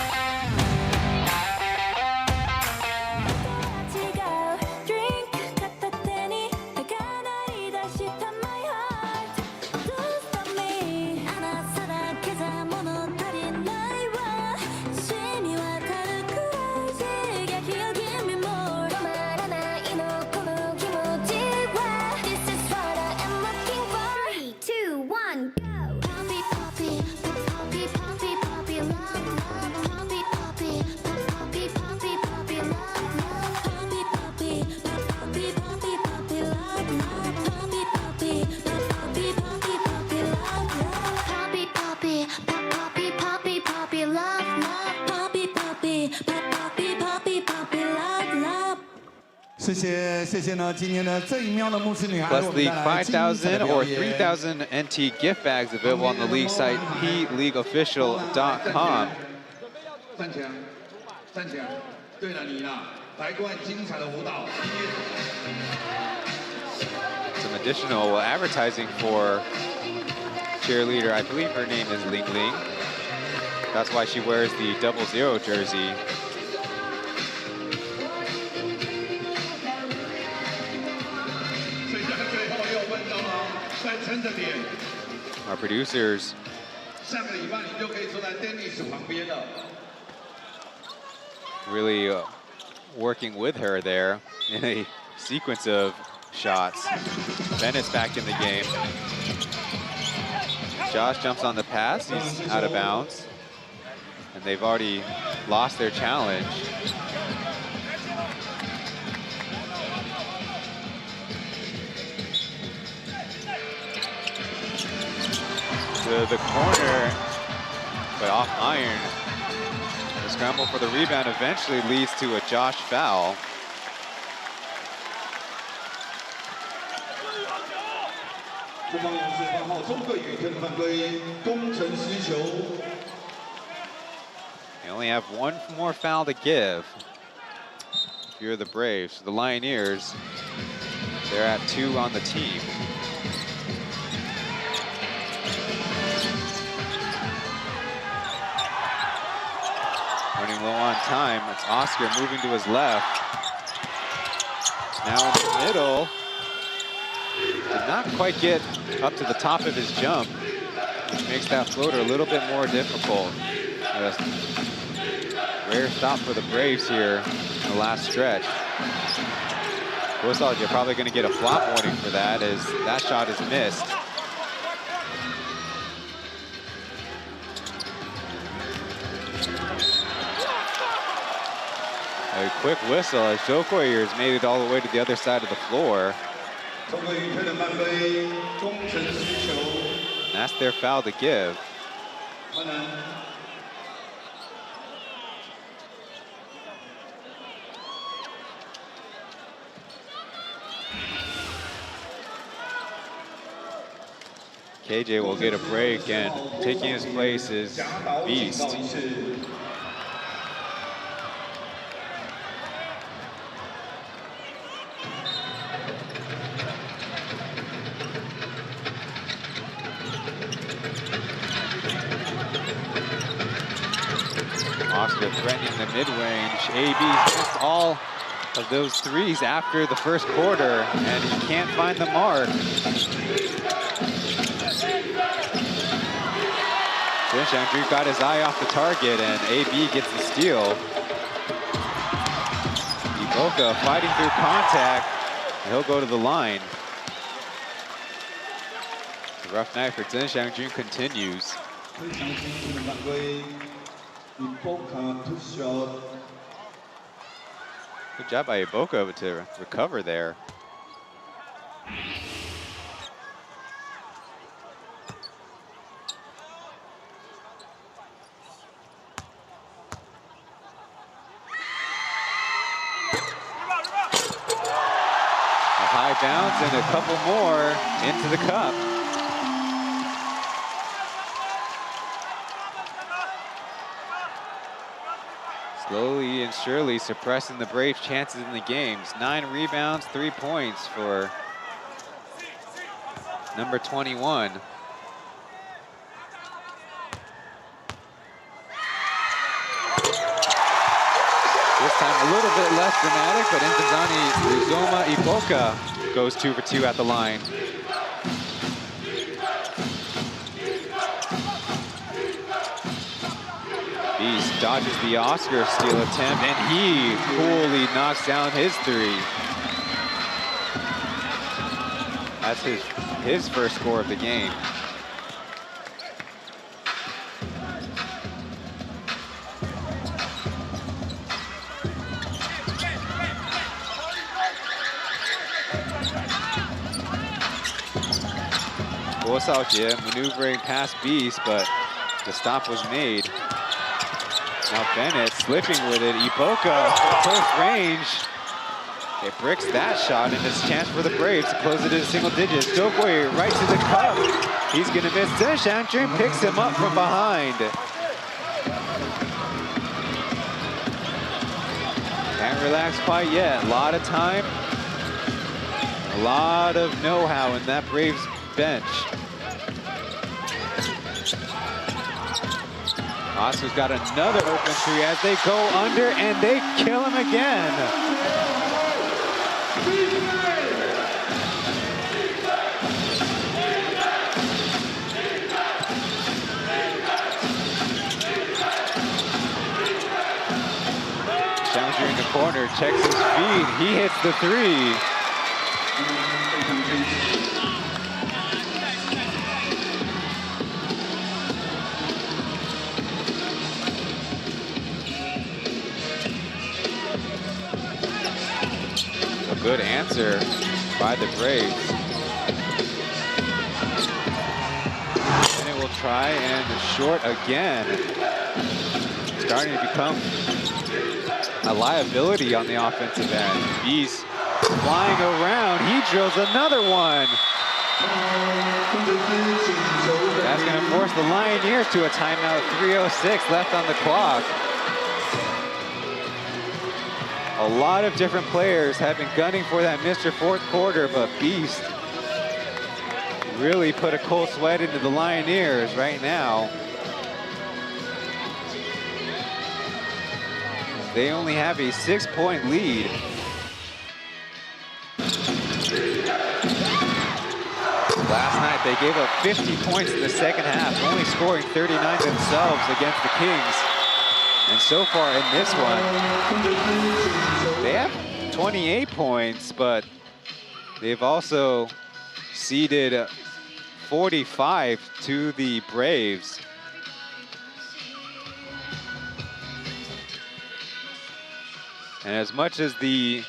谢谢呢，今天呢这一喵的牧师女孩 Plus League 5,000 or 3,000 NT gift bags available on the league site PLEAGUEofficial.com. 站起来，站起来。对了，你啦，来观精彩的舞蹈。 Some additional advertising for cheerleader. I believe her name is Ling Ling. That's why she wears the 00 jersey. Our producers really working with her there in a sequence of shots. Bennett's back in the game. Josh jumps on the pass, he's out of bounds. And they've already lost their challenge. To the corner, but off iron. The scramble for the rebound eventually leads to a Josh foul. They only have one more foul to give. If you're the Braves, the Lioneers, they're at 2 on the team. Running low on time, it's Oscar moving to his left. Now in the middle. Did not quite get up to the top of his jump, which makes that floater a little bit more difficult. A rare stop for the Braves here in the last stretch. You're probably going to get a flop warning for that, as that shot is missed. A quick whistle as Jokoyers made it all the way to the other side of the floor. And that's their foul to give. KJ will get a break, and taking his place is Beast. Oscar threatening the mid-range. AB missed all of those threes after the first quarter, and he can't find the mark. Hsinchu got his eye off the target, and AB gets the steal. Iboka fighting through contact, and he'll go to the line. The rough night for Hsinchu continues. Good job by Iboka to recover there. A high bounce and a couple more into the cup. Slowly and surely suppressing the Braves' chances in the games. 9 rebounds, 3 points for number 21. This time a little bit less dramatic, but Ntozani Uzoma Iboka goes 2 for 2 at the line. Beast dodges the Oscar steal attempt, and he coolly knocks down his 3. That's his first score of the game. Guo Shaojie maneuvering past Beast, but the stop was made. Now Bennett slipping with it. Iboka close range. It bricks that shot, and it's a chance for the Braves to close it into single digits. Doughboy right to the cup. He's gonna miss. Chen picks him up from behind. Can't relax quite yet. A lot of time, a lot of know-how in that Braves bench. Oscar's got another open three as they go under, and they kill him again. Challenger in the corner, checks his feet. He hits the three. A good answer by the Braves. And it will try and short again. Starting to become a liability on the offensive end. He's flying around. He drills another one. That's going to force the Lioneers to a timeout. 3:06 left on the clock. A lot of different players have been gunning for that Mr. Fourth Quarter, but Beast really put a cold sweat into the Lioneers right now. They only have a 6-point lead. Last night they gave up 50 points in the second half, only scoring 39 themselves against the Kings. And so far in this one, they have 28 points, but they've also ceded 45 to the Braves. And as much as the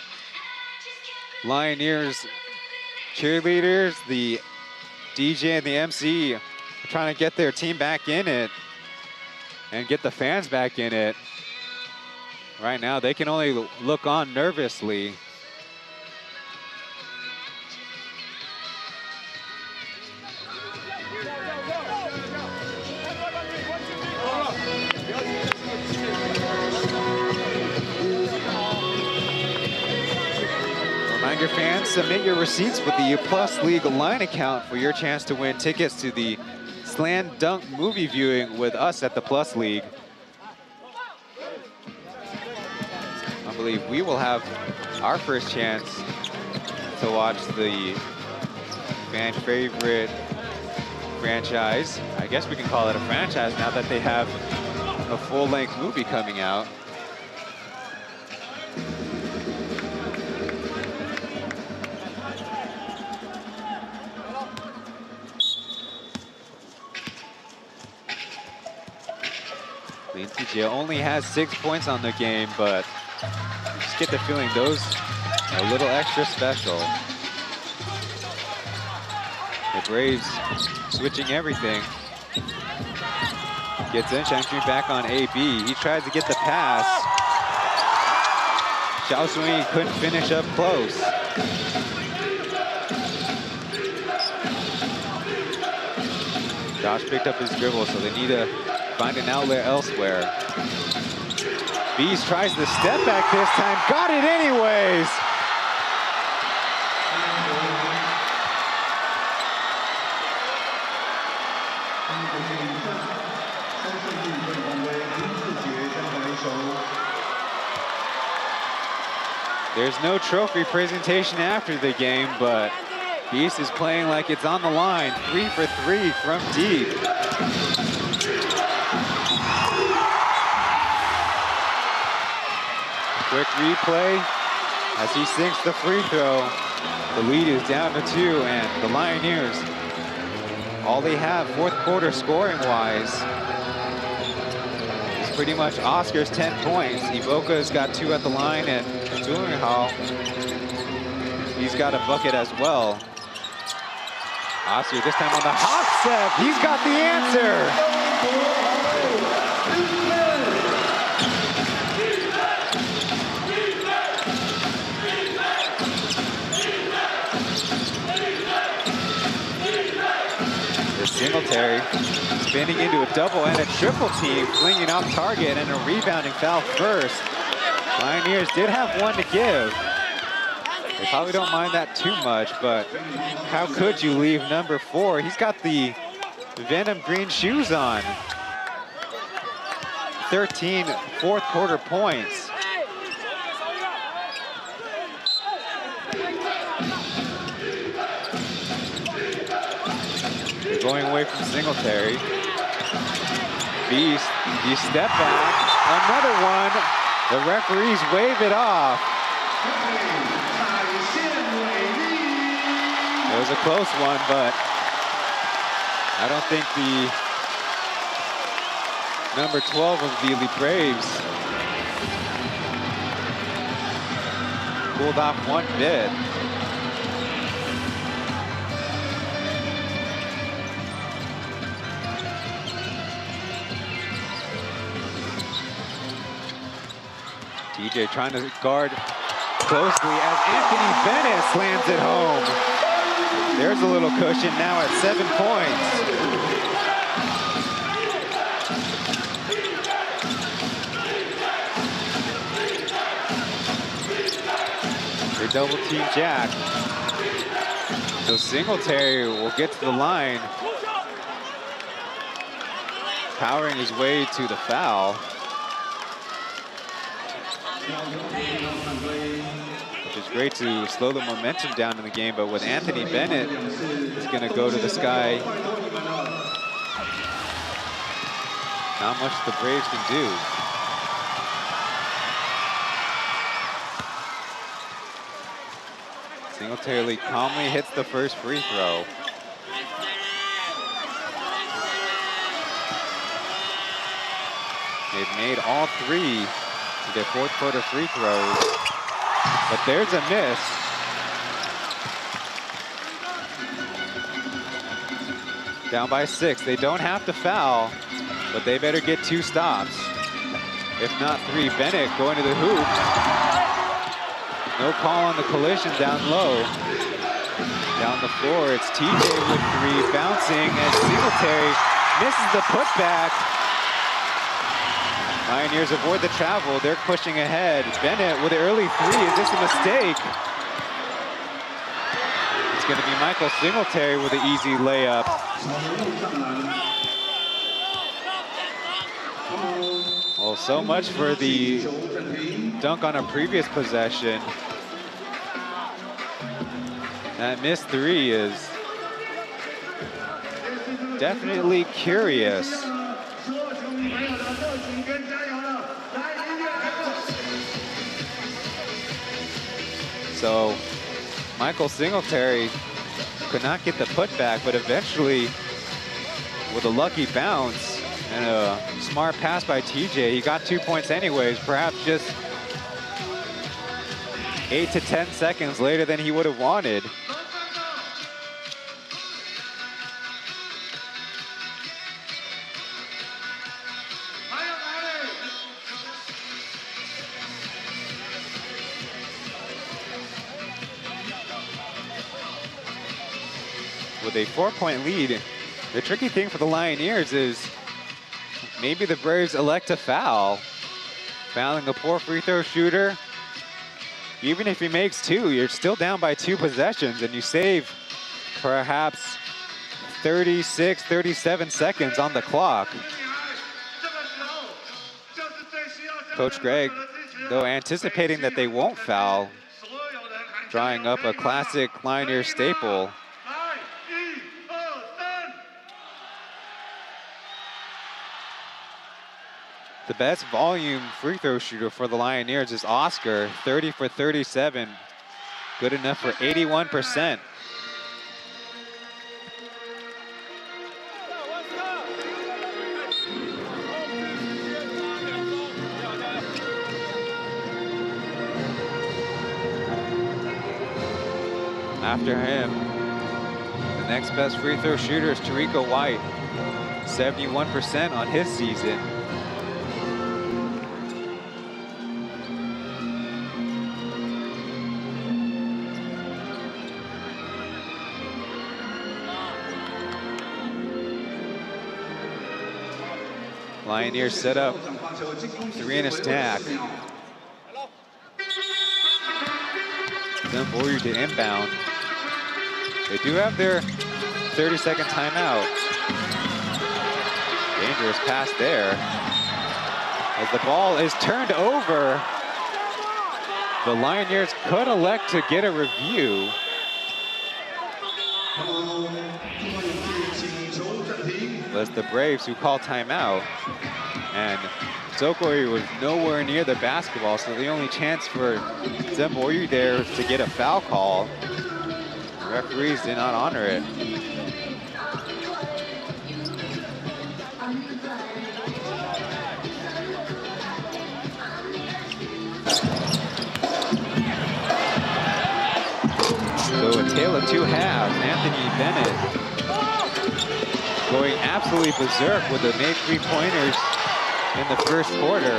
Lioneers cheerleaders, the DJ and the MC are trying to get their team back in it and get the fans back in it, right now they can only look on nervously. Reminder fans, submit your receipts with the +League line account for your chance to win tickets to the Slam Dunk movie viewing with us at the +League. I believe we will have our first chance to watch the fan favorite franchise. I guess we can call it a franchise now that they have a full-length movie coming out. TJ only has 6 points on the game, but you just get the feeling those are a little extra special. The Braves switching everything. Gets Hsinchu back on AB. He tries to get the pass. Xiao Sui couldn't finish up close. Josh picked up his dribble, so they need to find an outlet elsewhere. Beast tries the step back this time. Got it anyways. There's no trophy presentation after the game, but Beast is playing like it's on the line. 3 for 3 from deep. Quick replay as he sinks the free throw. The lead is down to 2, and the Lioneers, all they have fourth quarter scoring-wise is pretty much Oscar's 10 points. Iboka's got 2 at the line, and Hall, he's got a bucket as well. Oscar this time on the hot set. He's got the answer. To Singletary, spinning into a double and a triple team, flinging off target and a rebounding foul first. Lioneers did have one to give. They probably don't mind that too much, but how could you leave number 4? He's got the Venom green shoes on. 13 fourth quarter points. They're going away from Singletary. Beast, the step back, another one. The referees wave it off. It was a close one, but I don't think the number 12 of the Elite Braves pulled off one bit. TJ trying to guard closely as Anthony Bennett slams it home. There's a little cushion now at 7 points. They double team Jack. So Singletary will get to the line, powering his way to the foul. Which is great to slow the momentum down in the game, but with Anthony Bennett, he's gonna go to the sky. Not much the Braves can do. Singletary calmly hits the first free throw. They've made all 3 of their fourth quarter free throws, but there's a miss. Down by 6. They don't have to foul, but they better get 2 stops. If not 3. Bennett going to the hoop. No call on the collision down low. Down the floor, it's TJ with 3, bouncing as Singletary misses the putback. Lioneers avoid the travel. They're pushing ahead. Bennett with an early 3. Is this a mistake? It's going to be Michael Singletary with an easy layup. Well, so much for the dunk on a previous possession. That missed 3 is definitely curious. So Michael Singletary could not get the putback, but eventually, with a lucky bounce and a smart pass by TJ, he got 2 points anyways, perhaps just 8 to 10 seconds later than he would have wanted. With a 4-point lead, the tricky thing for the Lioneers is maybe the Braves elect to foul. Fouling a poor free throw shooter. Even if he makes 2, you're still down by 2 possessions, and you save perhaps 36, 37 seconds on the clock. Coach Greg, though, anticipating that they won't foul, drawing up a classic Lioneers staple. The best volume free throw shooter for the Lioneers is Oscar, 30 for 37. Good enough for 81%. After him, the next best free throw shooter is Tariqa White, 71% on his season. Lioneers set up 3 in a stack. Then Boyu to inbound. They do have their 30-second timeout. Dangerous pass there. As the ball is turned over, the Lioneers could elect to get a review. But it's the Braves who call timeout. And Sokoi was nowhere near the basketball, so the only chance for Zemboyu there was to get a foul call. The referees did not honor it. So a tale of 2 halves. Anthony Bennett going absolutely berserk with the made 3-pointers in the first quarter,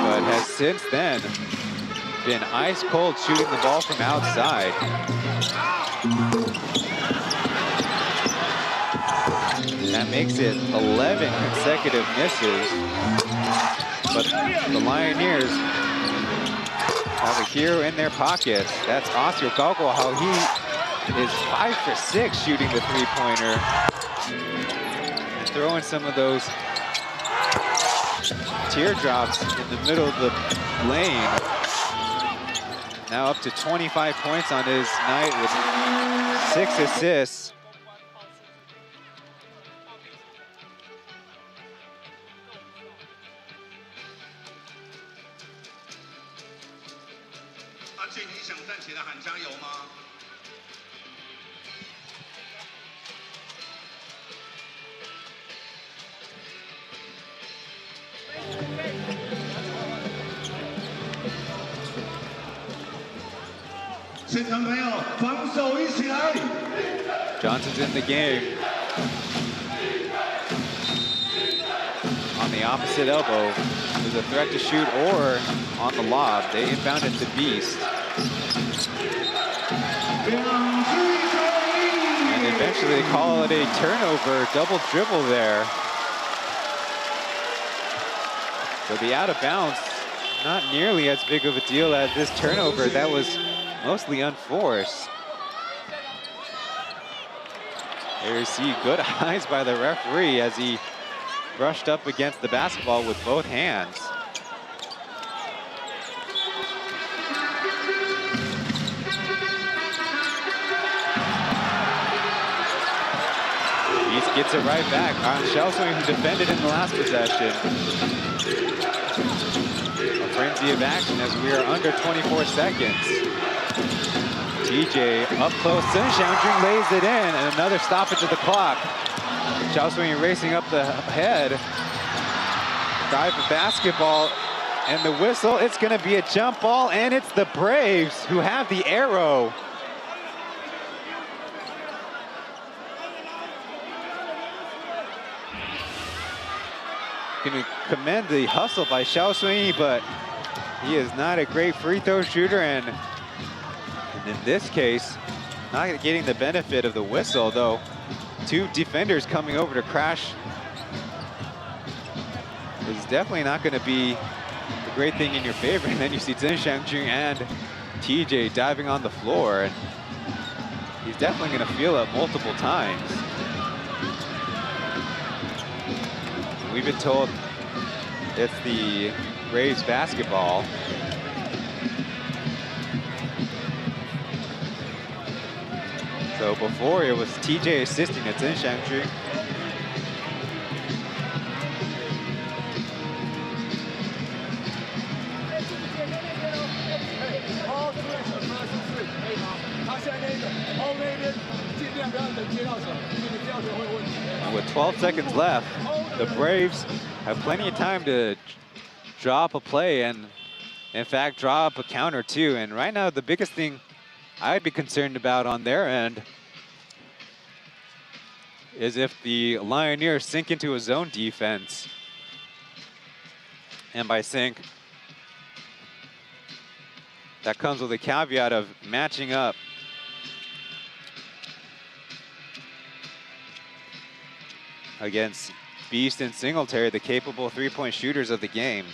but has since then been ice cold shooting the ball from outside. That makes it 11 consecutive misses, but the Lioneers have a hero in their pockets. That's Oscar Galgo, how he is 5 for 6 shooting the 3-pointer. And throwing some of those teardrops in the middle of the lane. Now up to 25 points on his night with 6 assists. Johnson's in the game. On the opposite elbow. There's a threat to shoot or on the lob. They inbound it to Beast. And eventually they call it a turnover, double dribble there. So the out of bounds, not nearly as big of a deal as this turnover. That was mostly unforced. There you see good eyes by the referee as he brushed up against the basketball with both hands. Beast gets it right back on Shelswing, who defended in the last possession. A frenzy of action as we are under 24 seconds. TJ up close, Sun Xiangjun lays it in, and another stoppage of the clock. Shelswing racing up the head. Drive of basketball, and the whistle, it's gonna be a jump ball, and it's the Braves who have the arrow. Gonna commend the hustle by Shelswing, but he is not a great free throw shooter, and in this case, not getting the benefit of the whistle, though. 2 defenders coming over to crash is definitely not going to be a great thing in your favor. And then you see Zhen Xiangjun and TJ diving on the floor, and he's definitely going to feel it multiple times. We've been told it's the Braves basketball. So before it was TJ assisting at Zhen Xiangjun. And with 12 seconds left, the Braves have plenty of time to draw up a play and, in fact, draw up a counter too. And right now, the biggest thing I'd be concerned about on their end is if the Lioneers sink into a zone defense. And by sink, that comes with a caveat of matching up against Beast and Singletary, the capable three-point shooters of the game.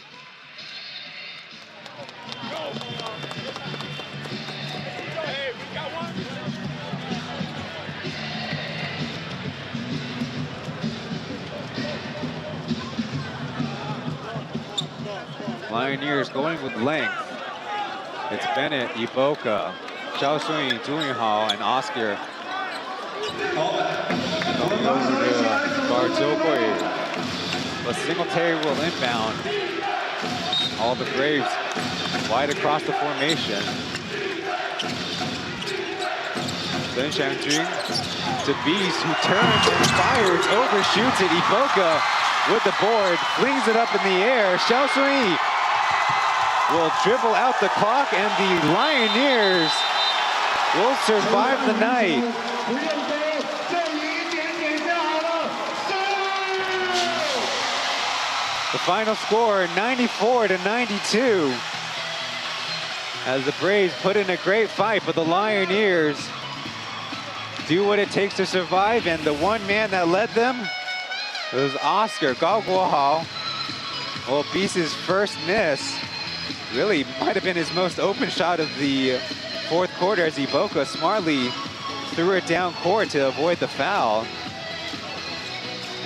Lioneers going with length. It's Bennett, Iboka, Xiao Sui, doing Hall, and Oscar. But Singletary will inbound. All the Braves wide across the formation. Then Xiangjun to Beast, who turns and fires, overshoots it. Iboka with the board, flings it up in the air. Xiao Sui will dribble out the clock, and the Lioneers will survive the night. The final score, 94-92. As the Braves put in a great fight, but the Lioneers do what it takes to survive, and the one man that led them was Oscar Gao Guohao. Well, Beast's first miss really might have been his most open shot of the fourth quarter, as Iboka smartly threw it down court to avoid the foul.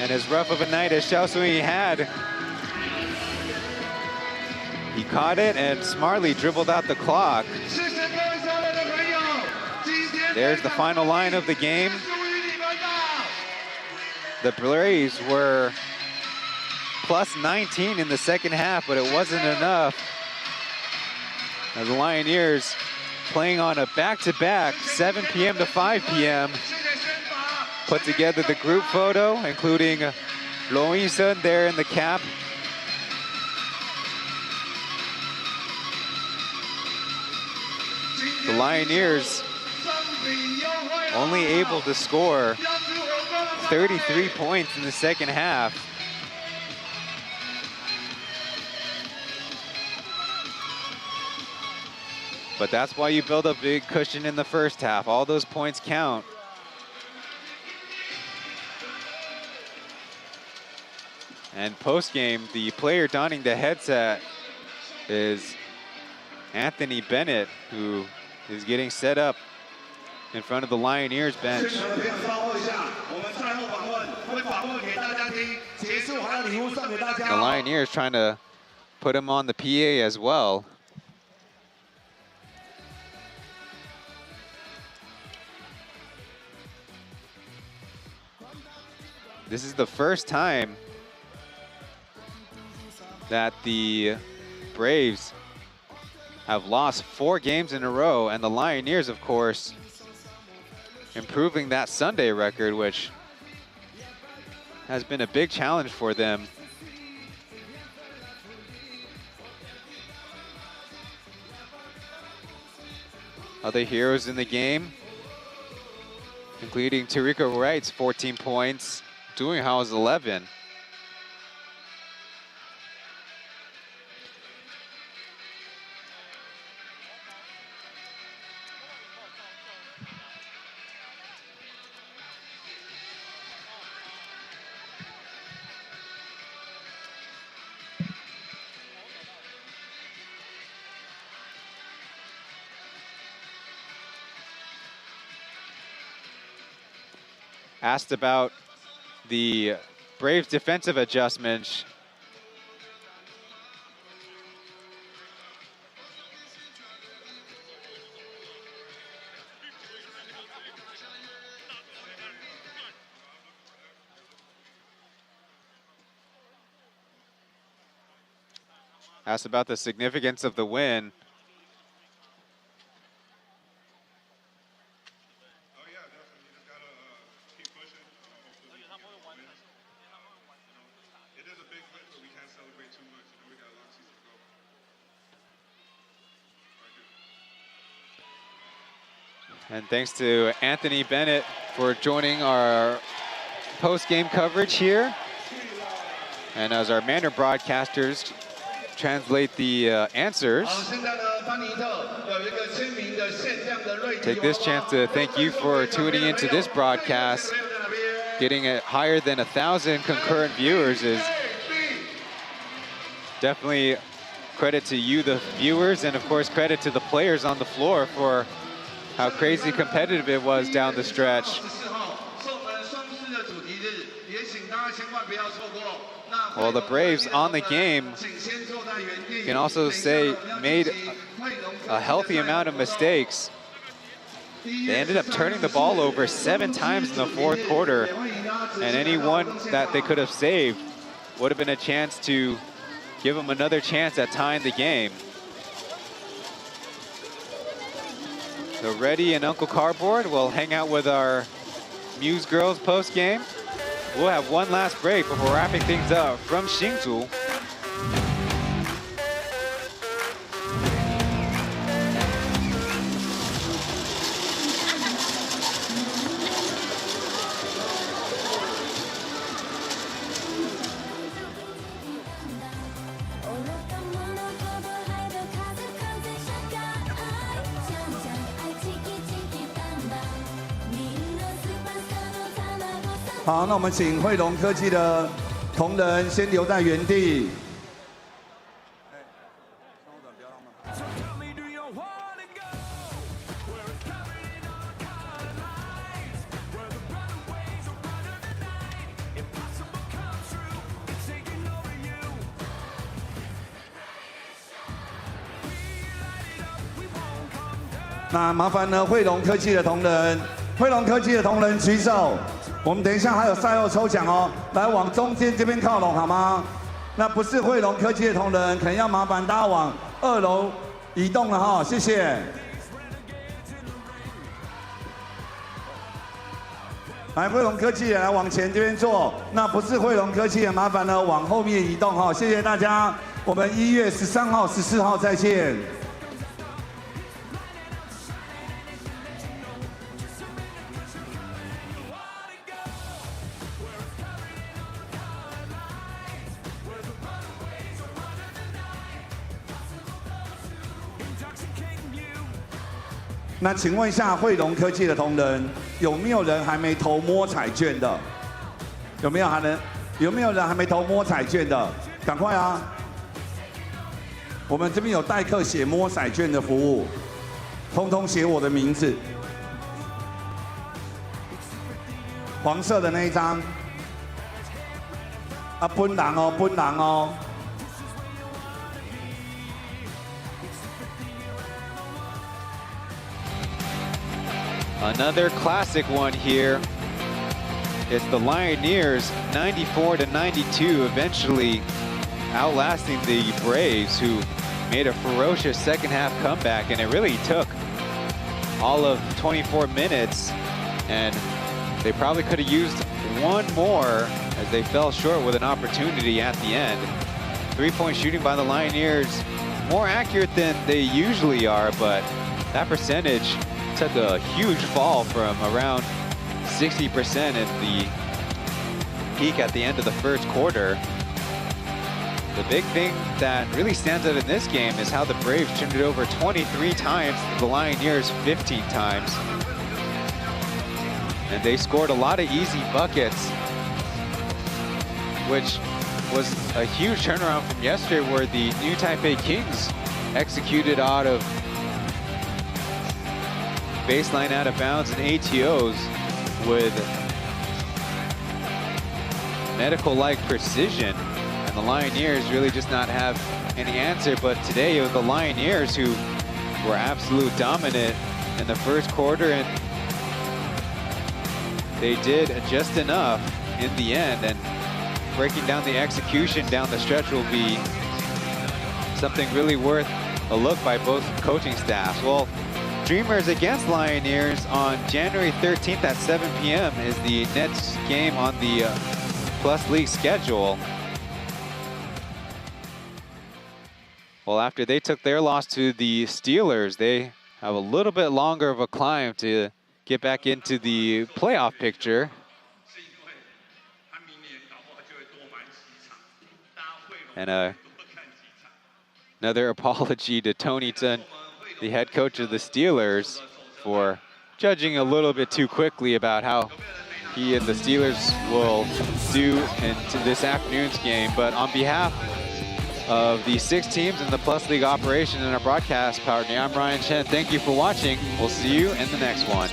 And as rough of a night as Xiao Sui had, he caught it and smartly dribbled out the clock. There's the final line of the game. The Braves were plus 19 in the second half, but it wasn't enough. As the Lioneers playing on a back-to-back 7 p.m. to 5 p.m. put together the group photo, including Lo Yinsen there in the cap. The Lioneers only able to score 33 points in the second half. But that's why you build a big cushion in the first half. All those points count. And post-game, the player donning the headset is Anthony Bennett, who is getting set up in front of the Lioneers bench. The Lioneers trying to put him on the PA as well. This is the first time that the Braves have lost 4 games in a row, and the Lioneers, of course, improving that Sunday record, which has been a big challenge for them. Other heroes in the game, including Tariko Wright's 14 points, Doing How's 11. Asked about the Braves' defensive adjustments, asked about the significance of the win. And thanks to Anthony Bennett for joining our post-game coverage here. And as our Mandarin broadcasters translate the answers, take this chance to thank you for tuning into this broadcast getting it higher than 1,000 concurrent viewers is definitely credit to you, the viewers, and of course credit to the players on the floor for how crazy competitive it was down the stretch. Well, the Braves on the game, you can also say, made a healthy amount of mistakes. They ended up turning the ball over 7 times in the 4th quarter, and any one that they could have saved would have been a chance to give them another chance at tying the game. So Reddy and Uncle Cardboard will hang out with our Muse girls post-game. We'll have one last break before wrapping things up from Hsinchu.好，那我们请汇龙科技的同仁先留在原地。那麻烦呢，汇龙科技的同仁，举手。我们等一下还有赛后抽奖哦，来往中间这边靠拢好吗？那不是汇龙科技的同仁，可能要麻烦大家往2楼移动了哈，谢谢。来，汇龙科技来往前这边坐，那不是汇龙科技的，麻烦呢往后面移动哈，谢谢大家。我们1月13号、14号再见。那请问一下汇龙科技的同仁，有没有人还没投摸彩券的？有没有人还没投摸彩券的？赶快啊！我们这边有代客写摸彩券的服务，通通写我的名字，黄色的那一张。啊，本人哦。Another classic one here. It's the Lioneers 94-92, eventually outlasting the Braves, who made a ferocious second half comeback, and it really took all of 24 minutes, and they probably could have used one more as they fell short with an opportunity at the end. 3-point shooting by the Lioneers, more accurate than they usually are, but that percentage took a huge fall from around 60% at the peak at the end of the 1st quarter. The big thing that really stands out in this game is how the Braves turned it over 23 times, the Lioneers 15 times. And they scored a lot of easy buckets, which was a huge turnaround from yesterday, where the new Taipei Kings executed out of baseline out of bounds and ATOs with medical-like precision, and the Lioneers really just not have any answer. But today it was the Lioneers who were absolute dominant in the 1st quarter, and they did just enough in the end, and breaking down the execution down the stretch will be something really worth a look by both coaching staffs. Well, Dreamers against Lioneers on January 13th at 7 p.m. is the next game on the P.LEAGUE schedule. Well, after they took their loss to the Steelers, they have a little bit longer of a climb to get back into the playoff picture. And another apology to Tony Chen, the head coach of the Steelers, for judging a little bit too quickly about how he and the Steelers will do in this afternoon's game. But on behalf of the 6 teams in the Plus League operation and our broadcast partner, I'm Ryan Chen. Thank you for watching. We'll see you in the next one.